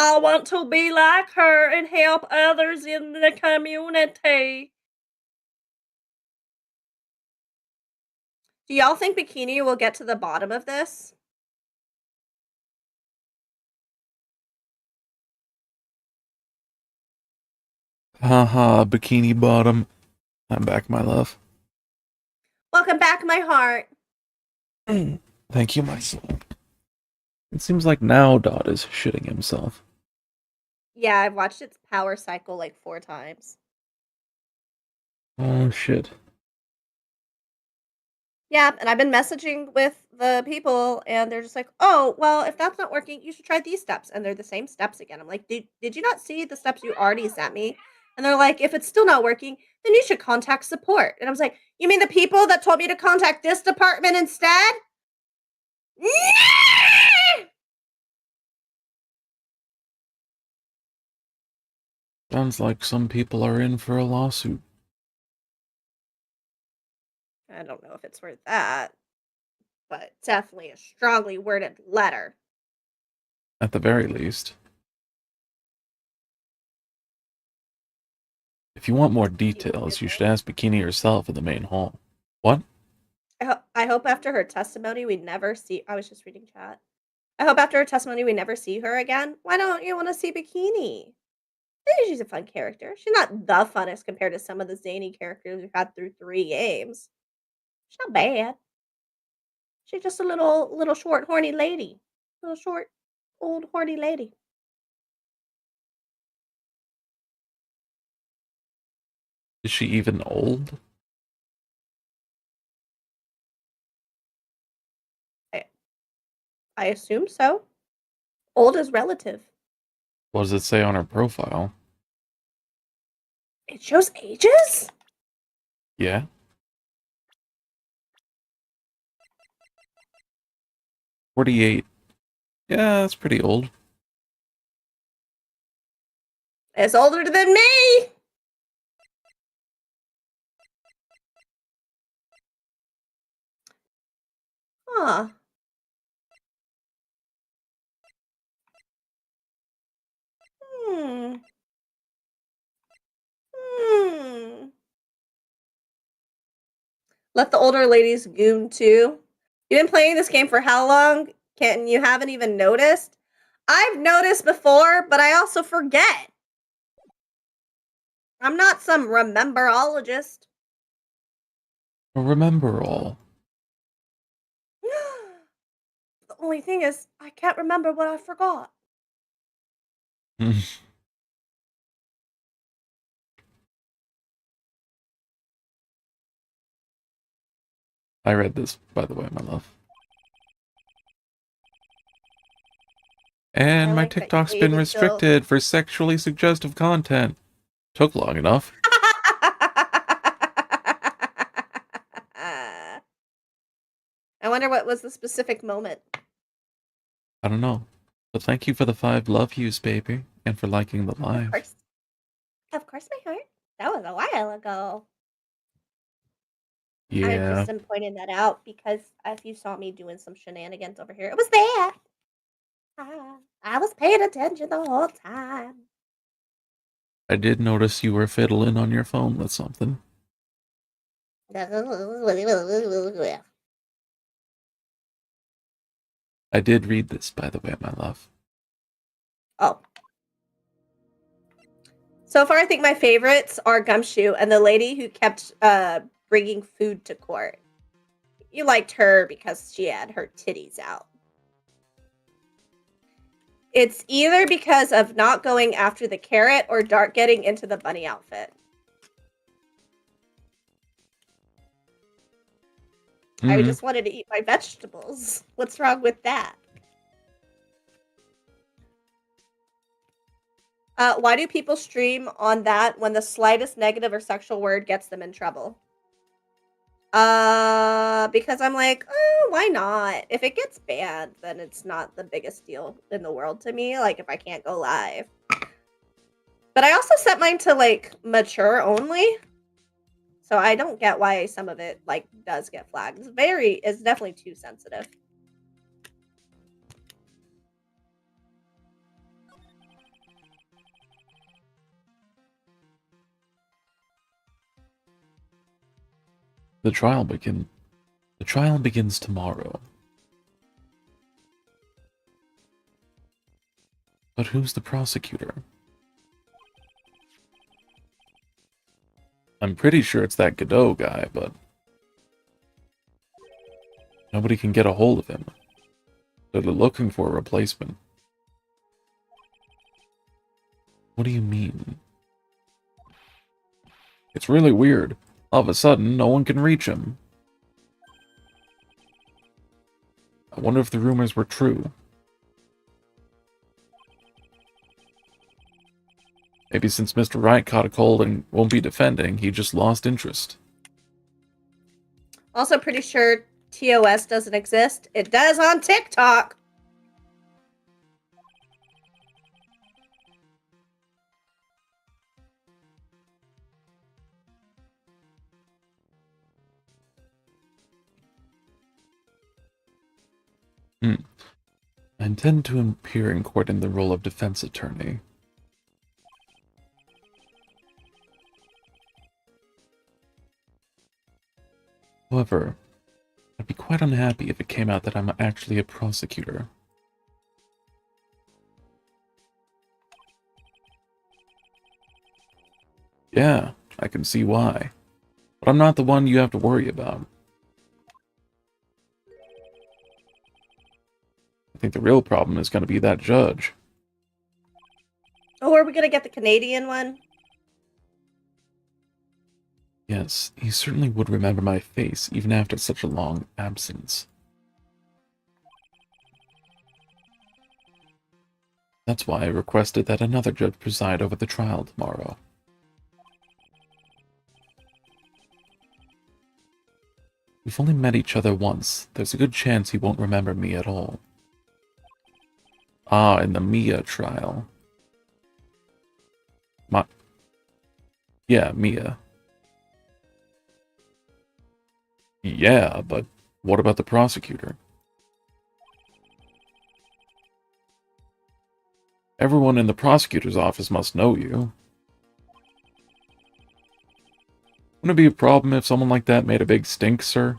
I want to be like her and help others in the community. Do y'all think Bikini will get to the bottom of this? Haha, Bikini Bottom. I'm back, my love. Welcome back, my heart. Thank you, my soul. It seems like now Dot is shitting himself. Yeah, I've watched its power cycle like 4 times. Oh, shit. Yeah, and I've been messaging with the people, and they're just like, "Oh, well, if that's not working, you should try these steps." And they're the same steps again. I'm like, "Did you not see the steps you already sent me?" And they're like, "If it's still not working, then you should contact support." And I was like, "You mean the people that told me to contact this department instead?" Sounds like some people are in for a lawsuit. I don't know if it's worth that, but definitely a strongly worded letter. At the very least. If you want more details, you should ask Bikini herself in the main hall. What? I hope after her testimony we never see. I was just reading chat. I hope after her testimony we never see her again. Why don't you want to see Bikini? I think she's a fun character. She's not the funnest compared to some of the zany characters we've had through 3 games. She's not bad. She's just a little short, horny lady. Little short, old, horny lady. Is she even old? I assume so. Old is relative. What does it say on her profile? It shows ages? Yeah? 48. Yeah, that's pretty old. It's older than me! Huh. Hmm. Hmm. Let the older ladies goon too. You've been playing this game for how long? You haven't even noticed? I've noticed before, but I also forget. I'm not some rememberologist. Remember all. The only thing is, I can't remember what I forgot. I read this, by the way, my love. I And my like that you TikTok's been waited till. restricted for sexually suggestive content. Took long enough. I wonder what was the specific moment. I don't know. But thank you for the 5 love yous, baby. And for liking the Of live. course. Of course, my heart. That was a while ago. I Yeah. just am pointing that out because if you saw me doing some shenanigans over here, it was there. I was paying attention the whole time. I did notice you were fiddling on your phone with something. I did read this, by the way, my love. Oh. So far, I think my favorites are Gumshoe and the lady who kept bringing food to court. You liked her because she had her titties out. It's either because of not going after the carrot or Dark getting into the bunny outfit. I just wanted to eat my vegetables. What's wrong with that? Why do people stream on that when the slightest negative or sexual word gets them in trouble? Because I'm like, oh, why not? If it gets banned, then it's not the biggest deal in the world to me. Like, if I can't go live. But I also set mine to, like, mature only. So I don't get why some of it, like, does get flagged. It's definitely too sensitive. The trial begins tomorrow. But who's the prosecutor? I'm pretty sure it's that Godot guy, but nobody can get a hold of him. So they're looking for a replacement. What do you mean? It's really weird. All of a sudden, no one can reach him. I wonder if the rumors were true. Maybe since Mr. Wright caught a cold and won't be defending, he just lost interest. Also pretty sure TOS doesn't exist. It does on TikTok. Hmm. I intend to appear in court in the role of defense attorney. However, I'd be quite unhappy if it came out that I'm actually a prosecutor. Yeah, I can see why. But I'm not the one you have to worry about. I think the real problem is going to be that judge. Oh, are we gonna get the Canadian one? Yes, he certainly would remember my face even after such a long absence. That's why I requested that another judge preside over the trial tomorrow. We've only met each other once. There's a good chance he won't remember me at all. Ah, in the Mia trial. Yeah, Mia. Yeah, but what about the prosecutor? Everyone in the prosecutor's office must know you. Wouldn't it be a problem if someone like that made a big stink, sir?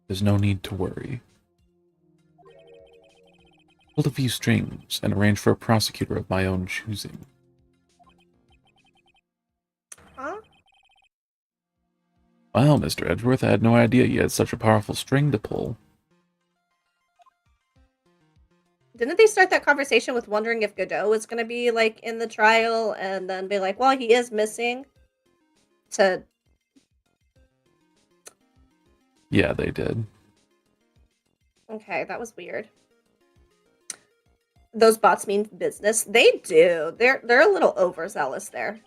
There's no need to worry. Pull a few strings and arrange for a prosecutor of my own choosing. Huh? Wow, Mr. Edgeworth, I had no idea you had such a powerful string to pull. Didn't they start that conversation with wondering if Godot was gonna be like in the trial and then be like, well, he is missing? To Yeah, they did. Okay, that was weird. Those bots mean business. They do. They're a little overzealous there.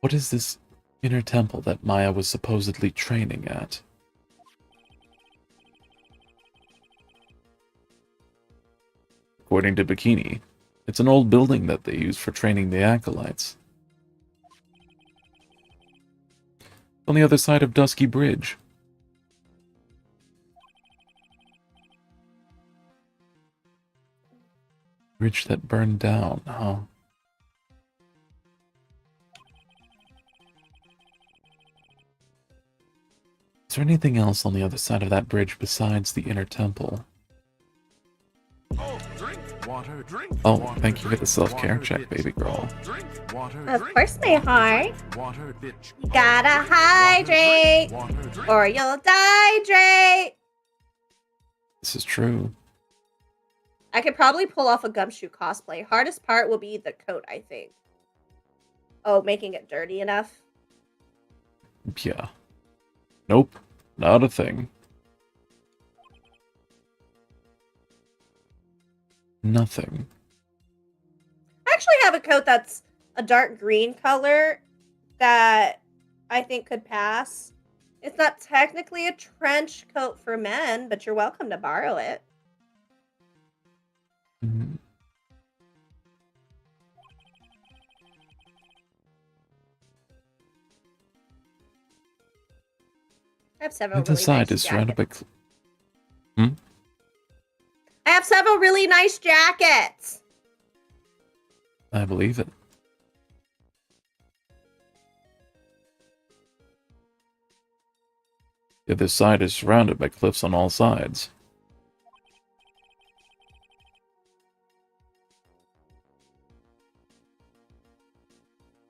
What is this inner temple that Maya was supposedly training at? According to Bikini, it's an old building that they use for training the acolytes. On the other side of Dusky Bridge. Bridge that burned down, huh? Is there anything else on the other side of that bridge besides the inner temple? Oh, thank you for the self-care check, baby girl. Of course, my heart. Gotta hydrate, or you'll dehydrate. This is true. I could probably pull off a gumshoe cosplay. Hardest part will be the coat, I think. Oh, making it dirty enough. Yeah. Nope, not a thing. Nothing. I actually have a coat that's a dark green color that I think could pass. It's not technically a trench coat for men, but you're welcome to borrow it. Mm, I have several the really side nice is surrounded by... jackets. I have several really nice jackets. I believe it. The other side is surrounded by cliffs on all sides.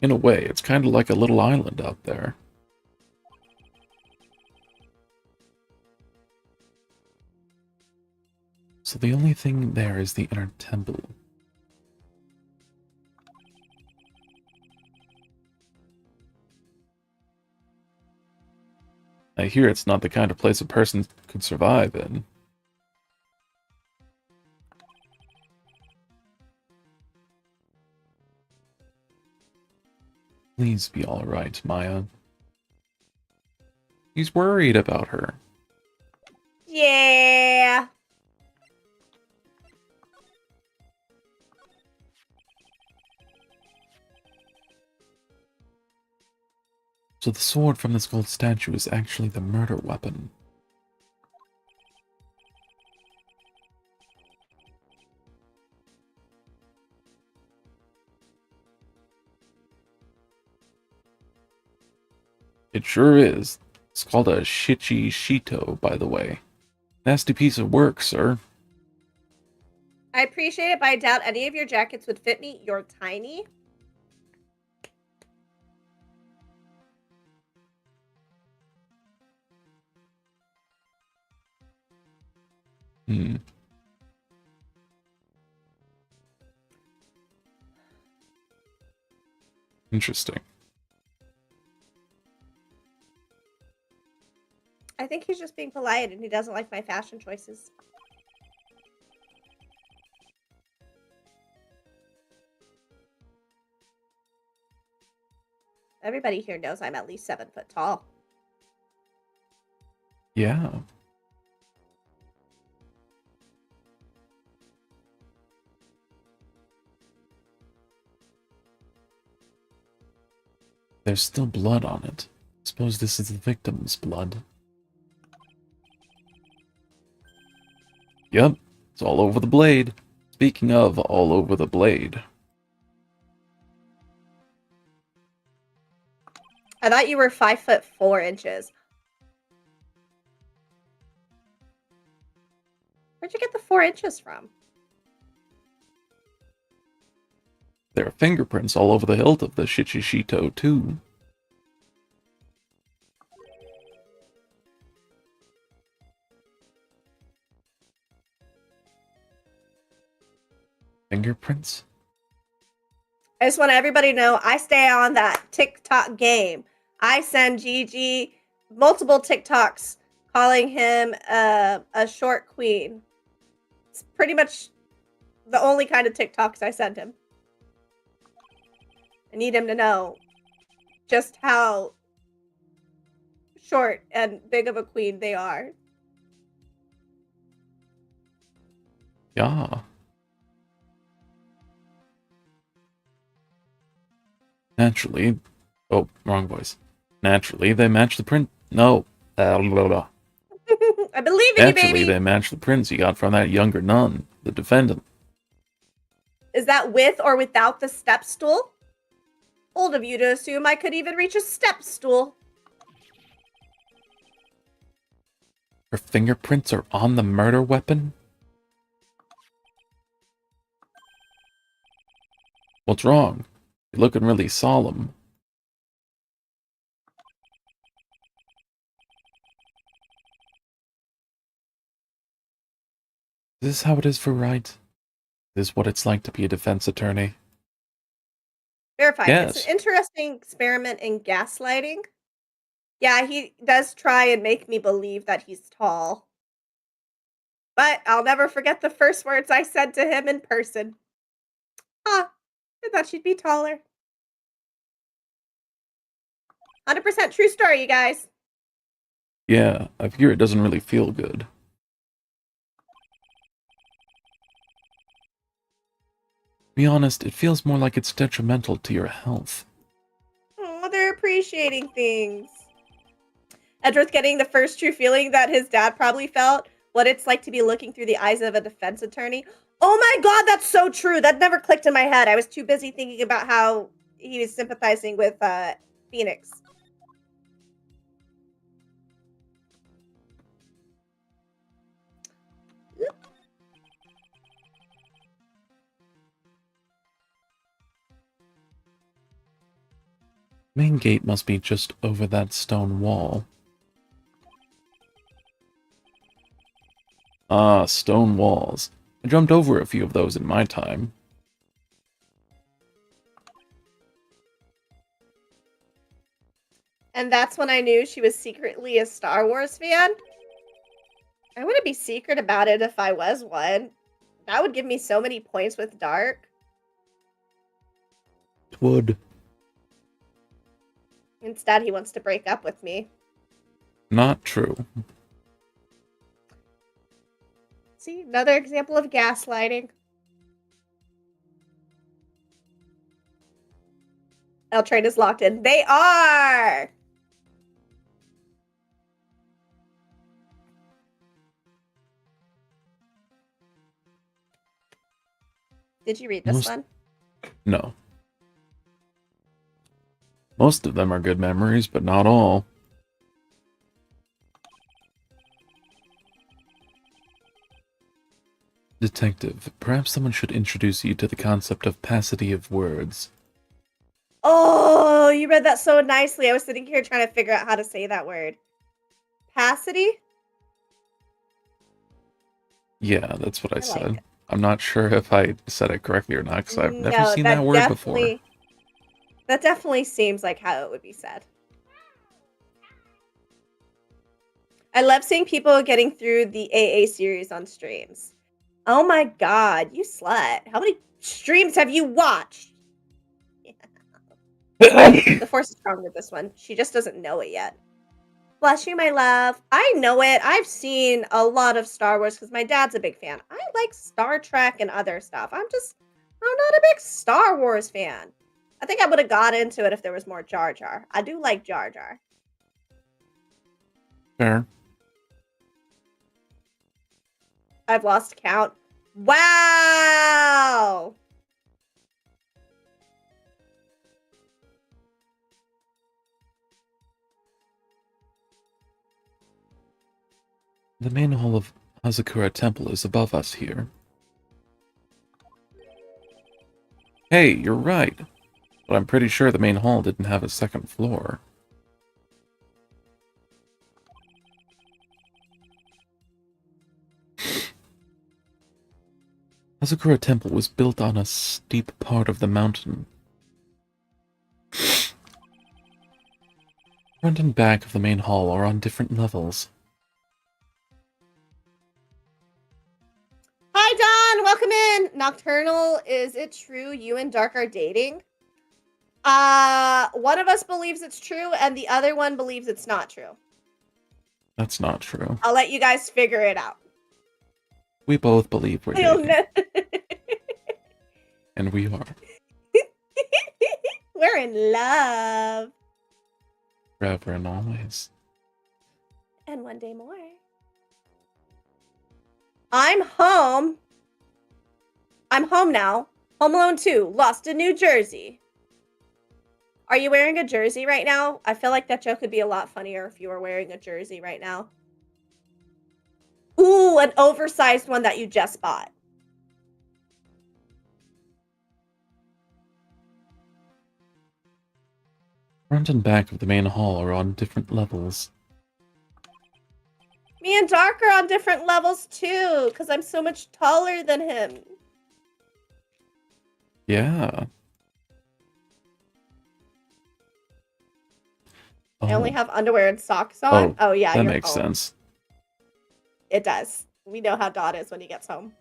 In a way, it's kind of like a little island out there. So the only thing there is the inner temple. I hear it's not the kind of place a person could survive in. Please be alright, Maya. He's worried about her. Yeah. So the sword from this gold statue is actually the murder weapon. It sure is. It's called a Shichi Shito, by the way. Nasty piece of work, sir. I appreciate it, but I doubt any of your jackets would fit me. You're tiny. Hmm. Interesting. I think he's just being polite and he doesn't like my fashion choices. Everybody here knows I'm at least 7 foot tall. Yeah. There's still blood on it. Suppose this is the victim's blood. Yep, it's all over the blade. Speaking of all over the blade. I thought you were 5'4". Where'd you get the 4 inches from? There are fingerprints all over the hilt of the Shichishito, too. Fingerprints? I just want everybody to know I stay on that TikTok game. I send Gigi multiple TikToks calling him a short queen. It's pretty much the only kind of TikToks I send him. I need him to know just how short and big of a queen they are. Yeah. Naturally. Oh, wrong voice. Naturally, they match the print. No. Blah, blah, blah. I believe in you, Naturally, baby. they match the prints you got from that younger nun, the defendant. Is that with or without the step stool? Old of you to assume I could even reach a step stool. Her fingerprints are on the murder weapon? What's wrong? You're looking really solemn. Is this how it is for right? Is this what it's like to be a defense attorney? Verified. Yes. It's an interesting experiment in gaslighting. Yeah, he does try and make me believe that he's tall. But I'll never forget the first words I said to him in person. I thought she'd be taller. 100% true story, you guys. Yeah, I figure it doesn't really feel good. To be honest, it feels more like it's detrimental to your health. Oh, they're appreciating things. Edward's getting the first true feeling that his dad probably felt, what it's like to be looking through the eyes of a defense attorney. Oh my god, that's so true. That never clicked in my head. I was too busy thinking about how he was sympathizing with Phoenix. Main gate must be just over that stone wall. Ah, stone walls. I jumped over a few of those in my time. And that's when I knew she was secretly a Star Wars fan. I wouldn't be secret about it if I was one. That would give me so many points with Dark. Would. Instead, he wants to break up with me. Not true. See, another example of gaslighting. L train is locked in. They are! Did you read this Most- one? No. Most of them are good memories, but not all. Detective, perhaps someone should introduce you to the concept of paucity of words. Oh, you read that so nicely. I was sitting here trying to figure out how to say that word. Paucity? Yeah, that's what I I like said. it. I'm not sure if I said it correctly or not, because I've never No, seen that word before. that definitely seems like how it would be said. I love seeing people getting through the AA series on streams. Oh my god, you slut. How many streams have you watched? The force is strong with this one. She just doesn't know it yet. Bless you, my love. I know it. I've seen a lot of Star Wars because my dad's a big fan. I like Star Trek and other stuff. I'm not a big Star Wars fan. I think I would have got into it if there was more Jar Jar. I do like Jar Jar. Fair. I've lost count. Wow! The main hall of Hazakura Temple is above us here. Hey, you're right. But I'm pretty sure the main hall didn't have a second floor. Hazakura Temple was built on a steep part of the mountain. Front and back of the main hall are on different levels. Hi, Don. Welcome in. Nocturnal, is it true you and Dark are dating? One of us believes it's true, and the other one believes it's not true. That's not true. I'll let you guys figure it out. We both believe we're I don't dating. know. And we are. We're in love. Forever and always. And one day more. I'm home. I'm home now. Home Alone 2, Lost in New Jersey. Are you wearing a jersey right now? I feel like that joke would be a lot funnier if you were wearing a jersey right now. Ooh, an oversized one that you just bought. Front and back of the main hall are on different levels. Me and Dark are on different levels too, because I'm so much taller than him. Yeah. I only have underwear and socks on. Oh yeah, that you're makes home. sense. It does. We know how Dot is when he gets home.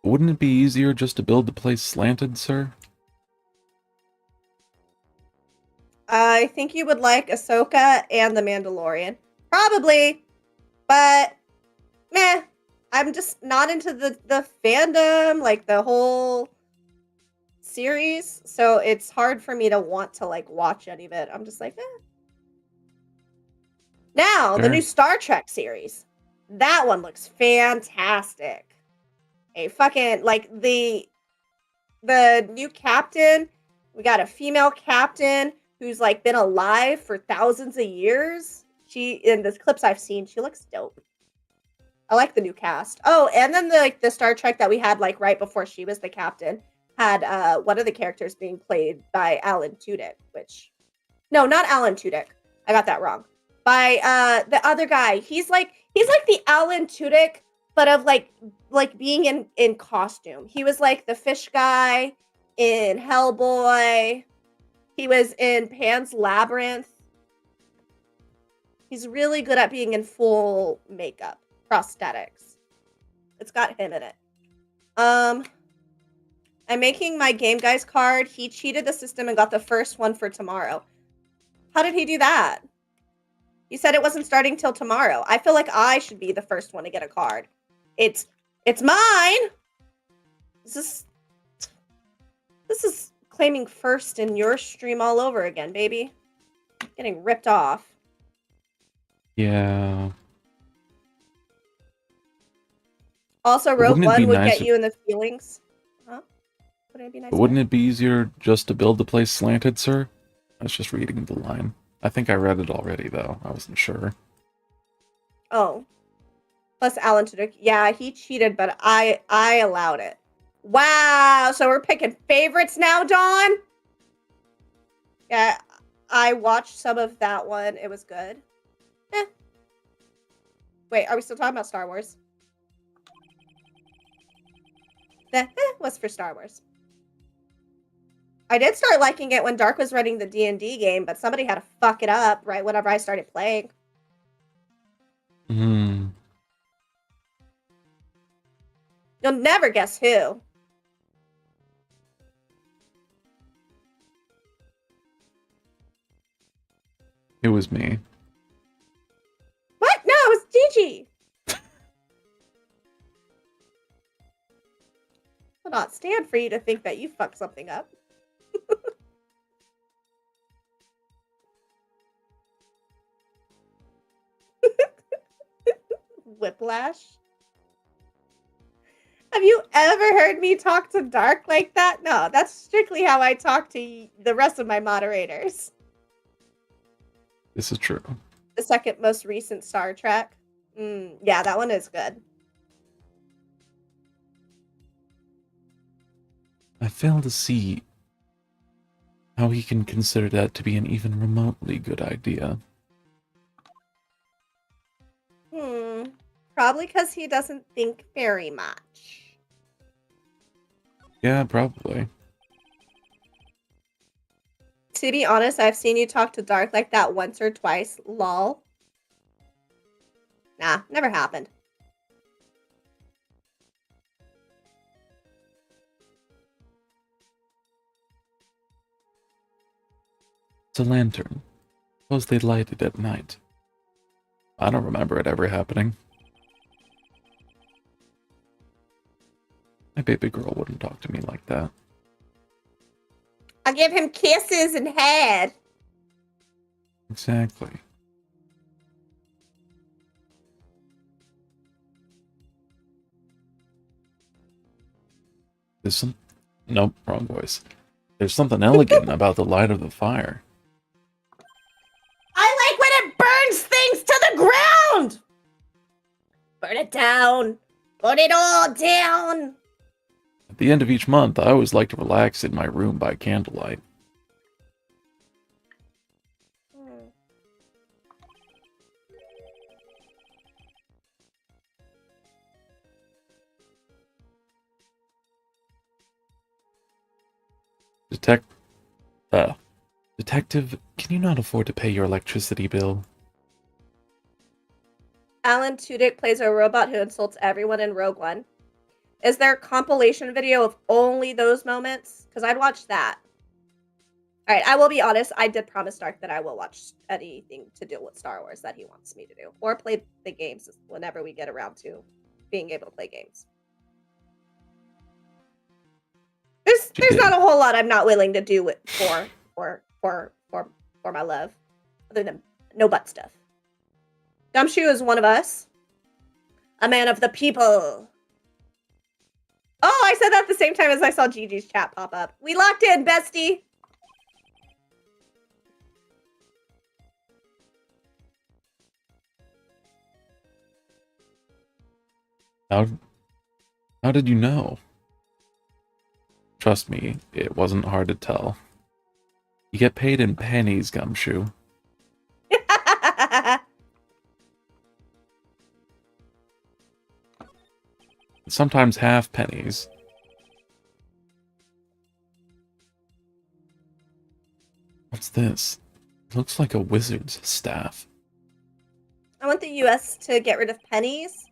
Wouldn't it be easier just to build the place slanted, sir? I think you would like Ahsoka and The Mandalorian. Probably. But, meh. I'm just not into the fandom, like the whole series. So it's hard for me to want to, like, watch any of it. I'm just like, eh. Now, the Sure. new Star Trek series. That one looks fantastic. A fucking, like, the new captain. We got a female captain who's like been alive for thousands of years. She, in the clips I've seen, she looks dope. I like the new cast. Oh, and then the Star Trek that we had like right before she was the captain had one of the characters being played by Alan Tudyk, which no, not Alan Tudyk. I got that wrong. By the other guy. He's like the Alan Tudyk, but of like being in costume. He was like the fish guy in Hellboy. He was in Pan's Labyrinth. He's really good at being in full makeup, prosthetics. It's got him in it. I'm making my Game Guys card. He cheated the system and got the first one for tomorrow. How did he do that? He said it wasn't starting till tomorrow. I feel like I should be the first one to get a card. It's mine. This is claiming first in your stream all over again, baby. Getting ripped off. Yeah. Also, But Rogue wouldn't it be One would nice? get you in the feelings. Huh? Wouldn't it be nice? But wouldn't it be easier just to build the place slanted, sir? I was just reading the line. I think I read it already, though. I wasn't sure. Oh. Plus Alan Tudyk. Yeah, he cheated, but I allowed it. Wow, so we're picking favorites now, Dawn? Yeah, I watched some of that one. It was good. Eh. Wait, are we still talking about Star Wars? Was for Star Wars. I did start liking it when Dark was running the D&D game, but somebody had to fuck it up right whenever I started playing. Hmm. You'll never guess who. It was me. What? No, it was Gigi. Will not stand for you to think that you fucked something up. Whiplash. Have you ever heard me talk to Dark like that? No, that's strictly how I talk to the rest of my moderators. This is true. The second most recent Star Trek. Yeah, that one is good. I fail to see how he can consider that to be an even remotely good idea. Probably because he doesn't think very much. Yeah, probably. To be honest, I've seen you talk to Dark like that once or twice. Lol. Nah, never happened. It's a lantern. Suppose they light it at night. I don't remember it ever happening. My baby girl wouldn't talk to me like that. I give him kisses and head. Exactly. There's some... Nope, wrong voice. There's something elegant about the light of the fire. I like when it burns things to the ground! Burn it down. Put it all down. At the end of each month, I always like to relax in my room by candlelight. Detective, can you not afford to pay your electricity bill? Alan Tudyk plays a robot who insults everyone in Rogue One. Is there a compilation video of only those moments? Because I'd watch that. Alright, I will be honest. I did promise Dark that I will watch anything to do with Star Wars that he wants me to do. Or play the games whenever we get around to being able to play games. There's not a whole lot I'm not willing to do for my love. Other than no butt stuff. Gumshoe is one of us. A man of the people. Oh, I said that at the same time as I saw Gigi's chat pop up. We locked in, bestie. How did you know? Trust me, it wasn't hard to tell. You get paid in pennies, Gumshoe. Sometimes half pennies. What's this? It looks like a wizard's staff. I want the US to get rid of pennies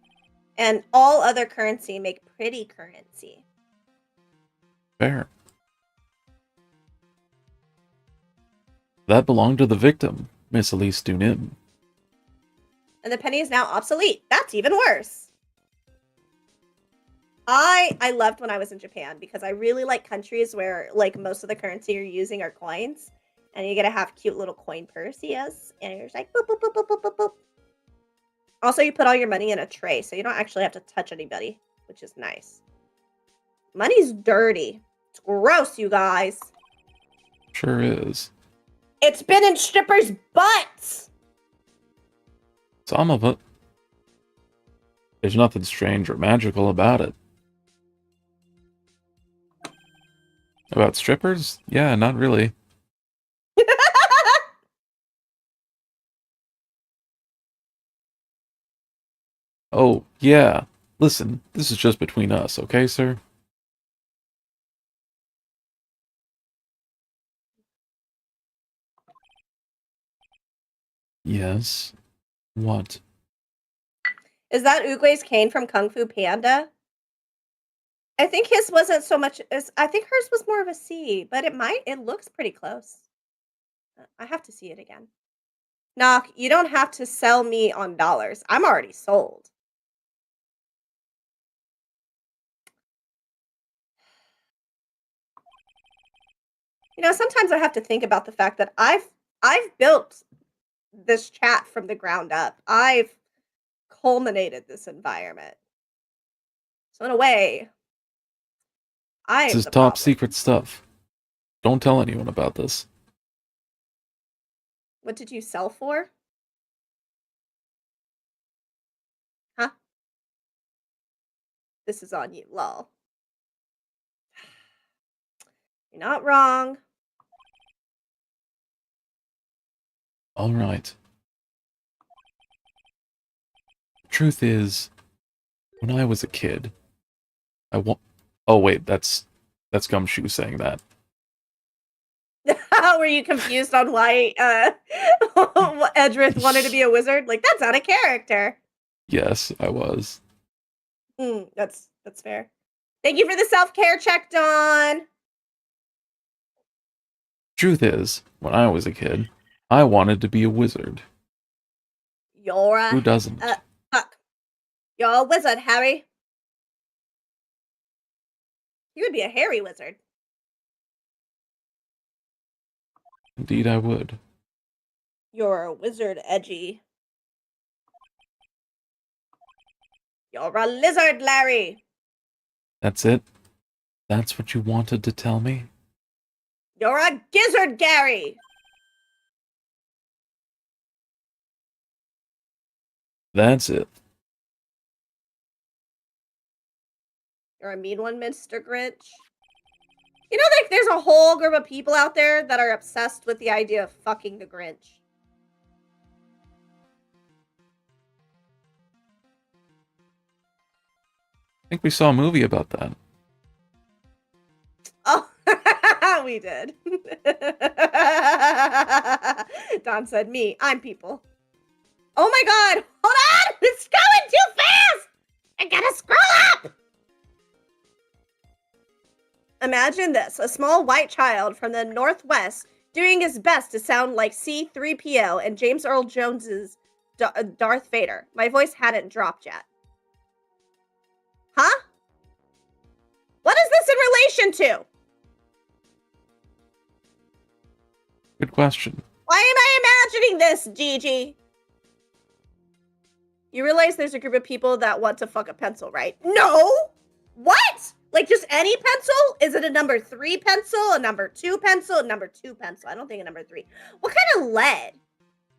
and all other currency make pretty currency. Fair. That belonged to the victim, Miss Elise Dunim. And the penny is now obsolete. That's even worse. I loved when I was in Japan because I really like countries where like most of the currency you're using are coins. And you get to have cute little coin purses. And you're just like boop, boop, boop, boop, boop, boop, boop. Also, you put all your money in a tray, so you don't actually have to touch anybody. which is nice. Money's dirty. It's gross, you guys. Sure is. It's been in strippers' butts. Some of it. There's nothing strange or magical about it. About strippers? Yeah, not really. Oh, yeah. Listen, this is just between us, okay, sir? Yes. What? Is that Uguay's cane from Kung Fu Panda? I think his wasn't so much as I think hers was more of a C, but it looks pretty close. I have to see it again. Knock, you don't have to sell me on dollars. I'm already sold. You know, sometimes I have to think about the fact that I've built this chat from the ground up. I've culminated this environment. So in a way, I This am is the top problem. secret stuff. Don't tell anyone about this. What did you sell for? Huh? This is on you, lol. You're not wrong. All right. Truth is, when I was a kid, I want. Oh wait, that's Gumshoe saying that. Were you confused on why Edrith wanted to be a wizard? Like, that's out of character. Yes, I was. That's fair. Thank you for the self-care check, Dawn. Truth is, when I was a kid, I wanted to be a wizard. You're a Who doesn't? fuck. You're a wizard, Harry. You would be a hairy wizard. Indeed, I would. You're a wizard, Edgy. You're a lizard, Larry. That's it? That's what you wanted to tell me? You're a gizzard, Gary. That's it. You're a mean one, Mr. Grinch. You know, like, there's a whole group of people out there that are obsessed with the idea of fucking the Grinch. I think we saw a movie about that. Oh, we did. Don said, me, I'm people. Oh my god, hold on! It's going too fast! I gotta scroll up! Imagine this, a small white child from the Northwest doing his best to sound like C-3PO and James Earl Jones's Darth Vader. My voice hadn't dropped yet. Huh? What is this in relation to? Good question. Why am I imagining this, Gigi? You realize there's a group of people that want to fuck a pencil, right? No! What? Like, just any pencil? Is it a number 3 pencil, a number 2 pencil, a number 2 pencil? I don't think a number 3. What kind of lead?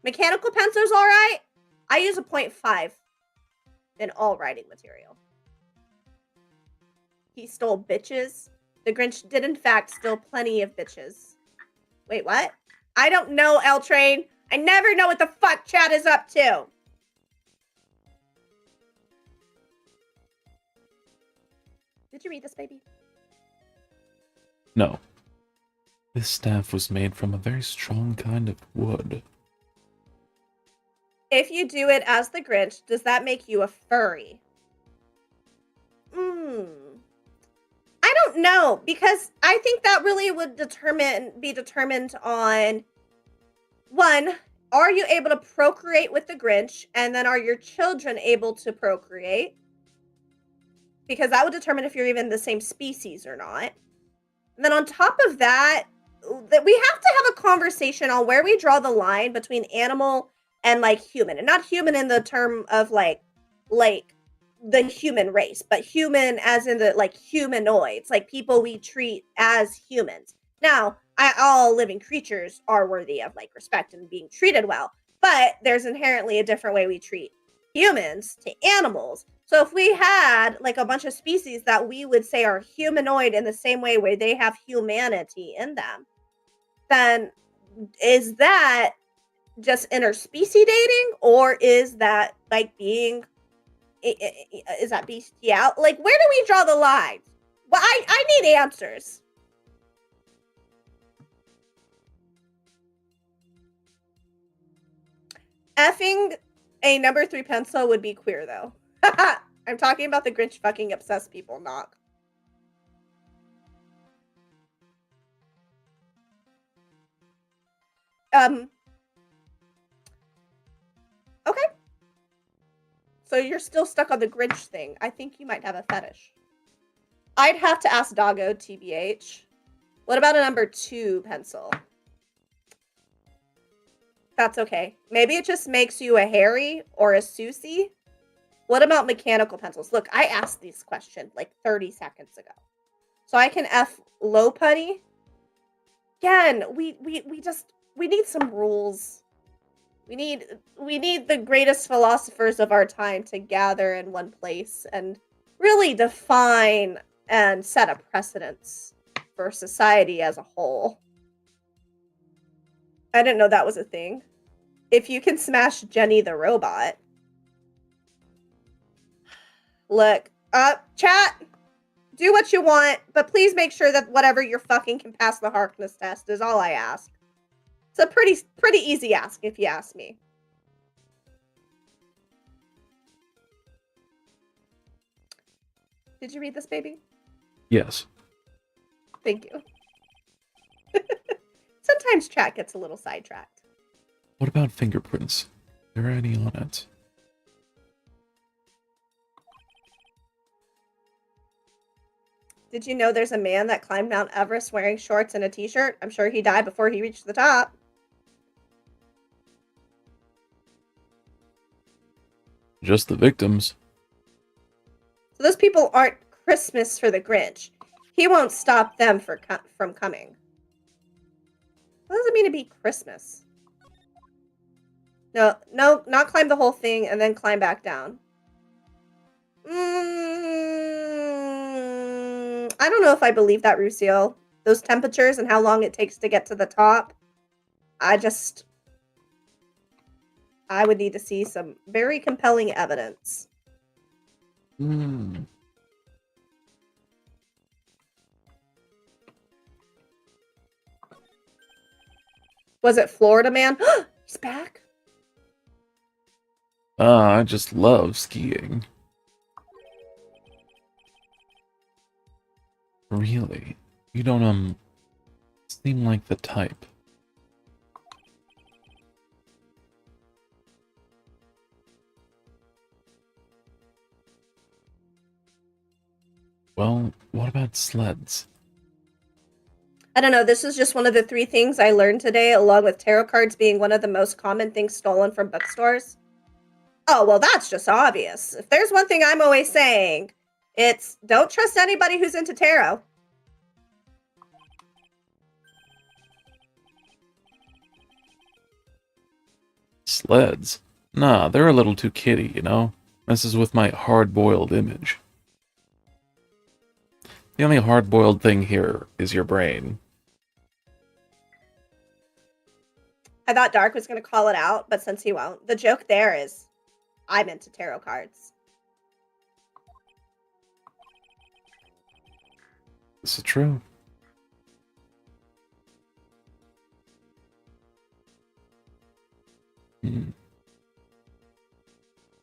Mechanical pencil's all right? I use a 0.5 in all writing material. He stole bitches. The Grinch did, in fact, steal plenty of bitches. Wait, what? I don't know, L-Train. I never know what the fuck chat is up to. Did you read this, baby? No. This staff was made from a very strong kind of wood. If you do it as the Grinch, does that make you a furry? I don't know, because I think that really would be determined on, one, are you able to procreate with the Grinch, and then are your children able to procreate? Because that would determine if you're even the same species or not. And then on top of that, we have to have a conversation on where we draw the line between animal and, like, human. And not human in the term of, like the human race, but human as in the like humanoids, like people we treat as humans. Now, all living creatures are worthy of like respect and being treated well, but there's inherently a different way we treat humans to animals. So if we had like a bunch of species that we would say are humanoid in the same way where they have humanity in them, then is that just interspecies dating, or is that like being is that bestial? Like, where do we draw the line? Well, I need answers. Effing a number 3 pencil would be queer, though. I'm talking about the Grinch fucking obsessed people, knock. Okay. So you're still stuck on the Grinch thing. I think you might have a fetish. I'd have to ask Doggo, TBH. What about a number 2 pencil? That's okay. Maybe it just makes you a Harry or a Susie. What about mechanical pencils? Look, I asked this question like 30 seconds ago. So I can F low putty. Again, we need some rules. We need the greatest philosophers of our time to gather in one place and really define and set a precedence for society as a whole. I didn't know that was a thing. If you can smash Jenny the robot. Look, chat, do what you want, but please make sure that whatever you're fucking can pass the Harkness test is all I ask. It's a pretty easy ask if you ask me. Did you read this, baby? Yes. Thank you. Sometimes chat gets a little sidetracked. What about fingerprints? Are there any on it? Did you know there's a man that climbed Mount Everest wearing shorts and a t-shirt? I'm sure he died before he reached the top. Just the victims. So those people aren't Christmas for the Grinch. He won't stop them from coming. What does it mean to be Christmas? No, not climb the whole thing and then climb back down. I don't know if I believe that, Rusio. Those temperatures and how long it takes to get to the top. I would need to see some very compelling evidence. Was it Florida Man? He's back. I just love skiing. Really? You don't, seem like the type. Well, what about sleds? I don't know. This is just one of the 3 things I learned today, along with tarot cards being one of the most common things stolen from bookstores. Oh, well, that's just obvious. If there's one thing I'm always saying, it's don't trust anybody who's into tarot. Sleds? Nah, they're a little too kiddie, you know? Messes with my hard-boiled image. The only hard-boiled thing here is your brain. I thought Dark was going to call it out, but since he won't, the joke there is I'm into tarot cards. This is true.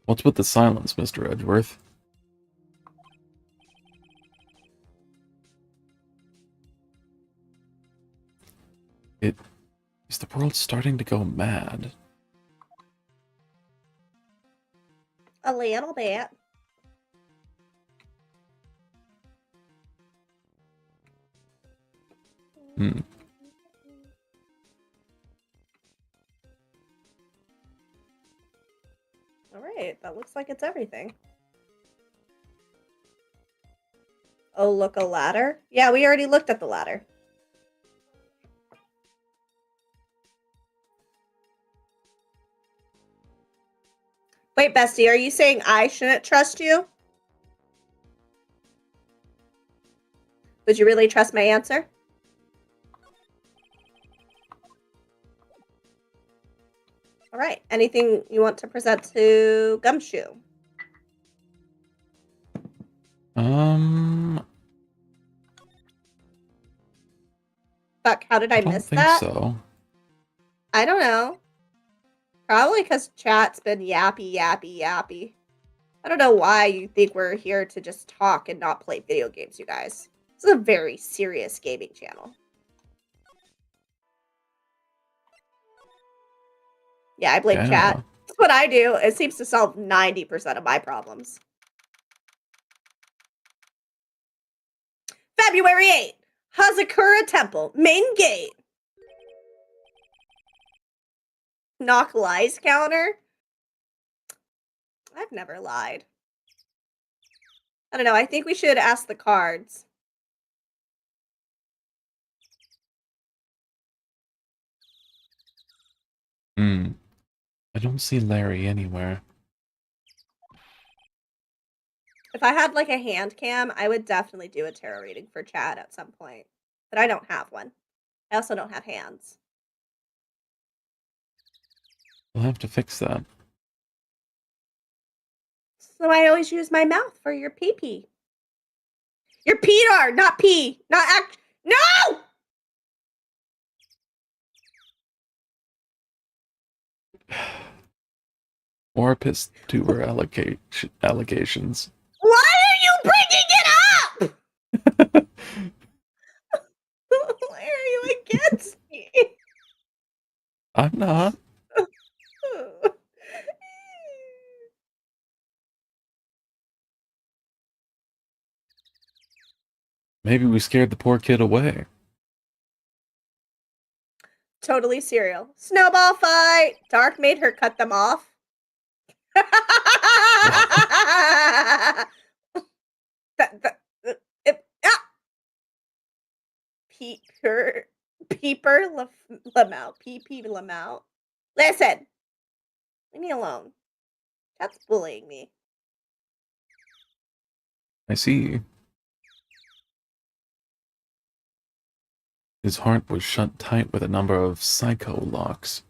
What's with the silence, Mr. Edgeworth? Is the world starting to go mad? A little bit. All right, that looks like it's everything. Oh, look, a ladder? Yeah, we already looked at the ladder. Wait, Bestie, are you saying I shouldn't trust you? Would you really trust my answer? All right. Anything you want to present to Gumshoe? Fuck, how did I I don't miss think that? so. I don't know. Probably because chat's been yappy, yappy, yappy. I don't know why you think we're here to just talk and not play video games, you guys. This is a very serious gaming channel. Yeah, I blame chat. Yeah. That's what I do. It seems to solve 90% of my problems. February 8th. Hazakura Temple. Main gate. Knock lies counter. I've never lied. I don't know. I think we should ask the cards. I don't see Larry anywhere. If I had like a hand cam, I would definitely do a tarot reading for chat at some point. But I don't have one. I also don't have hands. We'll have to fix that. So I always use my mouth for your pee-pee. Your pedar, not pee. Not act. No! More piss to her allegations. Why are you bringing it up? Why are you against me? I'm not. Maybe we scared the poor kid away. Totally cereal. Snowball fight. Dark made her cut them off. Peeper Lamau. PP Lamau. Listen. Leave me alone. That's bullying me. I see. His heart was shut tight with a number of psycho locks.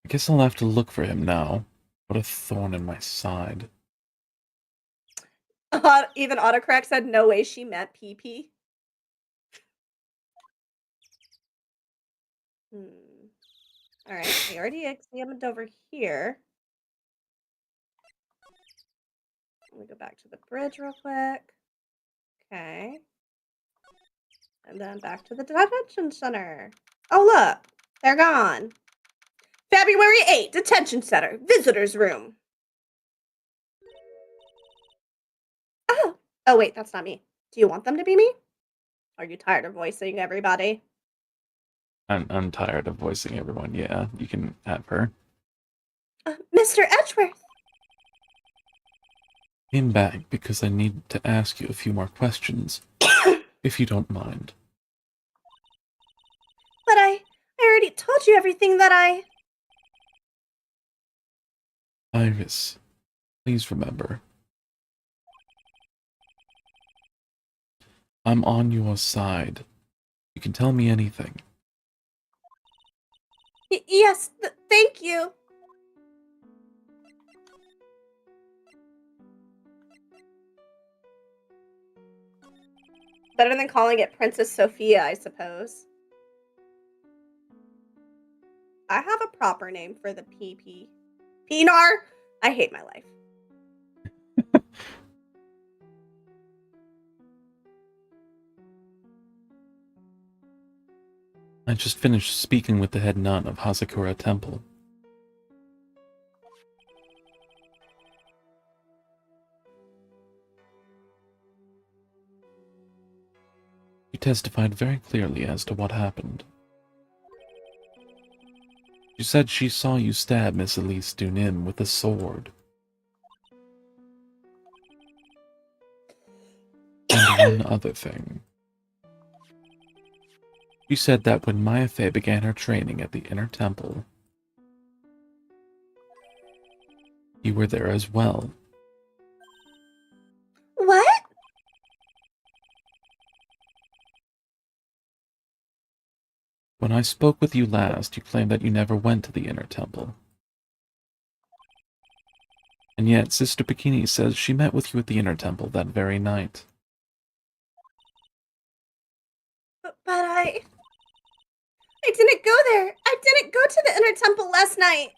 I guess I'll have to look for him now. What a thorn in my side. Even autocorrect said no way she meant PP. Alright, we already examined over here. Let me go back to the bridge real quick. Okay. And then back to the detention center. Oh, look. They're gone. February 8th, detention center. Visitor's room. Oh. Oh, wait, that's not me. Do you want them to be me? Are you tired of voicing everybody? I'm tired of voicing everyone. Yeah, you can have her. Mr. Edgeworth. Came back because I need to ask you a few more questions, if you don't mind. But I already told you everything that I... Iris, please remember. I'm on your side. You can tell me anything. Yes, thank you. Better than calling it Princess Sophia, I suppose. I have a proper name for the PP. Pinar? I hate my life. I just finished speaking with the head nun of Hazakura Temple. He testified very clearly as to what happened. She said she saw you stab Miss Elise Dunim with a sword. And one other thing. She said that when Maya Fey began her training at the Inner Temple, you were there as well. What? When I spoke with you last, you claimed that you never went to the Inner Temple. And yet, Sister Bikini says she met with you at the Inner Temple that very night. But I didn't go there. I didn't go to the Inner Temple last night.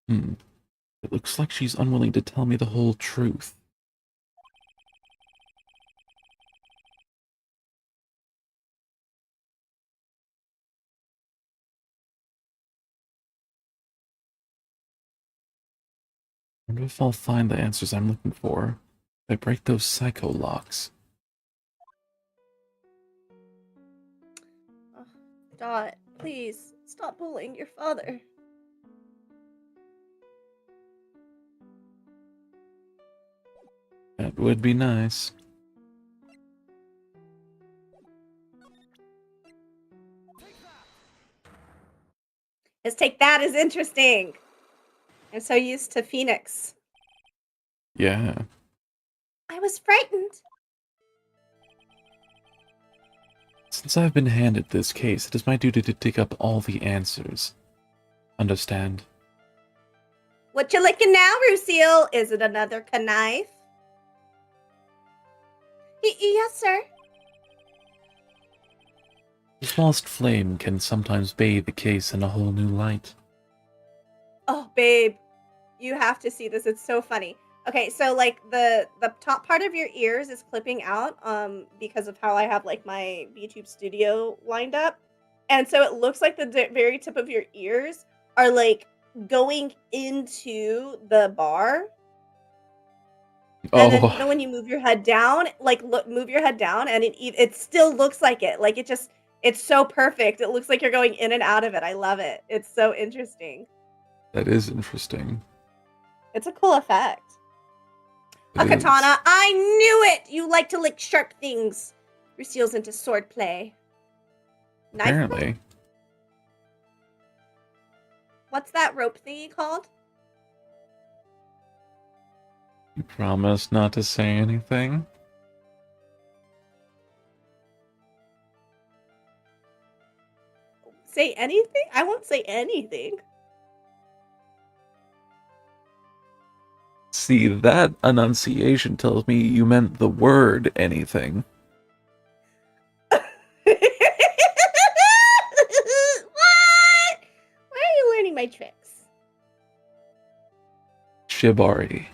It looks like she's unwilling to tell me the whole truth. I wonder if I'll find the answers I'm looking for. If I break those psycho locks. Oh, Dot, please stop bullying your father. That would be nice. His take that is interesting. I'm so used to Phoenix. Yeah. I was frightened. Since I've been handed this case, it is my duty to dig up all the answers. Understand? What you licking now, Lucille? Is it another knife? Yes, sir. This lost flame can sometimes bathe the case in a whole new light. Oh, babe, you have to see this. It's so funny. Okay, so like the top part of your ears is clipping out because of how I have like my VTube studio lined up. And so it looks like the very tip of your ears are like going into the bar. And then you know when you move your head down, like move your head down and it still looks like it. Like it's so perfect. It looks like you're going in and out of it. I love it. It's so interesting. That is interesting. It's a cool effect. It A katana. is. I knew it! You like to lick sharp things. Lucille's into sword play. Knife play? Apparently. What's that rope thingy called? You promise not to say anything? Say anything? I won't say anything. See, that enunciation tells me you meant the word anything. What? Why are you learning my tricks? Shibari.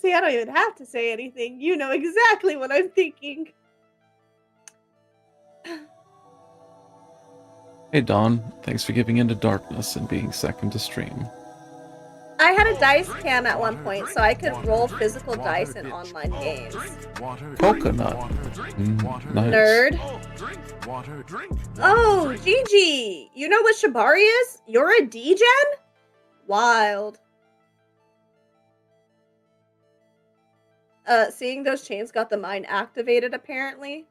See, I don't even have to say anything. You know exactly what I'm thinking. Hey Dawn, thanks for giving into darkness and being second to stream. I had a dice cam at one point, so I could roll physical dice in online games. Coconut. Nice. Nerd. Oh, Gigi! You know what Shibari is? You're a D-Gen? Wild. Seeing those chains got the mind activated, apparently.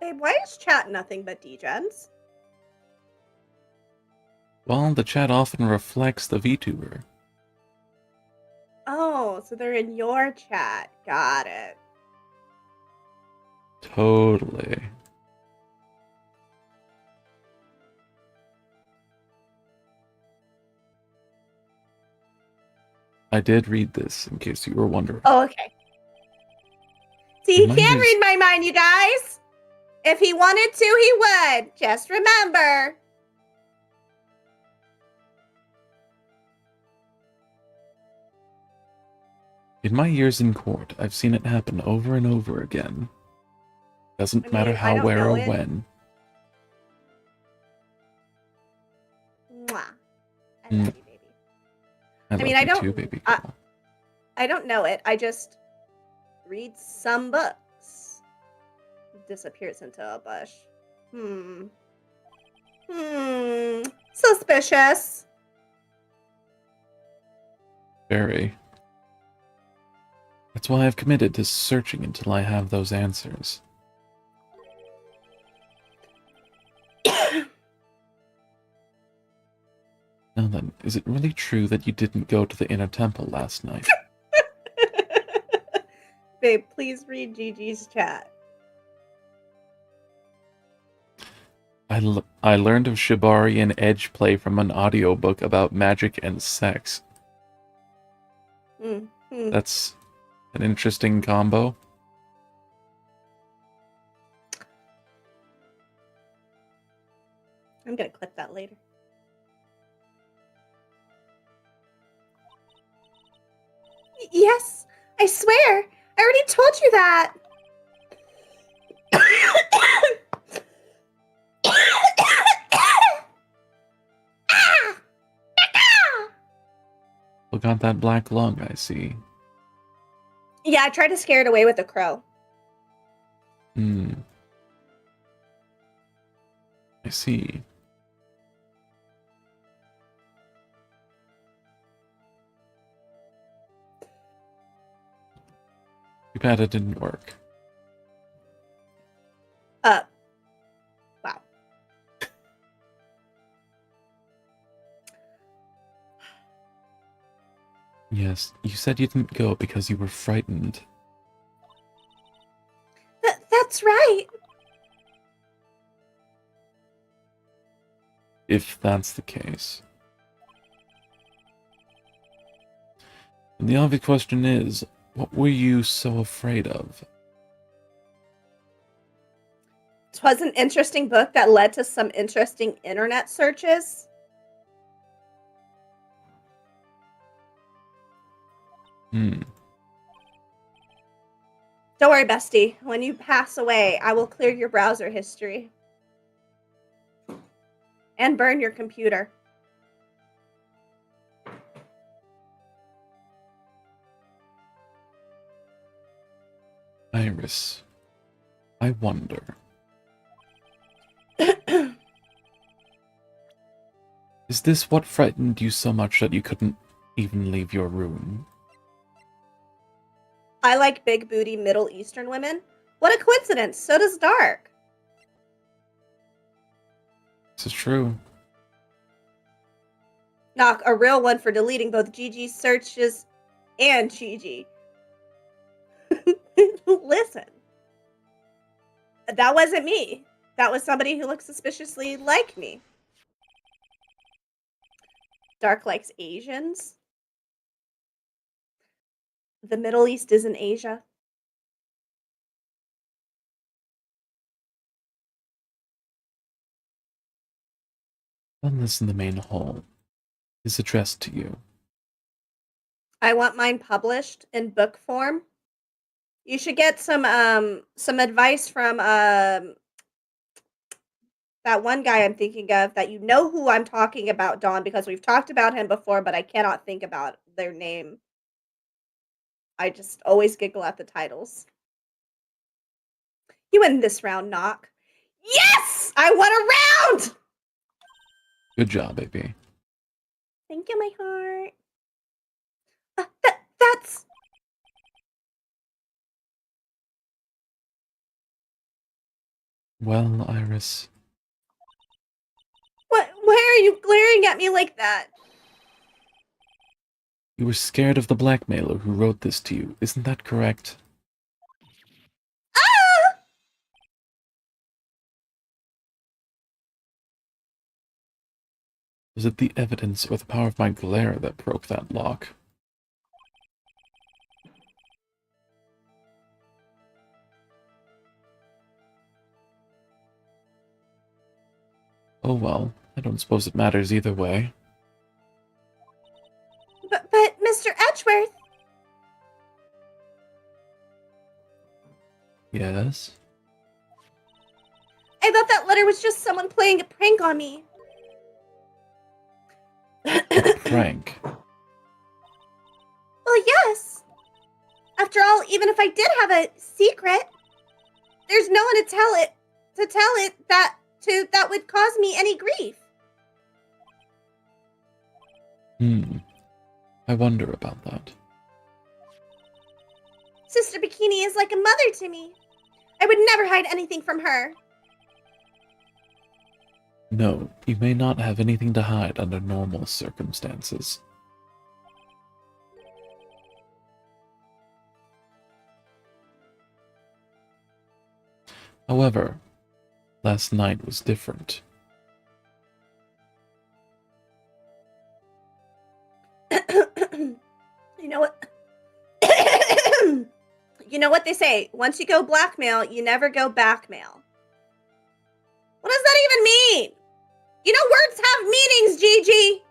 Babe, why is chat nothing but D-Gens? Well, the chat often reflects the VTuber. Oh, so they're in your chat. Got it. Totally. I did read this, in case you were wondering. Oh, okay. See, he Mine can is- read my mind, you guys! If he wanted to, he would. Just remember. In my years in court, I've seen it happen over and over again. Doesn't I matter mean, I how, don't where, know or it. when. Mwah. I Mm. love you, baby. I love mean, I you too, don't. baby girl. I don't know it. I just read some books. Disappears into a bush. Suspicious. Very. That's why I've committed to searching until I have those answers. Now then, is it really true that you didn't go to the inner temple last night? Babe, please read Gigi's chat. I learned of shibari and edge play from an audiobook about magic and sex. That's an interesting combo. I'm gonna clip that later. Yes, I swear. I already told you that. Look got that black lung, I see. Yeah, I tried to scare it away with a crow. Hmm. I see. Too bad it didn't work. Wow. Yes, you said you didn't go because you were frightened. That's right. If that's the case. And the obvious question is, what were you so afraid of? It was an interesting book that led to some interesting internet searches. Hmm. Don't worry, bestie. When you pass away, I will clear your browser history. And burn your computer. Iris. I wonder. Is this what frightened you so much that you couldn't even leave your room? I like big booty Middle Eastern women. What a coincidence. So does Dark. This is true. Knock, a real one for deleting both Gigi's searches and Gigi. Listen. That wasn't me. That was somebody who looked suspiciously like me. Dark likes Asians. The Middle East isn't Asia. On this in the main hall is addressed to you. I want mine published in book form. You should get some advice from that one guy I'm thinking of that you know who I'm talking about, Dawn, because we've talked about him before, but I cannot think about their name. I just always giggle at the titles. You win this round, Knock. Yes! I won a round! Good job, baby. Thank you, my heart. That's... Well, Iris, What? Why are you glaring at me like that? you were scared of the blackmailer who wrote this to you, isn't that correct? Ah! Was it the evidence or the power of my glare that broke that lock? Oh well, I don't suppose it matters either way. But Mr. Edgeworth... Yes? I thought that letter was just someone playing a prank on me. A prank? Well, yes. After all, even if I did have a secret, there's no one to tell it that would cause me any grief. I wonder about that. Sister Bikini is like a mother to me. I would never hide anything from her. No, you may not have anything to hide under normal circumstances. However, last night was different. You know what? You know what they say? Once you go blackmail, you never go backmail. What does that even mean? You know words have meanings, Gigi.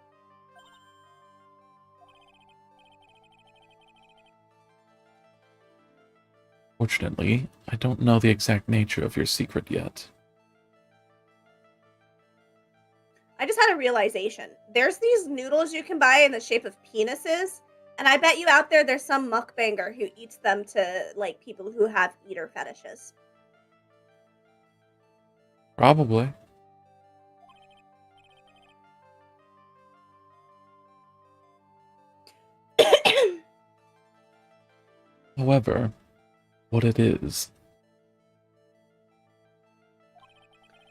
Fortunately, I don't know the exact nature of your secret yet. I just had a realization. There's these noodles you can buy in the shape of penises, and I bet you out there's some mukbanger who eats them to, like, people who have eater fetishes. Probably. However, what it is,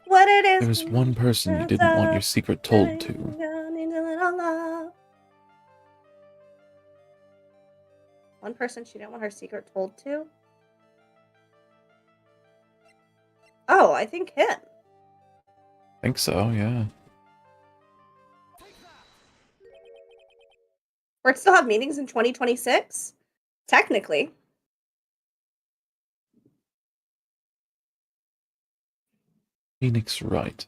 What it is. there was one person you didn't want your secret told to. One person she didn't want her secret told to? Oh, I think him. I think so, yeah. Words still have meanings in 2026? Technically. Phoenix Wright.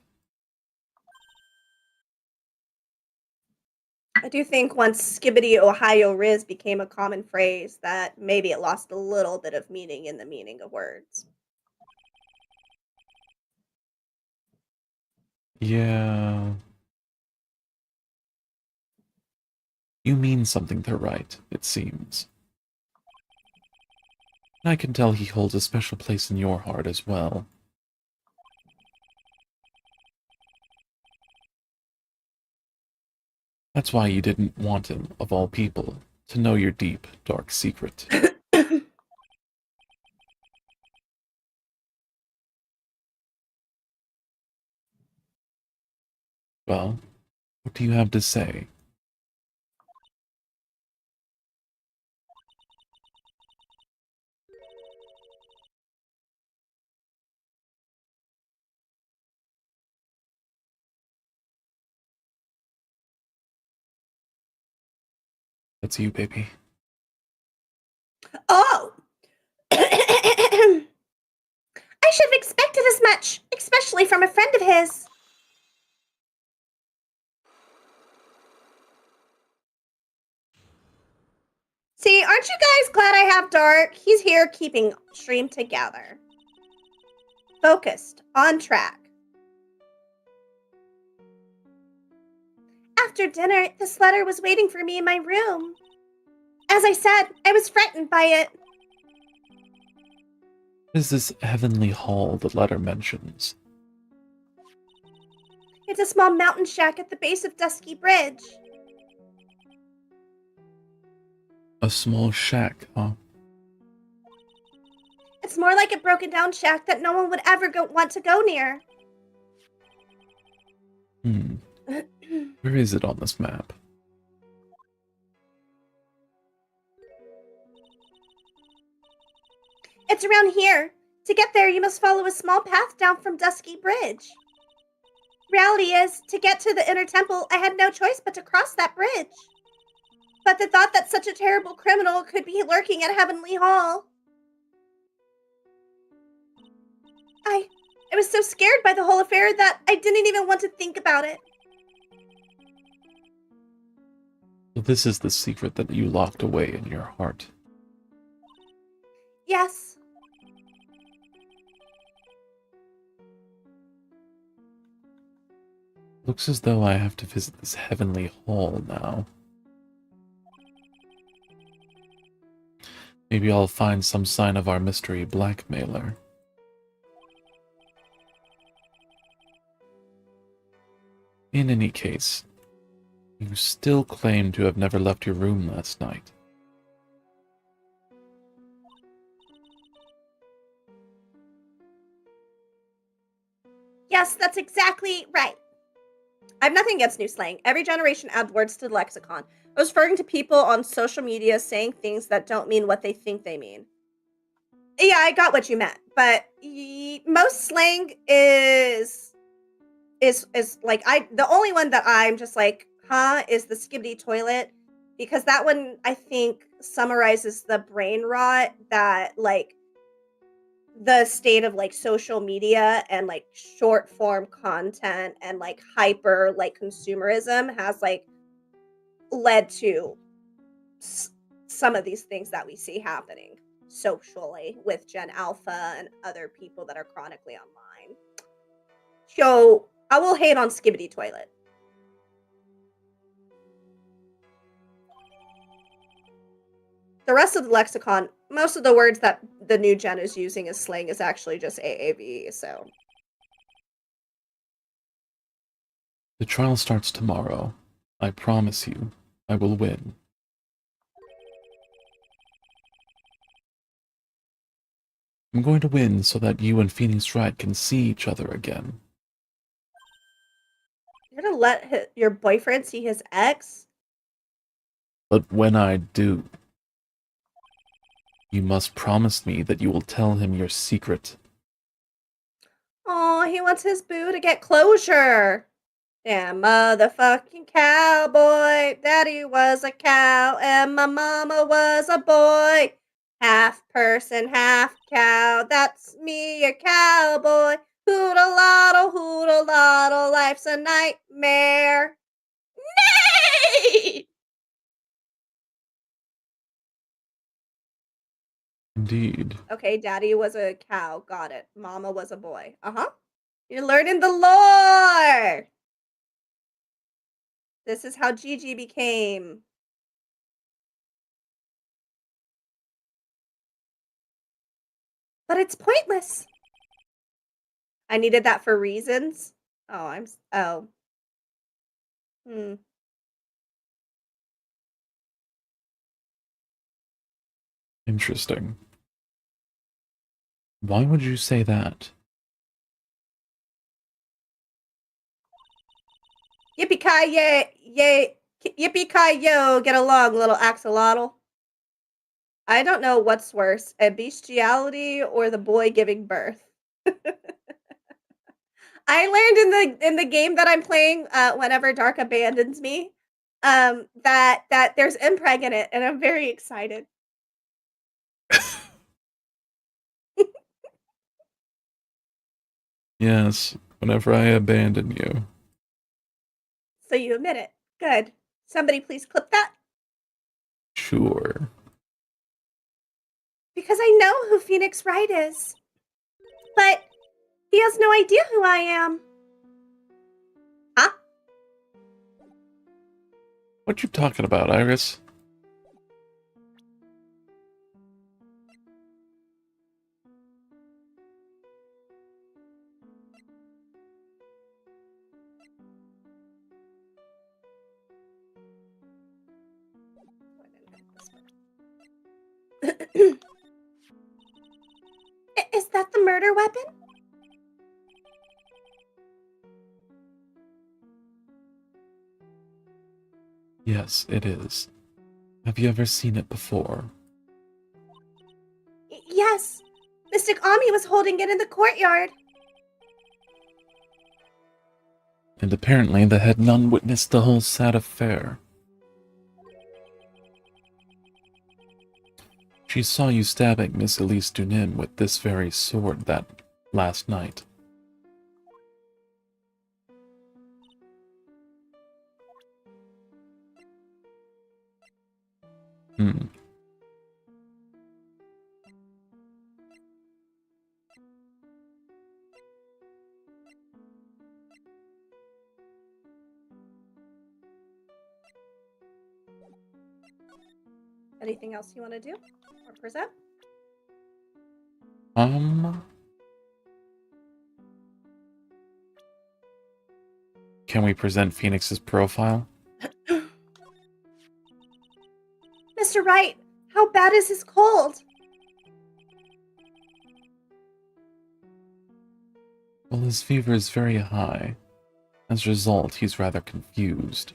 I do think once Skibbity Ohio Riz became a common phrase that maybe it lost a little bit of meaning in the meaning of words. Yeah. You mean something to Wright, it seems. I can tell he holds a special place in your heart as well. That's why you didn't want him, of all people, to know your deep, dark secret. Well, what do you have to say? That's you, baby. Oh! I should have expected as much, especially from a friend of his. See, aren't you guys glad I have Dark? He's here keeping stream together. Focused, on track. After dinner, this letter was waiting for me in my room. As I said, I was frightened by it. What is this heavenly hall the letter mentions? It's a small mountain shack at the base of Dusky Bridge. A small shack, huh? It's more like a broken down shack that no one would ever want to go near. Where is it on this map? It's around here. To get there, you must follow a small path down from Dusky Bridge. Reality is, to get to the inner temple, I had no choice but to cross that bridge. But the thought that such a terrible criminal could be lurking at Heavenly Hall. I was so scared by the whole affair that I didn't even want to think about it. So this is the secret that you locked away in your heart. Yes. Looks as though I have to visit this heavenly hall now. Maybe I'll find some sign of our mystery blackmailer. In any case, you still claim to have never left your room last night. Yes, that's exactly right. I have nothing against new slang. Every generation adds words to the lexicon. I was referring to people on social media saying things that don't mean what they think they mean. Yeah, I got what you meant, but most slang is like the only one that I'm just like, huh, is the skibbity toilet, because that one I think summarizes the brain rot that like the state of like social media and like short form content and like hyper like consumerism has like led to s- some of these things that we see happening socially with Gen Alpha and other people that are chronically online. So I will hate on Skibbity Toilet. The rest of the lexicon, most of the words that the new gen is using as slang is actually just AAV, so. The trial starts tomorrow. I promise you, I will win. I'm going to win so that you and Phoenix Wright can see each other again. You're gonna let your boyfriend see his ex? But when I do, you must promise me that you will tell him your secret. Oh, he wants his boo to get closure. Damn motherfucking cowboy. Daddy was a cow and my mama was a boy. Half person, half cow. That's me, a cowboy. Hoodle lottle, life's a nightmare. Nay! Indeed. Okay, daddy was a cow. Got it. Mama was a boy. Uh-huh. You're learning the lore. This is how Gigi became. But it's pointless. I needed that for reasons. Oh, oh. Hmm. Interesting. Why would you say that? Yippee-ki-yay, yay, yippee-ki-yo, get along, little axolotl. I don't know what's worse, a bestiality or the boy giving birth. I learned in the game that I'm playing, whenever Dark abandons me, that there's impreg in it, and I'm very excited. Yes, whenever I abandon you. So you admit it. Good. Somebody please clip that. Sure. Because I know who Phoenix Wright is. But he has no idea who I am. Huh? What you talking about, Iris? Is that the murder weapon? Yes, it is. Have you ever seen it before? Yes. Mystic Ami was holding it in the courtyard. And apparently the head nun witnessed the whole sad affair. She saw you stabbing Miss Elise Dunim with this very sword that last night. Hmm. Anything else you want to do or present? Can we present Phoenix's profile? Mr. Wright, how bad is his cold? Well, his fever is very high. As a result, he's rather confused.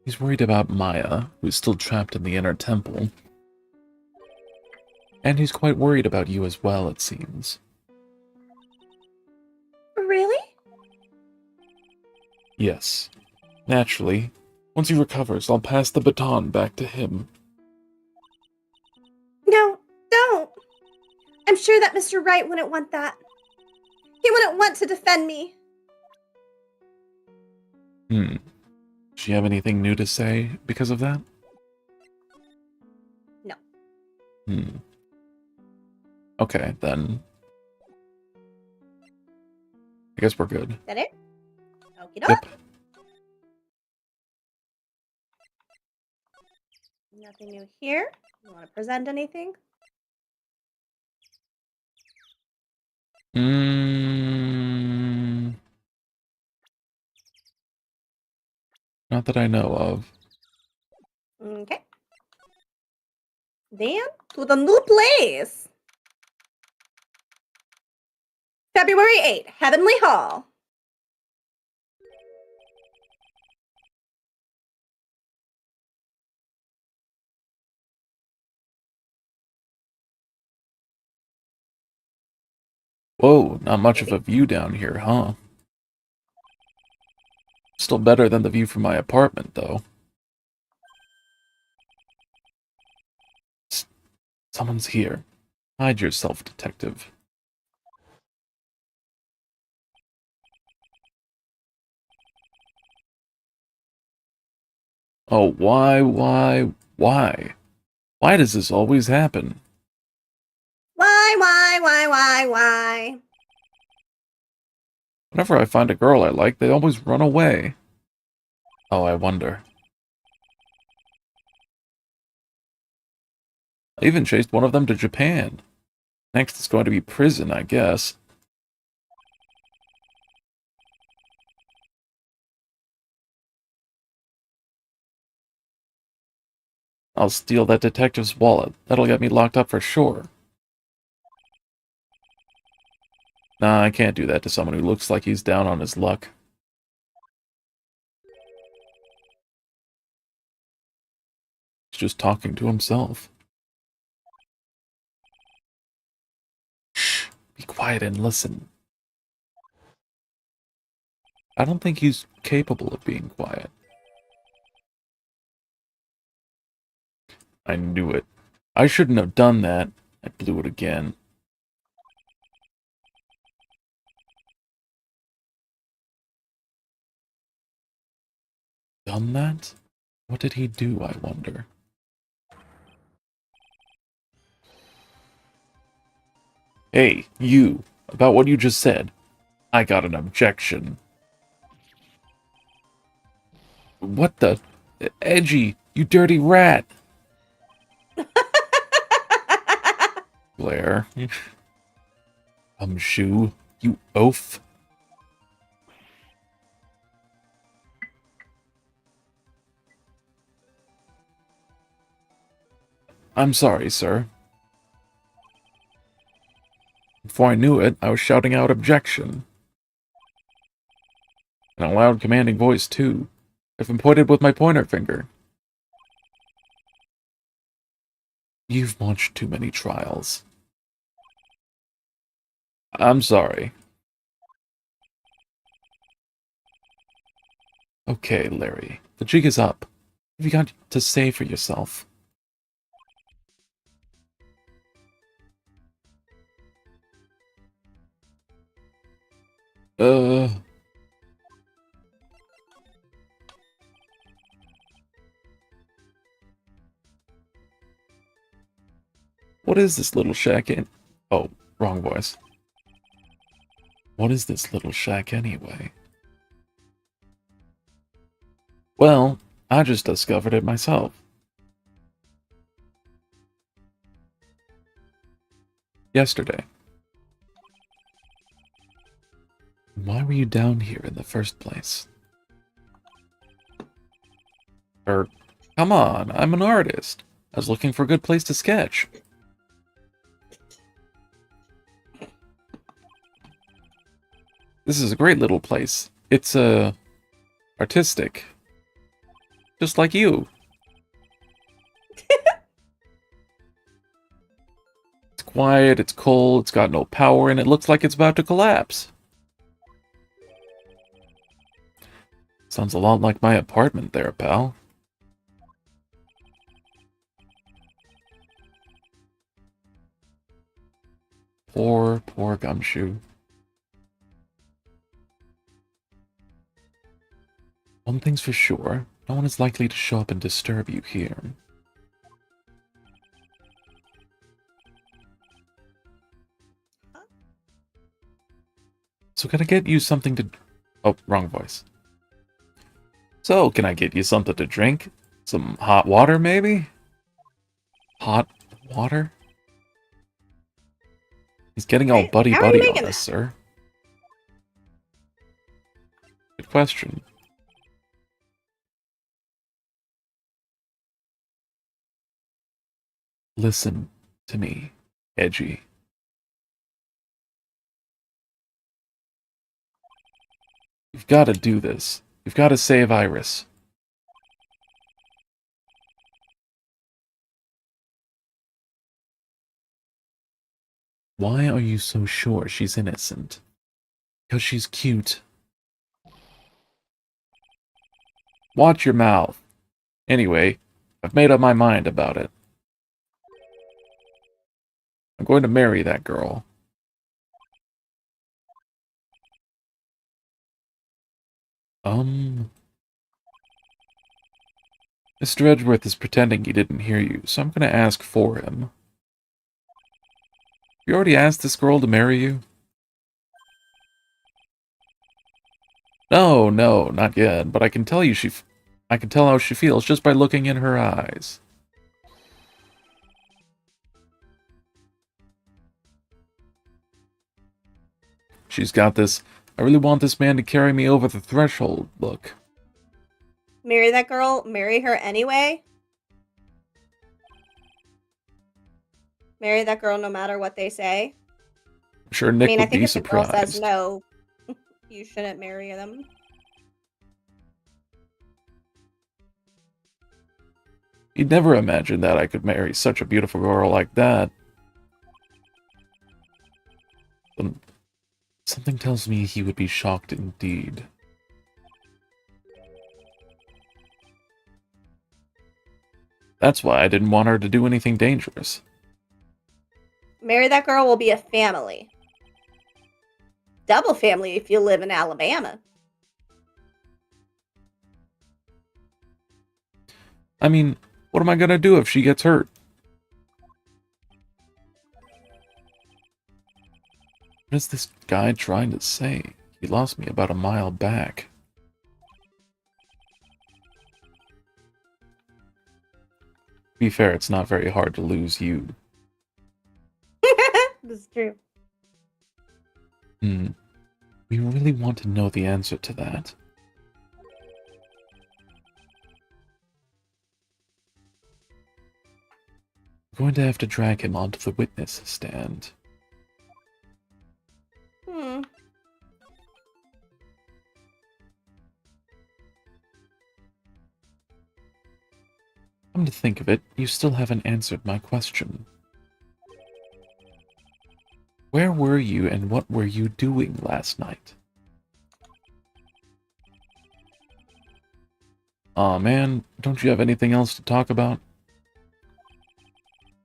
He's worried about Maya, who's still trapped in the inner temple. And he's quite worried about you as well, it seems. Really? Yes. Naturally, once he recovers, I'll pass the baton back to him. No, don't. I'm sure that Mr. Wright wouldn't want that. He wouldn't want to defend me. Does she have anything new to say because of that? No. Okay, then. I guess we're good. Is that it? Okie doke. Yep. Nothing new here. You want to present anything? Not that I know of. Okay. Then to the new place. February 8th, Heavenly Hall. Whoa, not much of a view down here, huh? Still better than the view from my apartment, though. Someone's here. Hide yourself, detective. Oh, why? Why does this always happen? Why? Whenever I find a girl I like, they always run away. Oh, I wonder. I even chased one of them to Japan. Next is going to be prison, I guess. I'll steal that detective's wallet. That'll get me locked up for sure. Nah, I can't do that to someone who looks like he's down on his luck. He's just talking to himself. Shh, be quiet and listen. I don't think he's capable of being quiet. I knew it. I shouldn't have done that. I blew it again. Done that? What did he do, I wonder? Hey, you. About what you just said. I got an objection. What the? Edgy, you dirty rat! Blair. Shoe, you oaf. I'm sorry, sir. Before I knew it, I was shouting out objection. In a loud, commanding voice, too. I've been pointed with my pointer finger. You've watched too many trials. I'm sorry. Okay, Larry. The jig is up. What have you got to say for yourself? What is this little shack in? Oh, wrong voice. What is this little shack anyway? Well, I just discovered it myself. Yesterday. Why were you down here in the first place? Come on, I'm an artist. I was looking for a good place to sketch. This is a great little place. It's, artistic. Just like you. It's quiet, it's cold, it's got no power, and it looks like it's about to collapse. Sounds a lot like my apartment there, pal. Poor Gumshoe. One thing's for sure, no one is likely to show up and disturb you here. So can I get you something to... Oh, wrong voice. So, can I get you something to drink? Some hot water, maybe? Hot water? He's getting all How are you buddy-buddy making on us, sir. Good question. Listen to me, Edgy. You've got to do this. You've got to save Iris. Why are you so sure she's innocent? Because she's cute. Watch your mouth. Anyway, I've made up my mind about it. I'm going to marry that girl. Mr. Edgeworth is pretending he didn't hear you, so I'm going to ask for him. You already asked this girl to marry you? No, not yet, but I can tell I can tell how she feels just by looking in her eyes. She's got this, I really want this man to carry me over the threshold look. Marry that girl, marry her anyway. Marry that girl no matter what they say. I'm sure Nick I mean, I would think be if the girl surprised. says no, you shouldn't marry them. He'd never imagined that I could marry such a beautiful girl like that. But something tells me he would be shocked indeed. That's why I didn't want her to do anything dangerous. Marry that girl will be a family. Double family if you live in Alabama. I mean, what am I gonna do if she gets hurt? What is this guy trying to say? He lost me about a mile back. To be fair, it's not very hard to lose you. This is true. We really want to know the answer to that. We're going to have to drag him onto the witness stand. Come to think of it, you still haven't answered my question. Where were you and what were you doing last night? Aw man, don't you have anything else to talk about?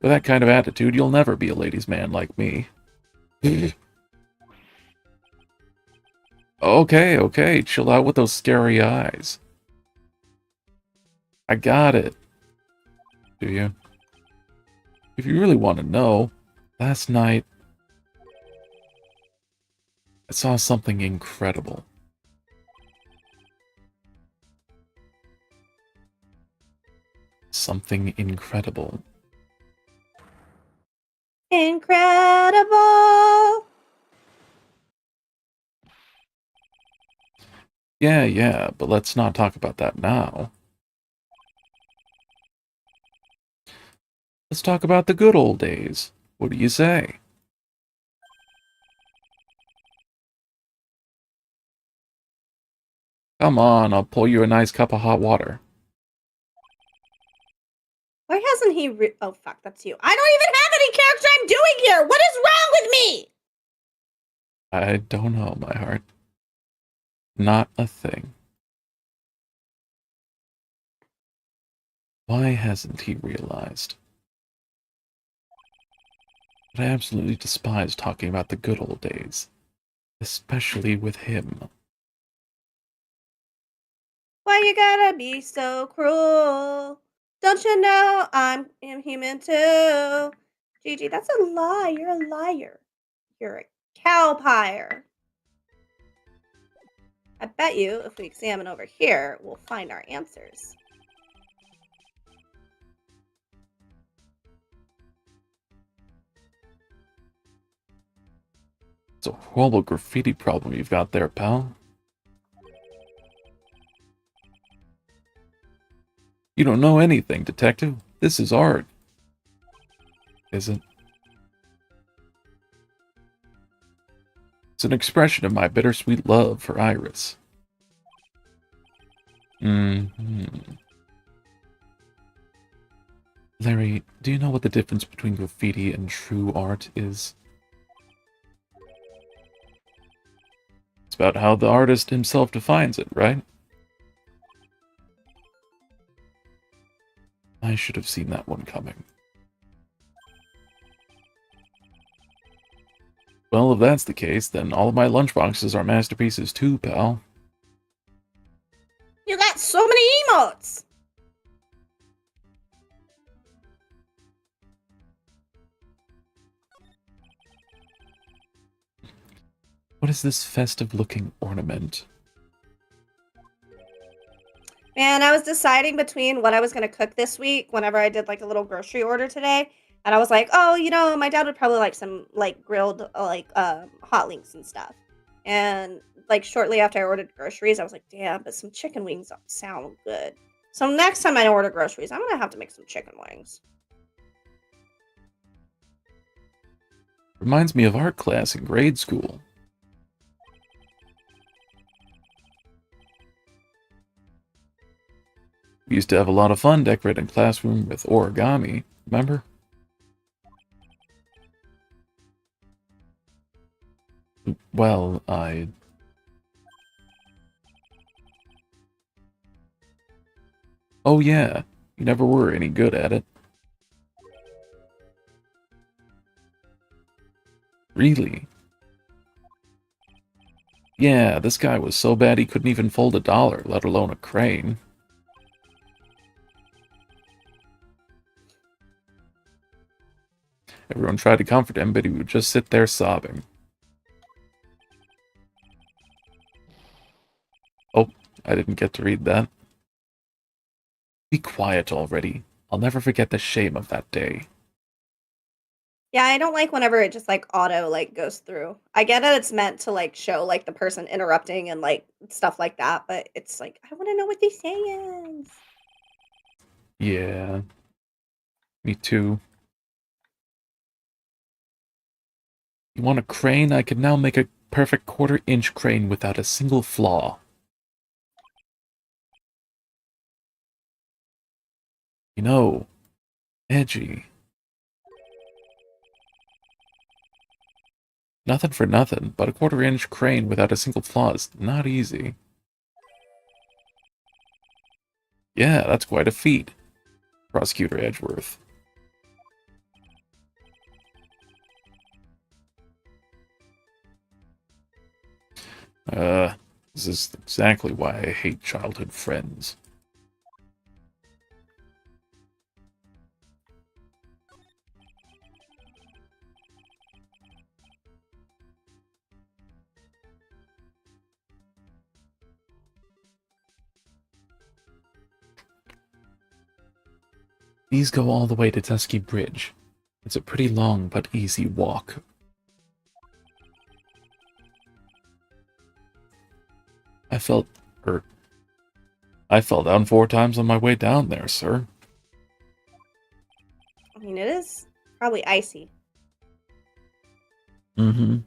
With that kind of attitude, you'll never be a ladies' man like me. Okay, chill out with those scary eyes. I got it. Do you? If you really want to know, last night, I saw something incredible. something incredible. Incredible! Yeah, but let's not talk about that now. Let's talk about the good old days. What do you say? Come on, I'll pour you a nice cup of hot water. Why hasn't he oh, fuck, that's you. I don't even have any character I'm doing here! What is wrong with me? I don't know, my heart. Not a thing. Why hasn't he realized? But I absolutely despise talking about the good old days. Especially with him. Why you gotta be so cruel? Don't you know I'm human too? Gigi, that's a lie. You're a liar. You're a cowpire. I bet you if we examine over here, we'll find our answers. It's a horrible graffiti problem you've got there, pal. You don't know anything, detective. This is art. Is it? It's an expression of my bittersweet love for Iris. Larry, do you know what the difference between graffiti and true art is? It's about how the artist himself defines it, right? I should have seen that one coming. Well, if that's the case, then all of my lunchboxes are masterpieces too, pal. You got so many emotes! What is this festive-looking ornament? Man, I was deciding between what I was going to cook this week whenever I did like a little grocery order today. And I was like, oh, my dad would probably like some like grilled hot links and stuff. And like shortly after I ordered groceries, I was like, damn, but some chicken wings sound good. So next time I order groceries, I'm going to have to make some chicken wings. Reminds me of art class in grade school. We used to have a lot of fun decorating classroom with origami, remember? Well, Oh yeah, you never were any good at it. Really? Yeah, this guy was so bad he couldn't even fold $1, let alone a crane. Everyone tried to comfort him, but he would just sit there sobbing. Oh, I didn't get to read that. Be quiet already. I'll never forget the shame of that day. Yeah, I don't like whenever it just like auto like goes through. I get it, it's meant to like show like the person interrupting and like stuff like that, but it's like I want to know what they're saying. Yeah, me too. You want a crane? I could now make a perfect quarter-inch crane without a single flaw. You know, edgy. Nothing for nothing, but a quarter-inch crane without a single flaw is not easy. Yeah, that's quite a feat, Prosecutor Edgeworth. This is exactly why I hate childhood friends. These go all the way to Tusky Bridge. It's a pretty long but easy walk. I fell down 4 times on my way down there, sir. I mean, it is probably icy. Mm-hmm.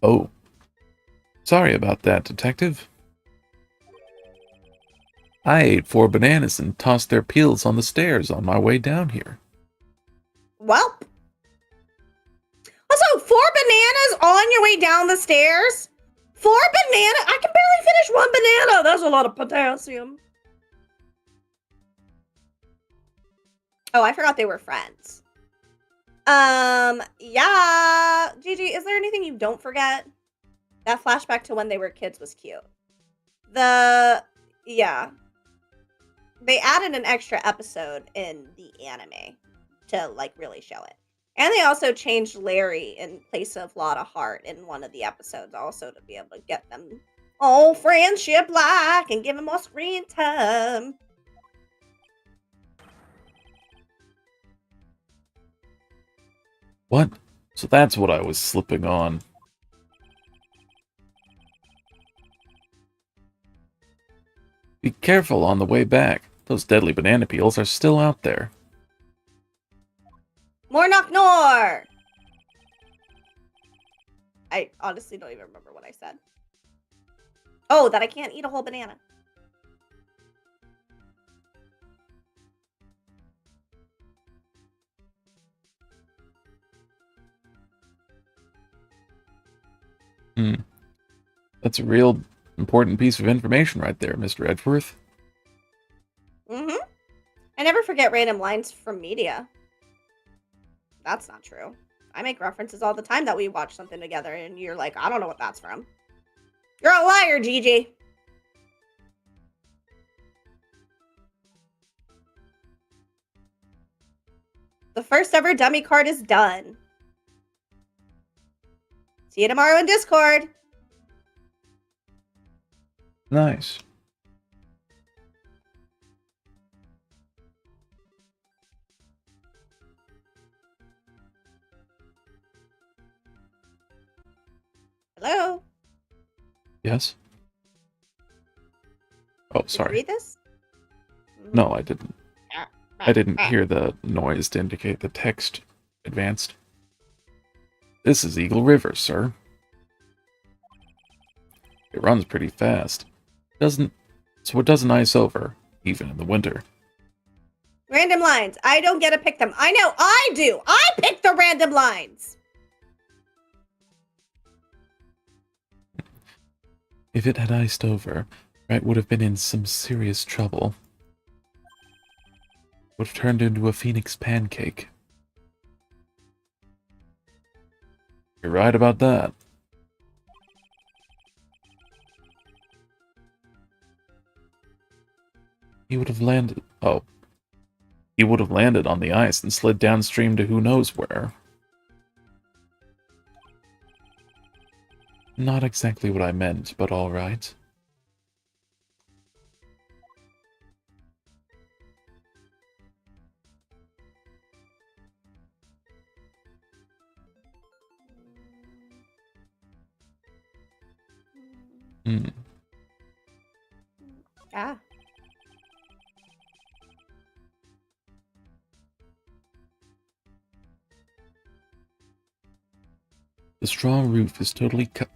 Oh. Sorry about that, Detective. I ate 4 bananas and tossed their peels on the stairs on my way down here. Welp. Also, 4 bananas on your way down the stairs? 4 bananas? I can barely finish 1 banana. That's a lot of potassium. Oh, I forgot they were friends. Yeah. Gigi, is there anything you don't forget? That flashback to when they were kids was cute. Yeah. They added an extra episode in the anime to, like, really show it. And they also changed Larry in place of Lotta Hart in one of the episodes also to be able to get them all friendship-like and give them more screen time. What? So that's what I was slipping on. Be careful on the way back. Those deadly banana peels are still out there. More knock nor! I honestly don't even remember what I said. Oh, that I can't eat a whole banana. That's a real important piece of information right there, Mr. Edgeworth. Mm-hmm. I never forget random lines from media. That's not true. I make references all the time that we watch something together and you're like, I don't know what that's from. You're a liar, Gigi. The first ever dummy card is done. See you tomorrow in Discord. Nice. Hello? Yes? Oh, Did you sorry. read this? No, I didn't. I didn't hear the noise to indicate the text advanced. This is Eagle River, sir. It runs pretty fast. So it doesn't ice over, even in the winter. Random lines. I don't get to pick them. I know I do. I pick the random lines. If it had iced over, Rat would have been in some serious trouble. Would have turned into a phoenix pancake. You're right about that. He would have landed... Oh. He would have landed on the ice and slid downstream to who knows where. Not exactly what I meant, but alright. Hmm. Yeah. The straw roof is totally cut.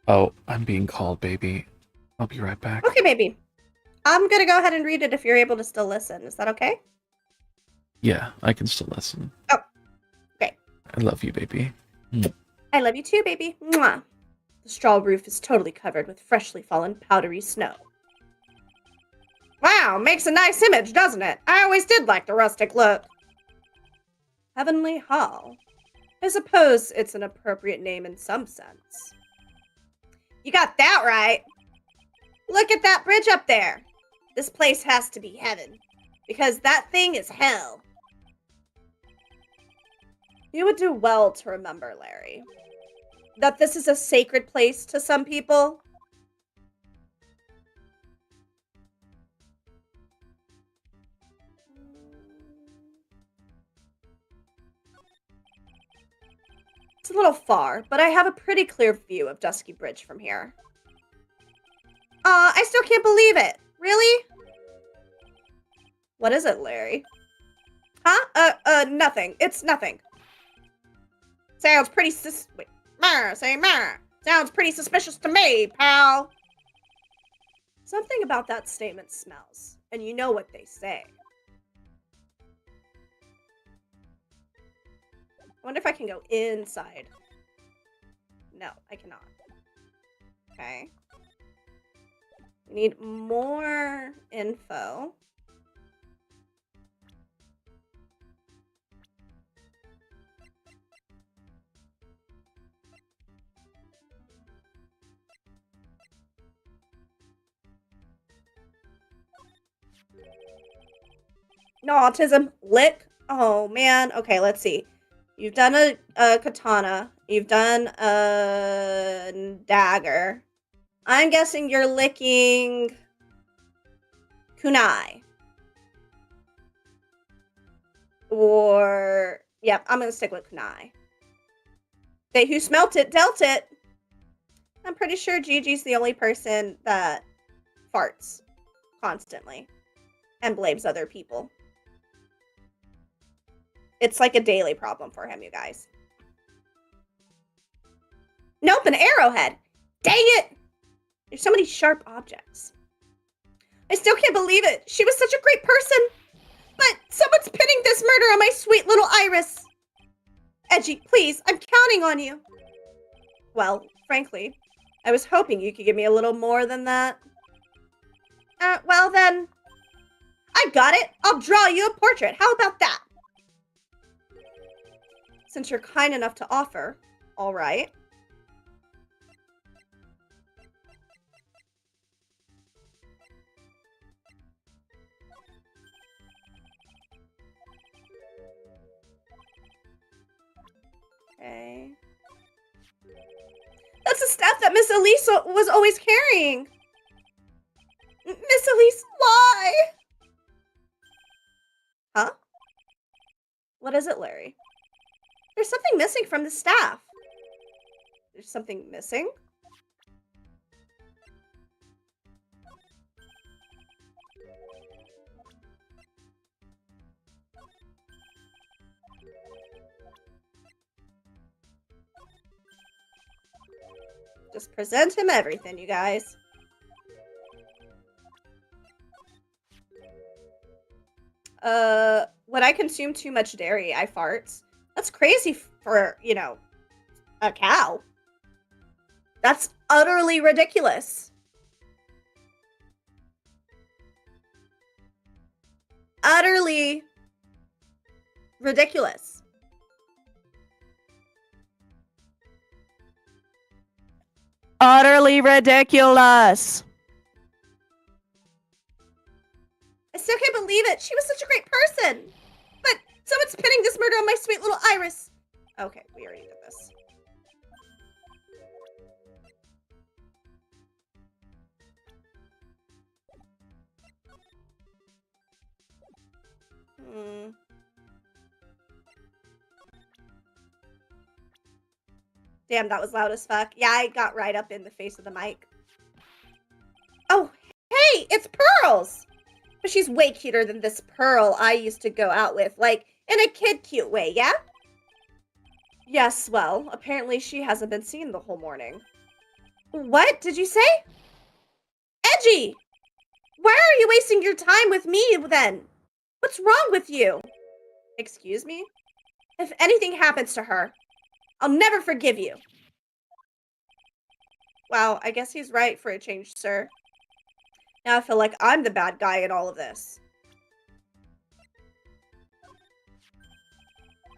Oh, I'm being called, baby. I'll be right back. Okay, baby. I'm gonna go ahead and read it if you're able to still listen. Is that okay? Yeah, I can still listen. Oh, great. I love you, baby. I love you too, baby. Mwah. The straw roof is totally covered with freshly fallen powdery snow. Wow, makes a nice image, doesn't it? I always did like the rustic look. Heavenly Hall. I suppose it's an appropriate name in some sense. You got that right. Look at that bridge up there. This place has to be heaven, because that thing is hell. You would do well to remember, Larry, that this is a sacred place to some people. It's a little far, but I have a pretty clear view of Dusky Bridge from here. I still can't believe it. Really? What is it, Larry? Huh? Nothing. It's nothing. Sounds pretty wait. Say mer. Sounds pretty suspicious to me, pal. Something about that statement smells, and you know what they say. I wonder if I can go inside. No, I cannot. Okay. We need more info. No autism. Lick. Oh man. Okay, let's see. You've done a katana. You've done a dagger. I'm guessing you're licking kunai. Or yep, I'm gonna stick with kunai. They who smelt it dealt it. I'm pretty sure Gigi's the only person that farts constantly and blames other people. It's like a daily problem for him, you guys. Nope, an arrowhead. Dang it! There's so many sharp objects. I still can't believe it. She was such a great person. But someone's pinning this murder on my sweet little Iris. Edgy, please, I'm counting on you. Well, frankly, I was hoping you could give me a little more than that. Well then, I got it. I'll draw you a portrait. How about that? Since you're kind enough to offer, all right. Okay. That's the staff that Miss Elise was always carrying. Miss Elise, why? Huh? What is it, Larry? There's something missing from the staff. There's something missing? Just present him everything, you guys. When I consume too much dairy, I fart. That's crazy for, you know, a cow. That's utterly ridiculous. Utterly ridiculous. Utterly ridiculous. I still can't believe it. She was such a great person. But someone's pinning this murder on my sweet little Iris. Okay, we already did this. Damn, that was loud as fuck. Yeah, I got right up in the face of the mic. Oh, hey, it's Pearls! But she's way cuter than this Pearl I used to go out with, like, in a kid-cute way, yeah? Yes, well, apparently she hasn't been seen the whole morning. What did you say? Edgy! Why are you wasting your time with me, then? What's wrong with you? Excuse me? If anything happens to her, I'll never forgive you. Wow, I guess he's right for a change, sir. Now I feel like I'm the bad guy in all of this.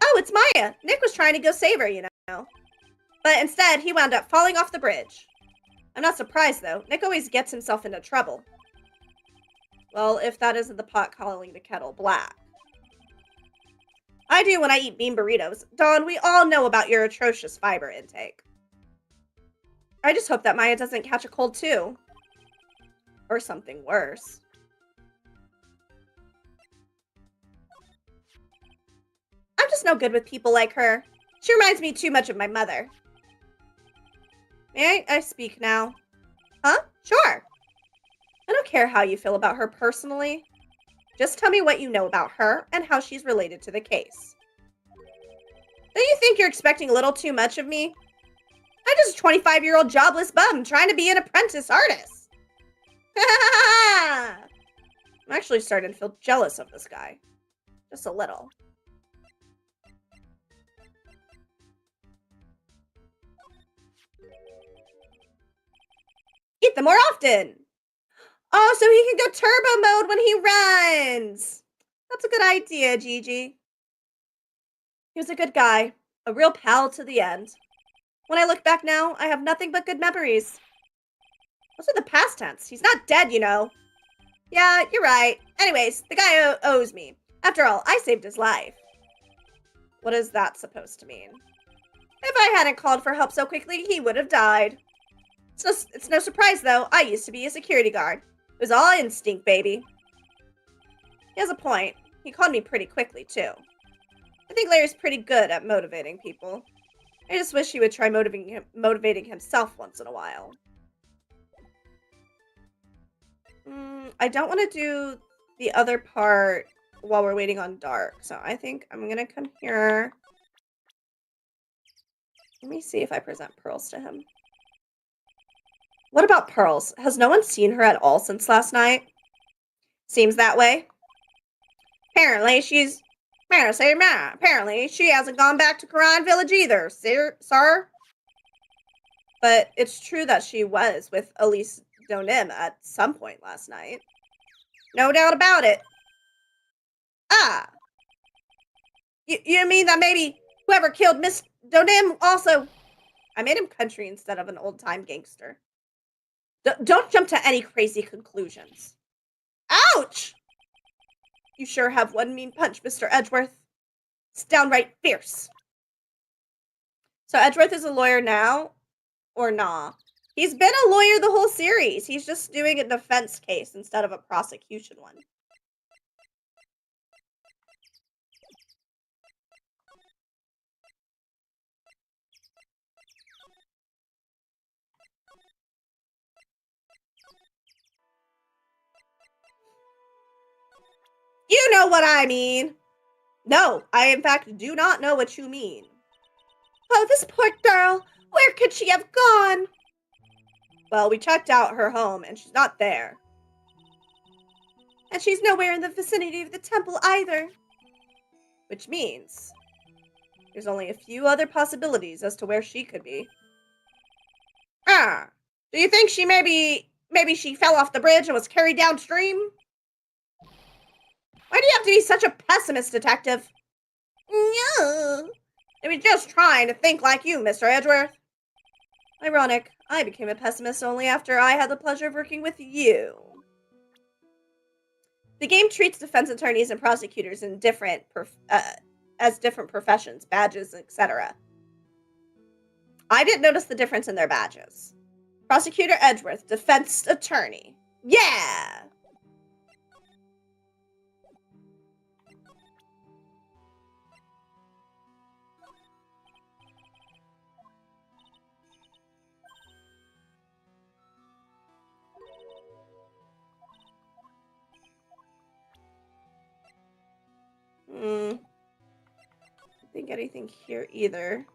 Oh, it's Maya. Nick was trying to go save her, you know. But instead, he wound up falling off the bridge. I'm not surprised, though. Nick always gets himself into trouble. Well, if that isn't the pot calling the kettle black. I do when I eat bean burritos. Dawn, we all know about your atrocious fiber intake. I just hope that Maya doesn't catch a cold, too. Or something worse. I'm just no good with people like her. She reminds me too much of my mother. May I speak now? Huh? Sure. I don't care how you feel about her personally. Just tell me what you know about her and how she's related to the case. Don't you think you're expecting a little too much of me? I'm just a 25-year-old jobless bum trying to be an apprentice artist. I'm actually starting to feel jealous of this guy. Just a little. Eat them more often. Oh, so he can go turbo mode when he runs. That's a good idea, Gigi. He was a good guy. A real pal to the end. When I look back now, I have nothing but good memories. Those are the past tense. He's not dead, you know. Yeah, you're right. Anyways, the guy owes me. After all, I saved his life. What is that supposed to mean? If I hadn't called for help so quickly, he would have died. It's no surprise, though. I used to be a security guard. It was all instinct, baby. He has a point. He called me pretty quickly, too. I think Larry's pretty good at motivating people. I just wish he would try motivating himself once in a while. I don't want to do the other part while we're waiting on dark, so I think I'm going to come here. Let me see if I present Pearls to him. What about Pearls? Has no one seen her at all since last night? Seems that way. Apparently she hasn't gone back to Karan Village either, sir. But it's true that she was with Elise Donim at some point last night. No doubt about it. Ah! You mean that maybe whoever killed Miss Donim also... I made him country instead of an old-time gangster. Don't jump to any crazy conclusions. Ouch! You sure have one mean punch, Mr. Edgeworth. It's downright fierce. So Edgeworth is a lawyer now? Or nah? He's been a lawyer the whole series. He's just doing a defense case instead of a prosecution one. You know what I mean. No, I in fact do not know what you mean. Oh, this poor girl. Where could she have gone? Well, we checked out her home and she's not there. And she's nowhere in the vicinity of the temple either. Which means there's only a few other possibilities as to where she could be. Do you think she maybe she fell off the bridge and was carried downstream? Why do you have to be such a pessimist, detective? No. I was just trying to think like you, Mr. Edgeworth. Ironic. I became a pessimist only after I had the pleasure of working with you. The game treats defense attorneys and prosecutors in as different professions, badges, etc. I didn't notice the difference in their badges. Prosecutor Edgeworth, defense attorney. Yeah! Don't think anything here either.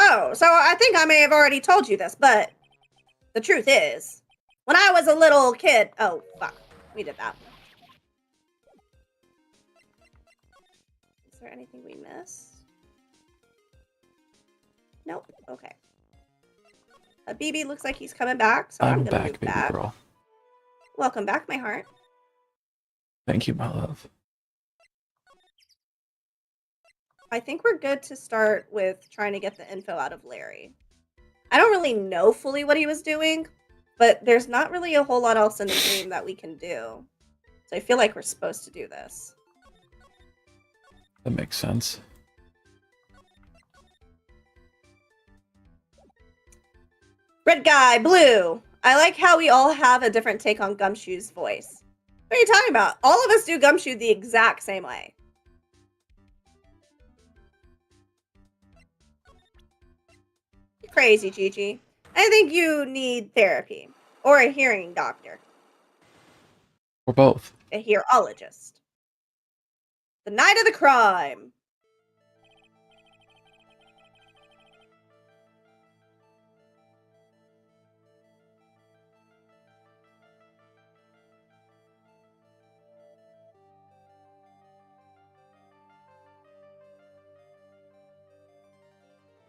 Oh, so I think I may have already told you this, but the truth is, when I was a little kid... Oh, fuck. We did that. Is there anything we missed? Nope. Okay. BB looks like he's coming back, so I'm gonna move baby back. girl. Welcome back, my heart. Thank you, my love. I think we're good to start with trying to get the info out of Larry. I don't really know fully what he was doing, but there's not really a whole lot else in the game that we can do. So I feel like we're supposed to do this. That makes sense. Red guy, blue. I like how we all have a different take on Gumshoe's voice. What are you talking about? All of us do Gumshoe the exact same way. You're crazy, Gigi. I think you need therapy. Or a hearing doctor. Or both. A hearologist. The night of the crime.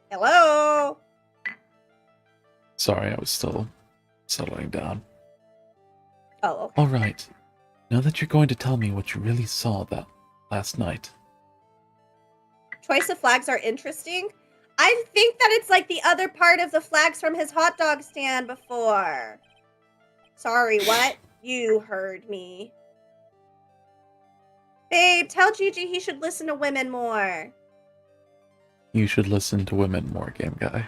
Hello? Sorry, I was still settling down. Oh, okay. All right. Now that you're going to tell me what you really saw that last night. Choice of flags are interesting. I think that it's like the other part of the flags from his hot dog stand before. Sorry, what? You heard me. Babe, tell Gigi he should listen to women more. You should listen to women more, game guy.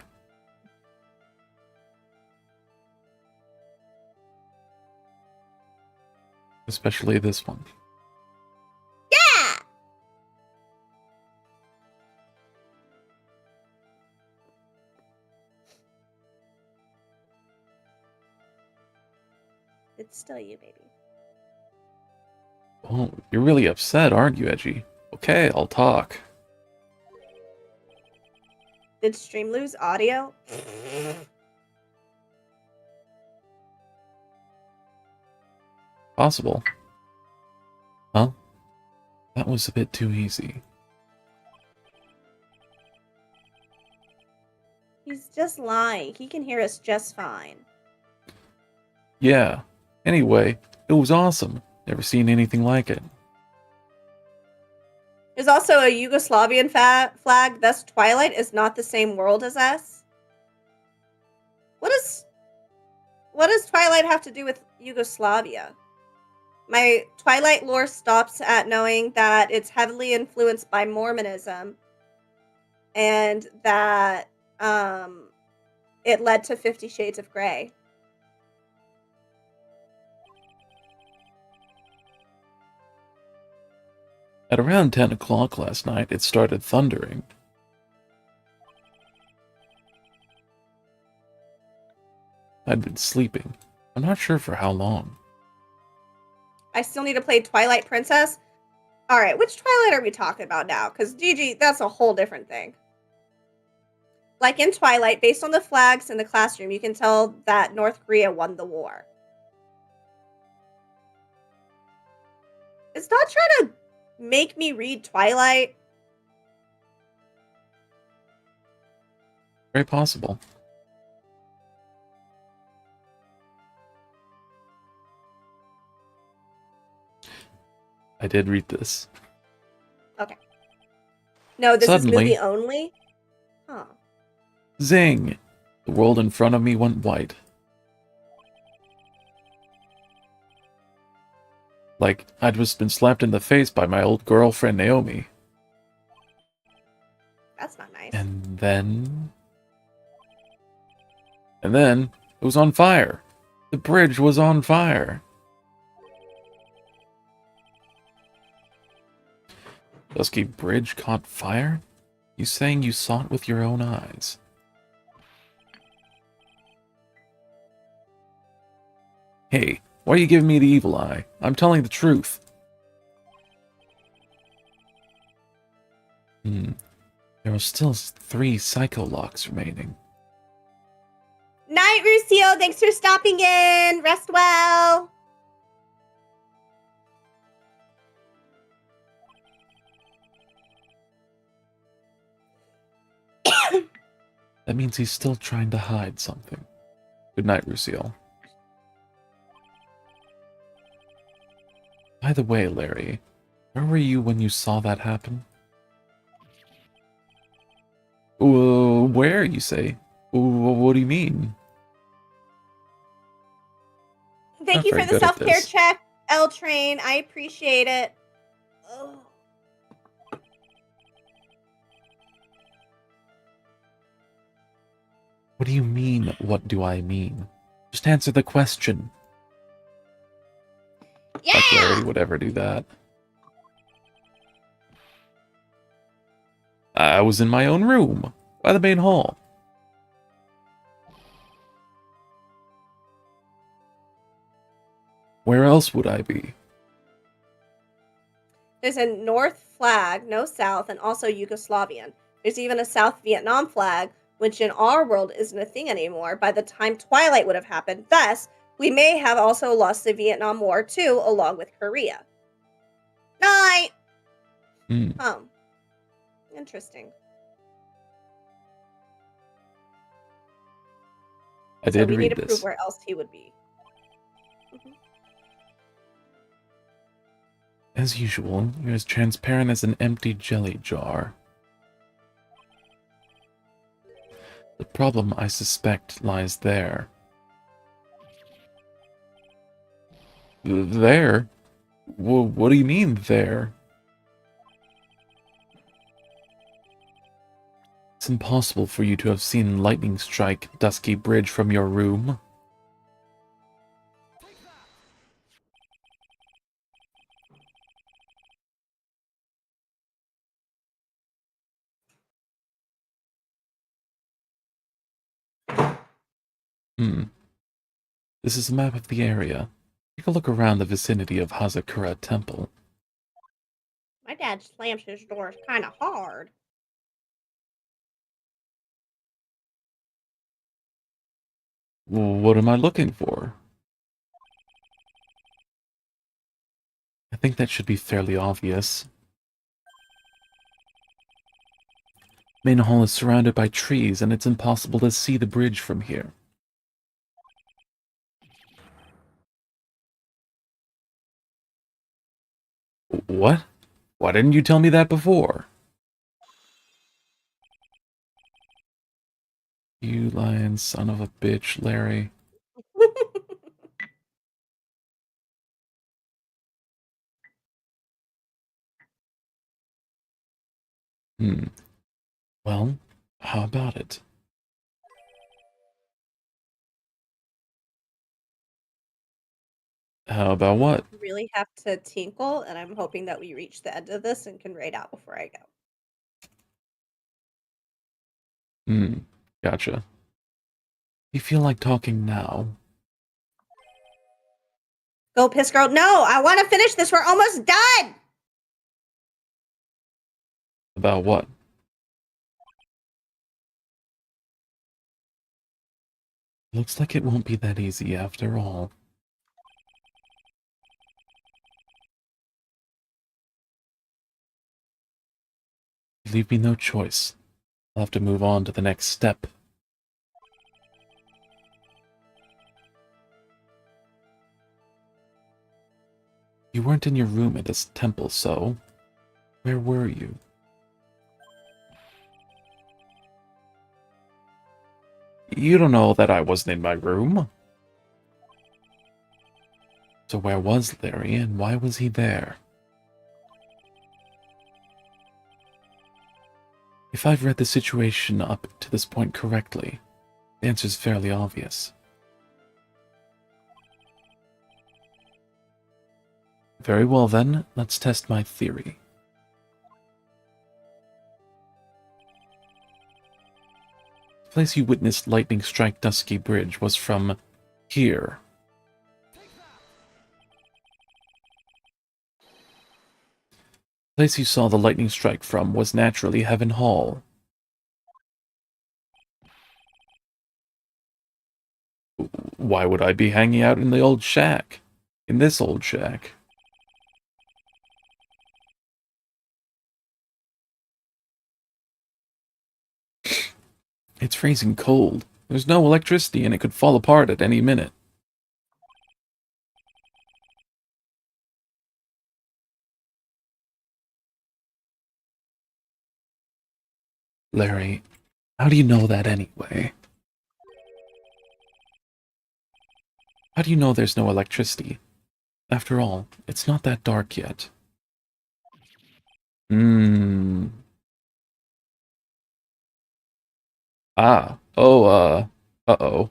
Especially this one. Yeah! It's still you, baby. Oh, you're really upset, aren't you, Edgy? Okay, I'll talk. Did stream lose audio? Possible. Huh? That was a bit too easy. He's just lying. He can hear us just fine. Yeah. Anyway, it was awesome. Never seen anything like it. There's also a Yugoslavian flag, thus Twilight is not the same world as us. What does Twilight have to do with Yugoslavia? My Twilight lore stops at knowing that it's heavily influenced by Mormonism and that it led to 50 Shades of Grey. At around 10 o'clock last night, it started thundering. I'd been sleeping. I'm not sure for how long. I still need to play Twilight Princess. All right, which Twilight are we talking about now? Because Gigi, that's a whole different thing. Like in Twilight, based on the flags in the classroom, you can tell that North Korea won the war. It's not trying to make me read Twilight. Very possible. I did read this. Okay. No, this Suddenly- is movie only? Huh. Zing! The world in front of me went white. Like I'd just been slapped in the face by my old girlfriend Naomi. That's not nice. And then it was on fire. The bridge was on fire. Dusky Bridge caught fire? You saying you saw it with your own eyes? Hey, why are you giving me the evil eye? I'm telling the truth. There are still 3 psycho locks remaining. Night, Rusio. Thanks for stopping in. Rest well. That means he's still trying to hide something. Good night, Rusiel. By the way, Larry, where were you when you saw that happen? Where, you say? What do you mean? Thank Not you for very the good at self-care this. check, L Train. I appreciate it. Ugh. What do you mean, what do I mean? Just answer the question. Yeah! Like Larry would ever do that. I was in my own room, by the main hall. Where else would I be? There's a North flag, no South, and also Yugoslavian. There's even a South Vietnam flag, which in our world isn't a thing anymore by the time Twilight would have happened. Thus, we may have also lost the Vietnam War too, along with Korea. Night! Hmm. Interesting. I So did we need read to prove this. where else he would be. As usual, you're as transparent as an empty jelly jar. The problem, I suspect, lies there. There? What do you mean, there? It's impossible for you to have seen lightning strike Dusky Bridge from your room. This is a map of the area. Take a look around the vicinity of Hazakura Temple. My dad slams his doors kind of hard. What am I looking for? I think that should be fairly obvious. Main Hall is surrounded by trees, and it's impossible to see the bridge from here. What? Why didn't you tell me that before? You lying son of a bitch, Larry. Well, how about it? How about what? Really have to tinkle, and I'm hoping that we reach the end of this and can raid out before I go. Gotcha. You feel like talking now? Go, piss girl. No, I want to finish this. We're almost done. About what? Looks like it won't be that easy after all. You leave me no choice. I'll have to move on to the next step. You weren't in your room at this temple, so... where were you? You don't know that I wasn't in my room. So where was Larry, and why was he there? If I've read the situation up to this point correctly, the answer's fairly obvious. Very well then, let's test my theory. The place you witnessed lightning strike Dusky Bridge was from here. The place you saw the lightning strike from was naturally Heaven Hall. Why would I be hanging out in the old shack? In this old shack? It's freezing cold. There's no electricity and it could fall apart at any minute. Larry, how do you know that anyway? How do you know there's no electricity? After all, it's not that dark yet. Ah. Oh, uh-oh.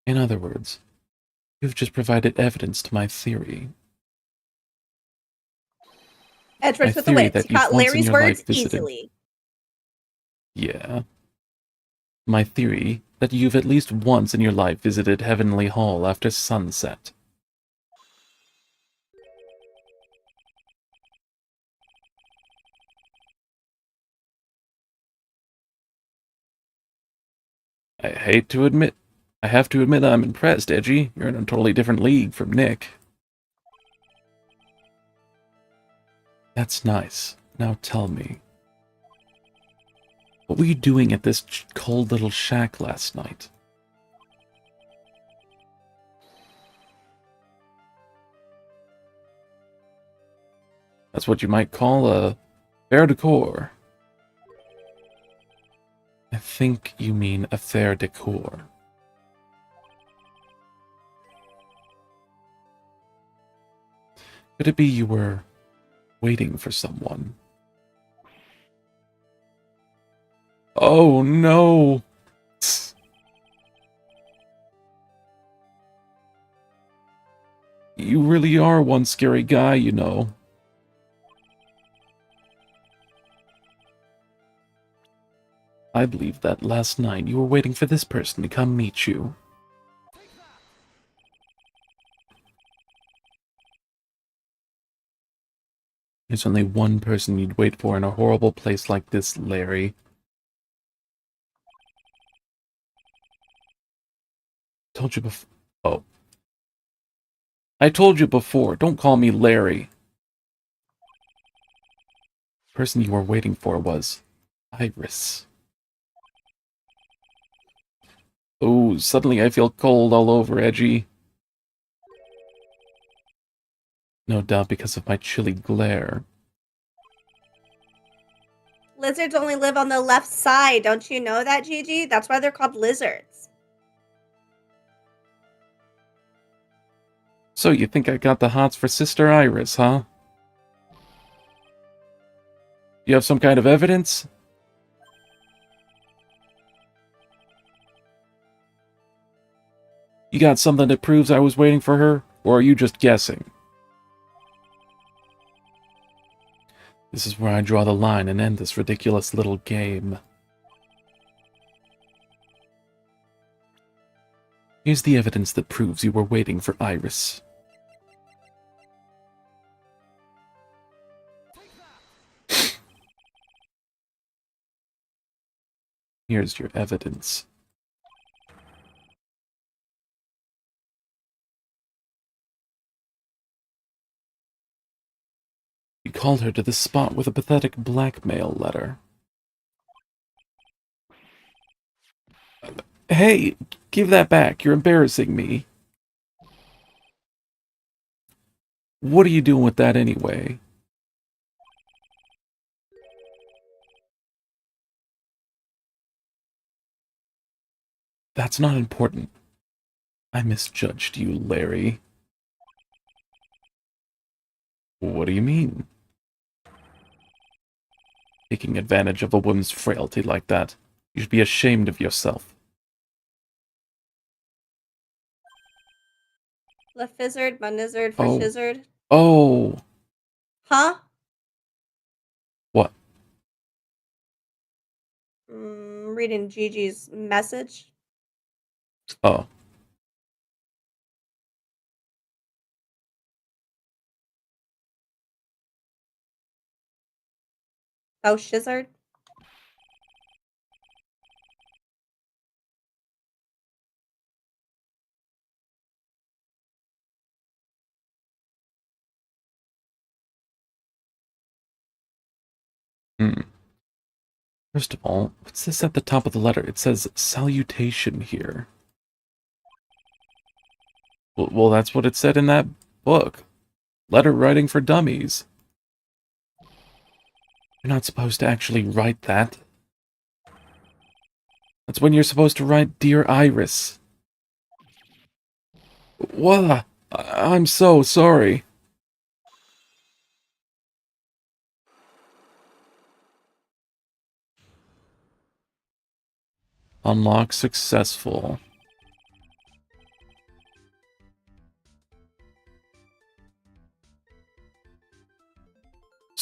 In other words, you've just provided evidence to my theory. My Edgeworth with the theory wits. that You you've caught once in Larry's your words life visited... easily. Yeah. My theory that you've at least once in your life visited Heavenly Hall after sunset. I hate to admit... I have to admit I'm impressed, Edgy. You're in a totally different league from Nick. That's nice. Now tell me. What were you doing at this cold little shack last night? That's what you might call a fair decor. I think you mean a fair decor. Could it be you were waiting for someone? Oh no! You really are one scary guy, you know. I believe that last night you were waiting for this person to come meet you. There's only one person you'd wait for in a horrible place like this, Larry. Told you before. Oh. I told you before, don't call me Larry. The person you were waiting for was Iris. Oh, suddenly I feel cold all over, Edgy. No doubt because of my chilly glare. Lizards only live on the left side. Don't you know that, Gigi? That's why they're called lizards. So you think I got the hots for Sister Iris, huh? You have some kind of evidence? You got something that proves I was waiting for her? Or are you just guessing? This is where I draw the line and end this ridiculous little game. Here's the evidence that proves you were waiting for Iris. Here's your evidence. You called her to the spot with a pathetic blackmail letter. Hey, give that back. You're embarrassing me. What are you doing with that anyway? That's not important. I misjudged you, Larry. What do you mean? Taking advantage of a woman's frailty like that. You should be ashamed of yourself. Lefizzard, Munizard for Oh. Shizzard. Oh! Huh? What? Reading Gigi's message. Oh. Oh, Shizzard. Hmm. First of all, what's this at the top of the letter? It says salutation here. Well, that's what it said in that book. Letter writing for dummies. You're not supposed to actually write that. That's when you're supposed to write Dear Iris. What? I'm so sorry. Unlock successful.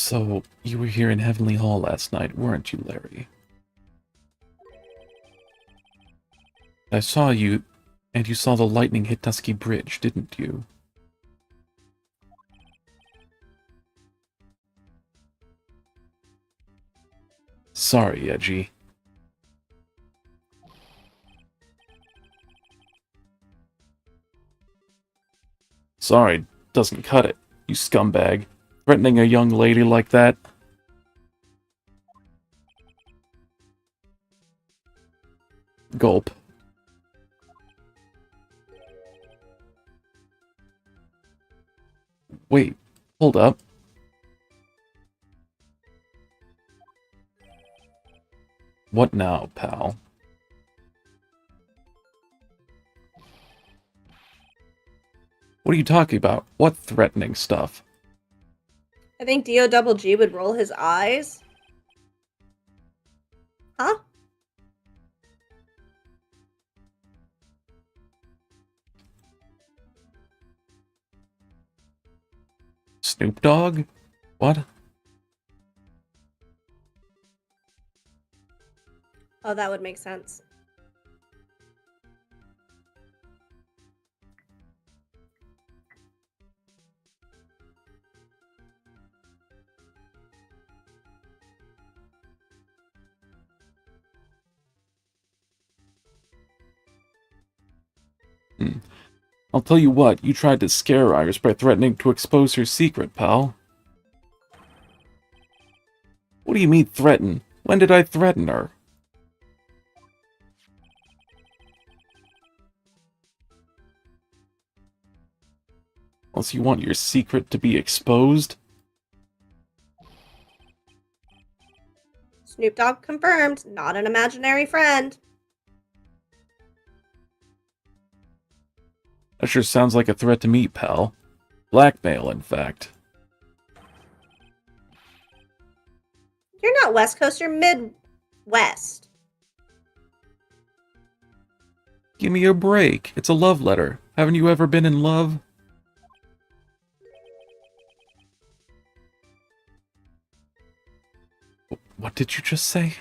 So, you were here in Heavenly Hall last night, weren't you, Larry? I saw you, and you saw the lightning hit Dusky Bridge, didn't you? Sorry, Edgy. Sorry, doesn't cut it, you scumbag. Threatening a young lady like that? Gulp. Wait, hold up. What now, pal? What are you talking about? What threatening stuff? I think D-O-double-G would roll his eyes. Huh? Snoop Dogg? What? Oh, that would make sense. I'll tell you what, you tried to scare Iris by threatening to expose her secret, pal. What do you mean, threaten? When did I threaten her? Unless you want your secret to be exposed? Snoop Dogg confirmed, not an imaginary friend. That sure sounds like a threat to me, pal. Blackmail, in fact. You're not West Coast, you're Midwest. Give me a break. It's a love letter. Haven't you ever been in love? What did you just say?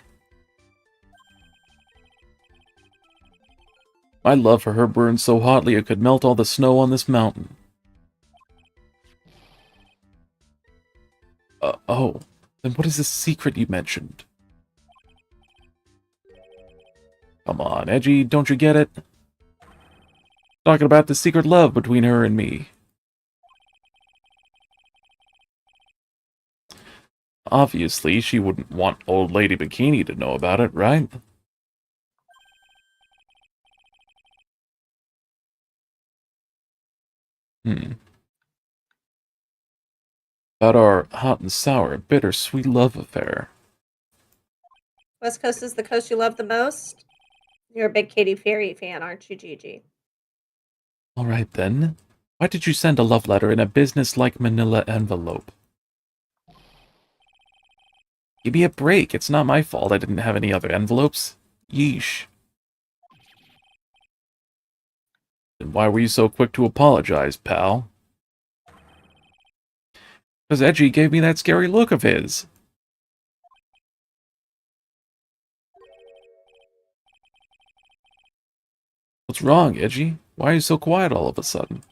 My love for her burned so hotly it could melt all the snow on this mountain. Oh. Then what is this secret you mentioned? Come on, Edgy, don't you get it? Talking about the secret love between her and me. Obviously, she wouldn't want Old Lady Bikini to know about it, right? About our hot and sour, bittersweet love affair. West Coast is the coast you love the most? You're a big Katy Perry fan, aren't you, Gigi? Alright then. Why did you send a love letter in a business-like manila envelope? Give me a break, it's not my fault I didn't have any other envelopes. Yeesh. Then why were you so quick to apologize, pal? Because Edgy gave me that scary look of his. What's wrong, Edgy? Why are you so quiet all of a sudden?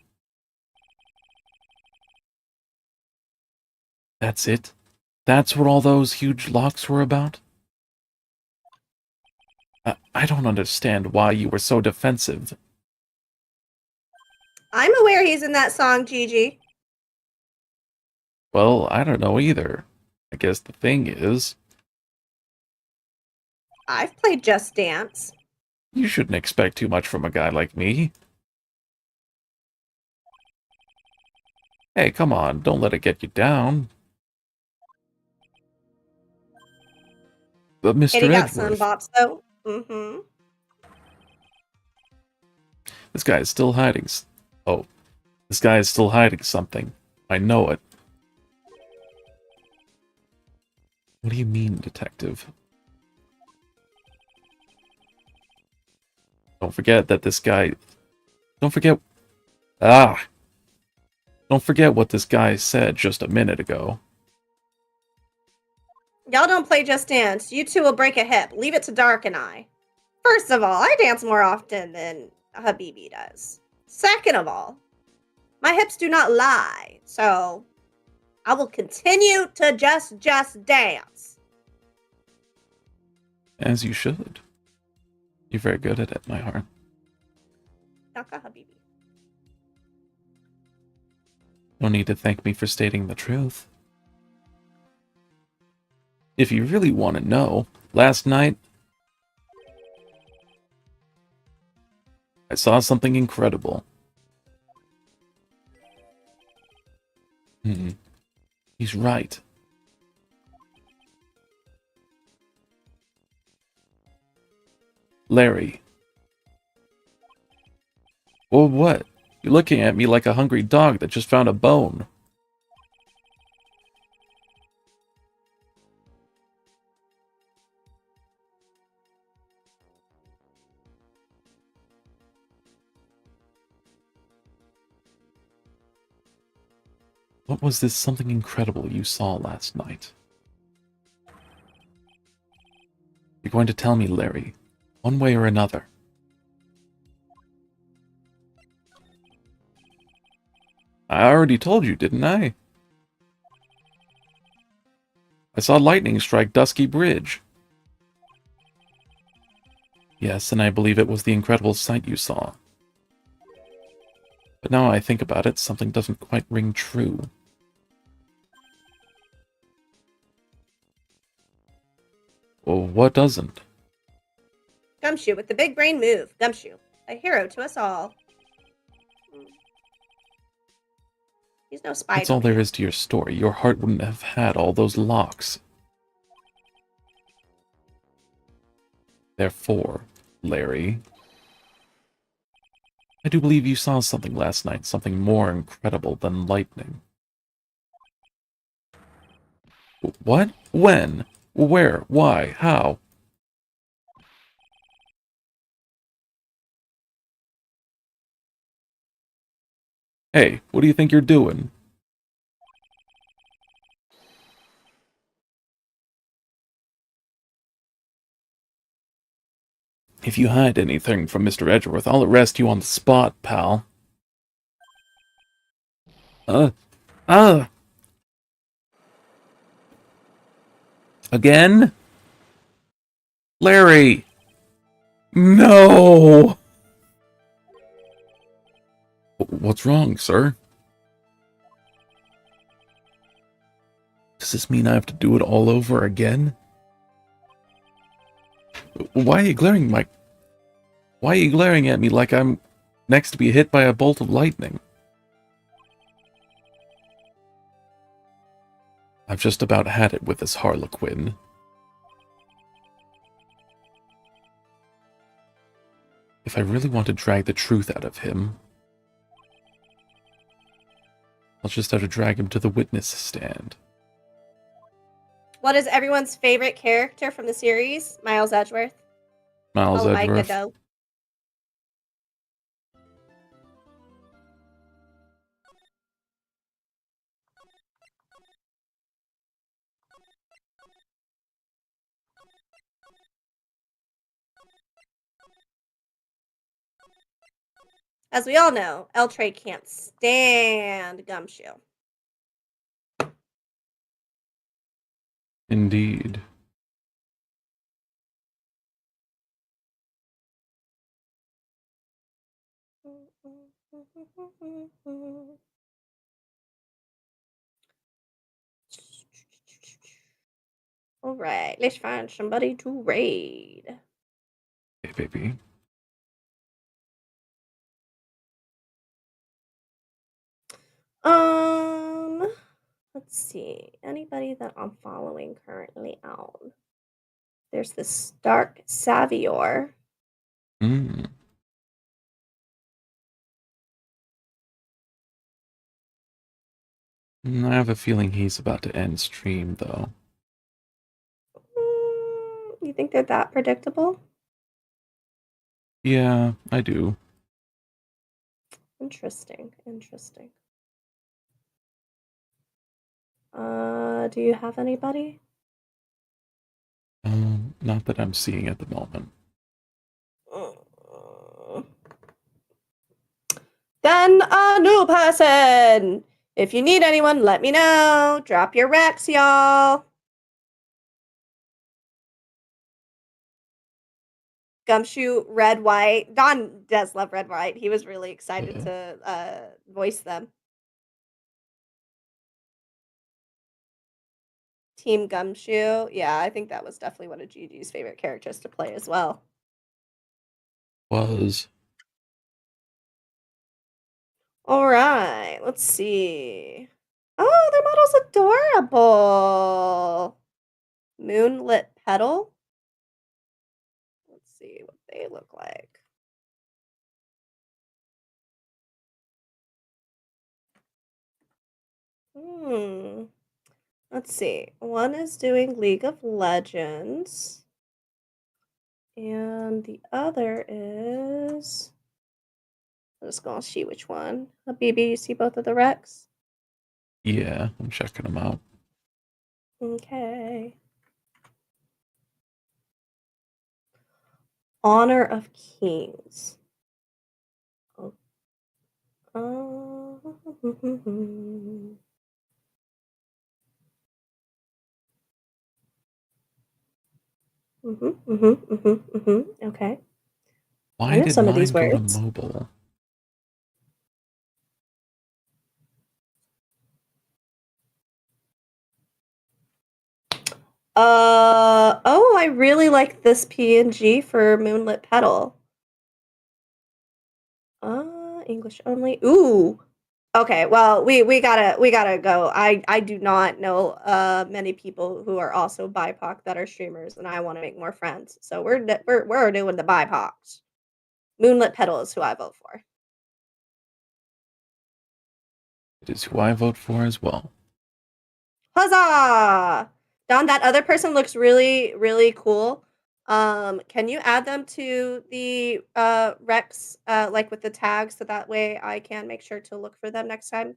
That's it? That's what all those huge locks were about? I don't understand why you were so defensive. I'm aware he's in that song, Gigi. Well, I don't know either. I guess the thing is, I've played Just Dance. you shouldn't expect too much from a guy like me. Hey, come on, don't let it get you down. But Mr. Katie got some Edgeworth, bops, though. Mm-hmm. this guy is still hiding. Oh, this guy is still hiding something. I know it. What do you mean, detective? Don't forget that this guy... Don't forget... Don't forget what this guy said just a minute ago. Y'all don't play Just Dance. You two will break a hip. Leave it to Dark and I. First of all, I dance more often than Habibi does. Second of all, my hips do not lie, so I will continue to just dance. As you should. You're very good at it, my heart. Naka Habibi. No need to thank me for stating the truth. If you really want to know, last night I saw something incredible. He's right. Larry. Well, what? You're looking at me like a hungry dog that just found a bone. What was this something incredible you saw last night? You're going to tell me, Larry, one way or another. I already told you, didn't I? I saw lightning strike Dusky Bridge. Yes, and I believe it was the incredible sight you saw. But now I think about it, something doesn't quite ring true. Well, what doesn't? Gumshoe with the big brain move. Gumshoe, a hero to us all. He's no Spider-Man. That's all there is to your story. Your heart wouldn't have had all those locks. Therefore, Larry, I do believe you saw something last night, something more incredible than lightning. What? When? Where? Why? How? Hey, what do you think you're doing? If you hide anything from Mr. Edgeworth, I'll arrest you on the spot, pal. Again? Larry! No! What's wrong, sir? Does this mean I have to do it all over again? Why are you glaring at me like I'm next to be hit by a bolt of lightning? I've just about had it with this Harlequin. If I really want to drag the truth out of him, I'll just have to drag him to the witness stand. What is everyone's favorite character from the series? Miles Edgeworth. Miles Oh my Edgeworth. Godot. As we all know, L-Tray can't stand Gumshoe. Indeed. All right, let's find somebody to raid. Hey, baby. Let's see. Anybody that I'm following currently out. There's this Dark Savior. Hmm. I have a feeling he's about to end stream, though. You think they're that predictable? Yeah, I do. Interesting. Do you have anybody? Not that I'm seeing at the moment. Then a new person. If you need anyone, let me know. Drop your Rex, y'all. Gumshoe, Red White. Don does love Red White. He was really excited to voice them. Team Gumshoe. Yeah, I think that was definitely one of Gigi's favorite characters to play as well. Was. All right, let's see. Oh, their model's adorable. Moonlit Petal. Let's see what they look like. Let's see. One is doing League of Legends. And the other is. I'm just gonna see which one. Habibi, you see both of the Rex? Yeah, I'm checking them out. Okay. Honor of Kings. Oh. Okay. I Why know did some of these mine go to words. mobile? Oh, I really like this PNG for Moonlit Petal. English only. Ooh. Okay, well, we gotta go. I do not know many people who are also BIPOC that are streamers, and I want to make more friends. So we're doing the BIPOCs. Moonlit Petal is who I vote for. It is who I vote for as well. Huzzah! Don, that other person looks really, really cool. Can you add them to the Rex, like with the tags, so that way I can make sure to look for them next time?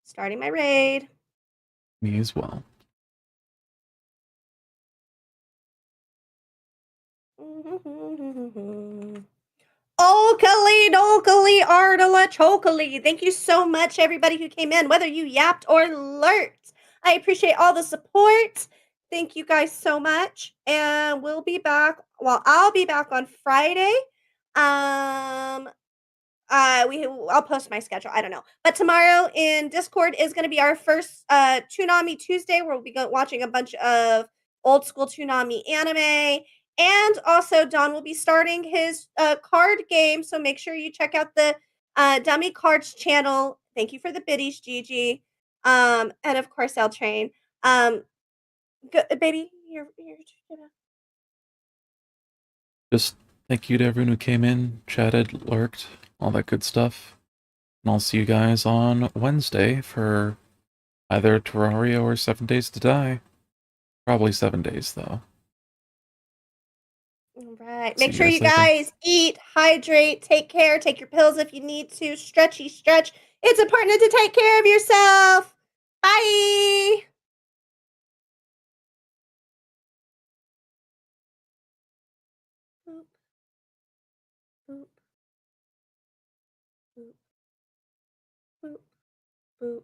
Starting my raid. Me as well. Okali dokali ardala chokali. Thank you so much, everybody who came in, whether you yapped or lurked. I appreciate all the support. Thank you guys so much. And we'll be back. Well, I'll be back on Friday. Um, I'll post my schedule. I don't know. But tomorrow in Discord is going to be our first Toonami Tuesday where we'll be watching a bunch of old school Toonami anime. And also Don will be starting his card game, so make sure you check out the Dummy Cards channel. Thank you for the biddies, Gigi. And of course L Train. Baby, you're Just thank you to everyone who came in, chatted, lurked, all that good stuff. And I'll see you guys on Wednesday for either Terraria or 7 Days to Die. Probably 7 days, though. All right. See Make you sure guys you later. guys eat, hydrate, take care, take your pills if you need to, stretchy stretch. It's important to take care of yourself. Bye. Boop, boop, boop, boop, boop.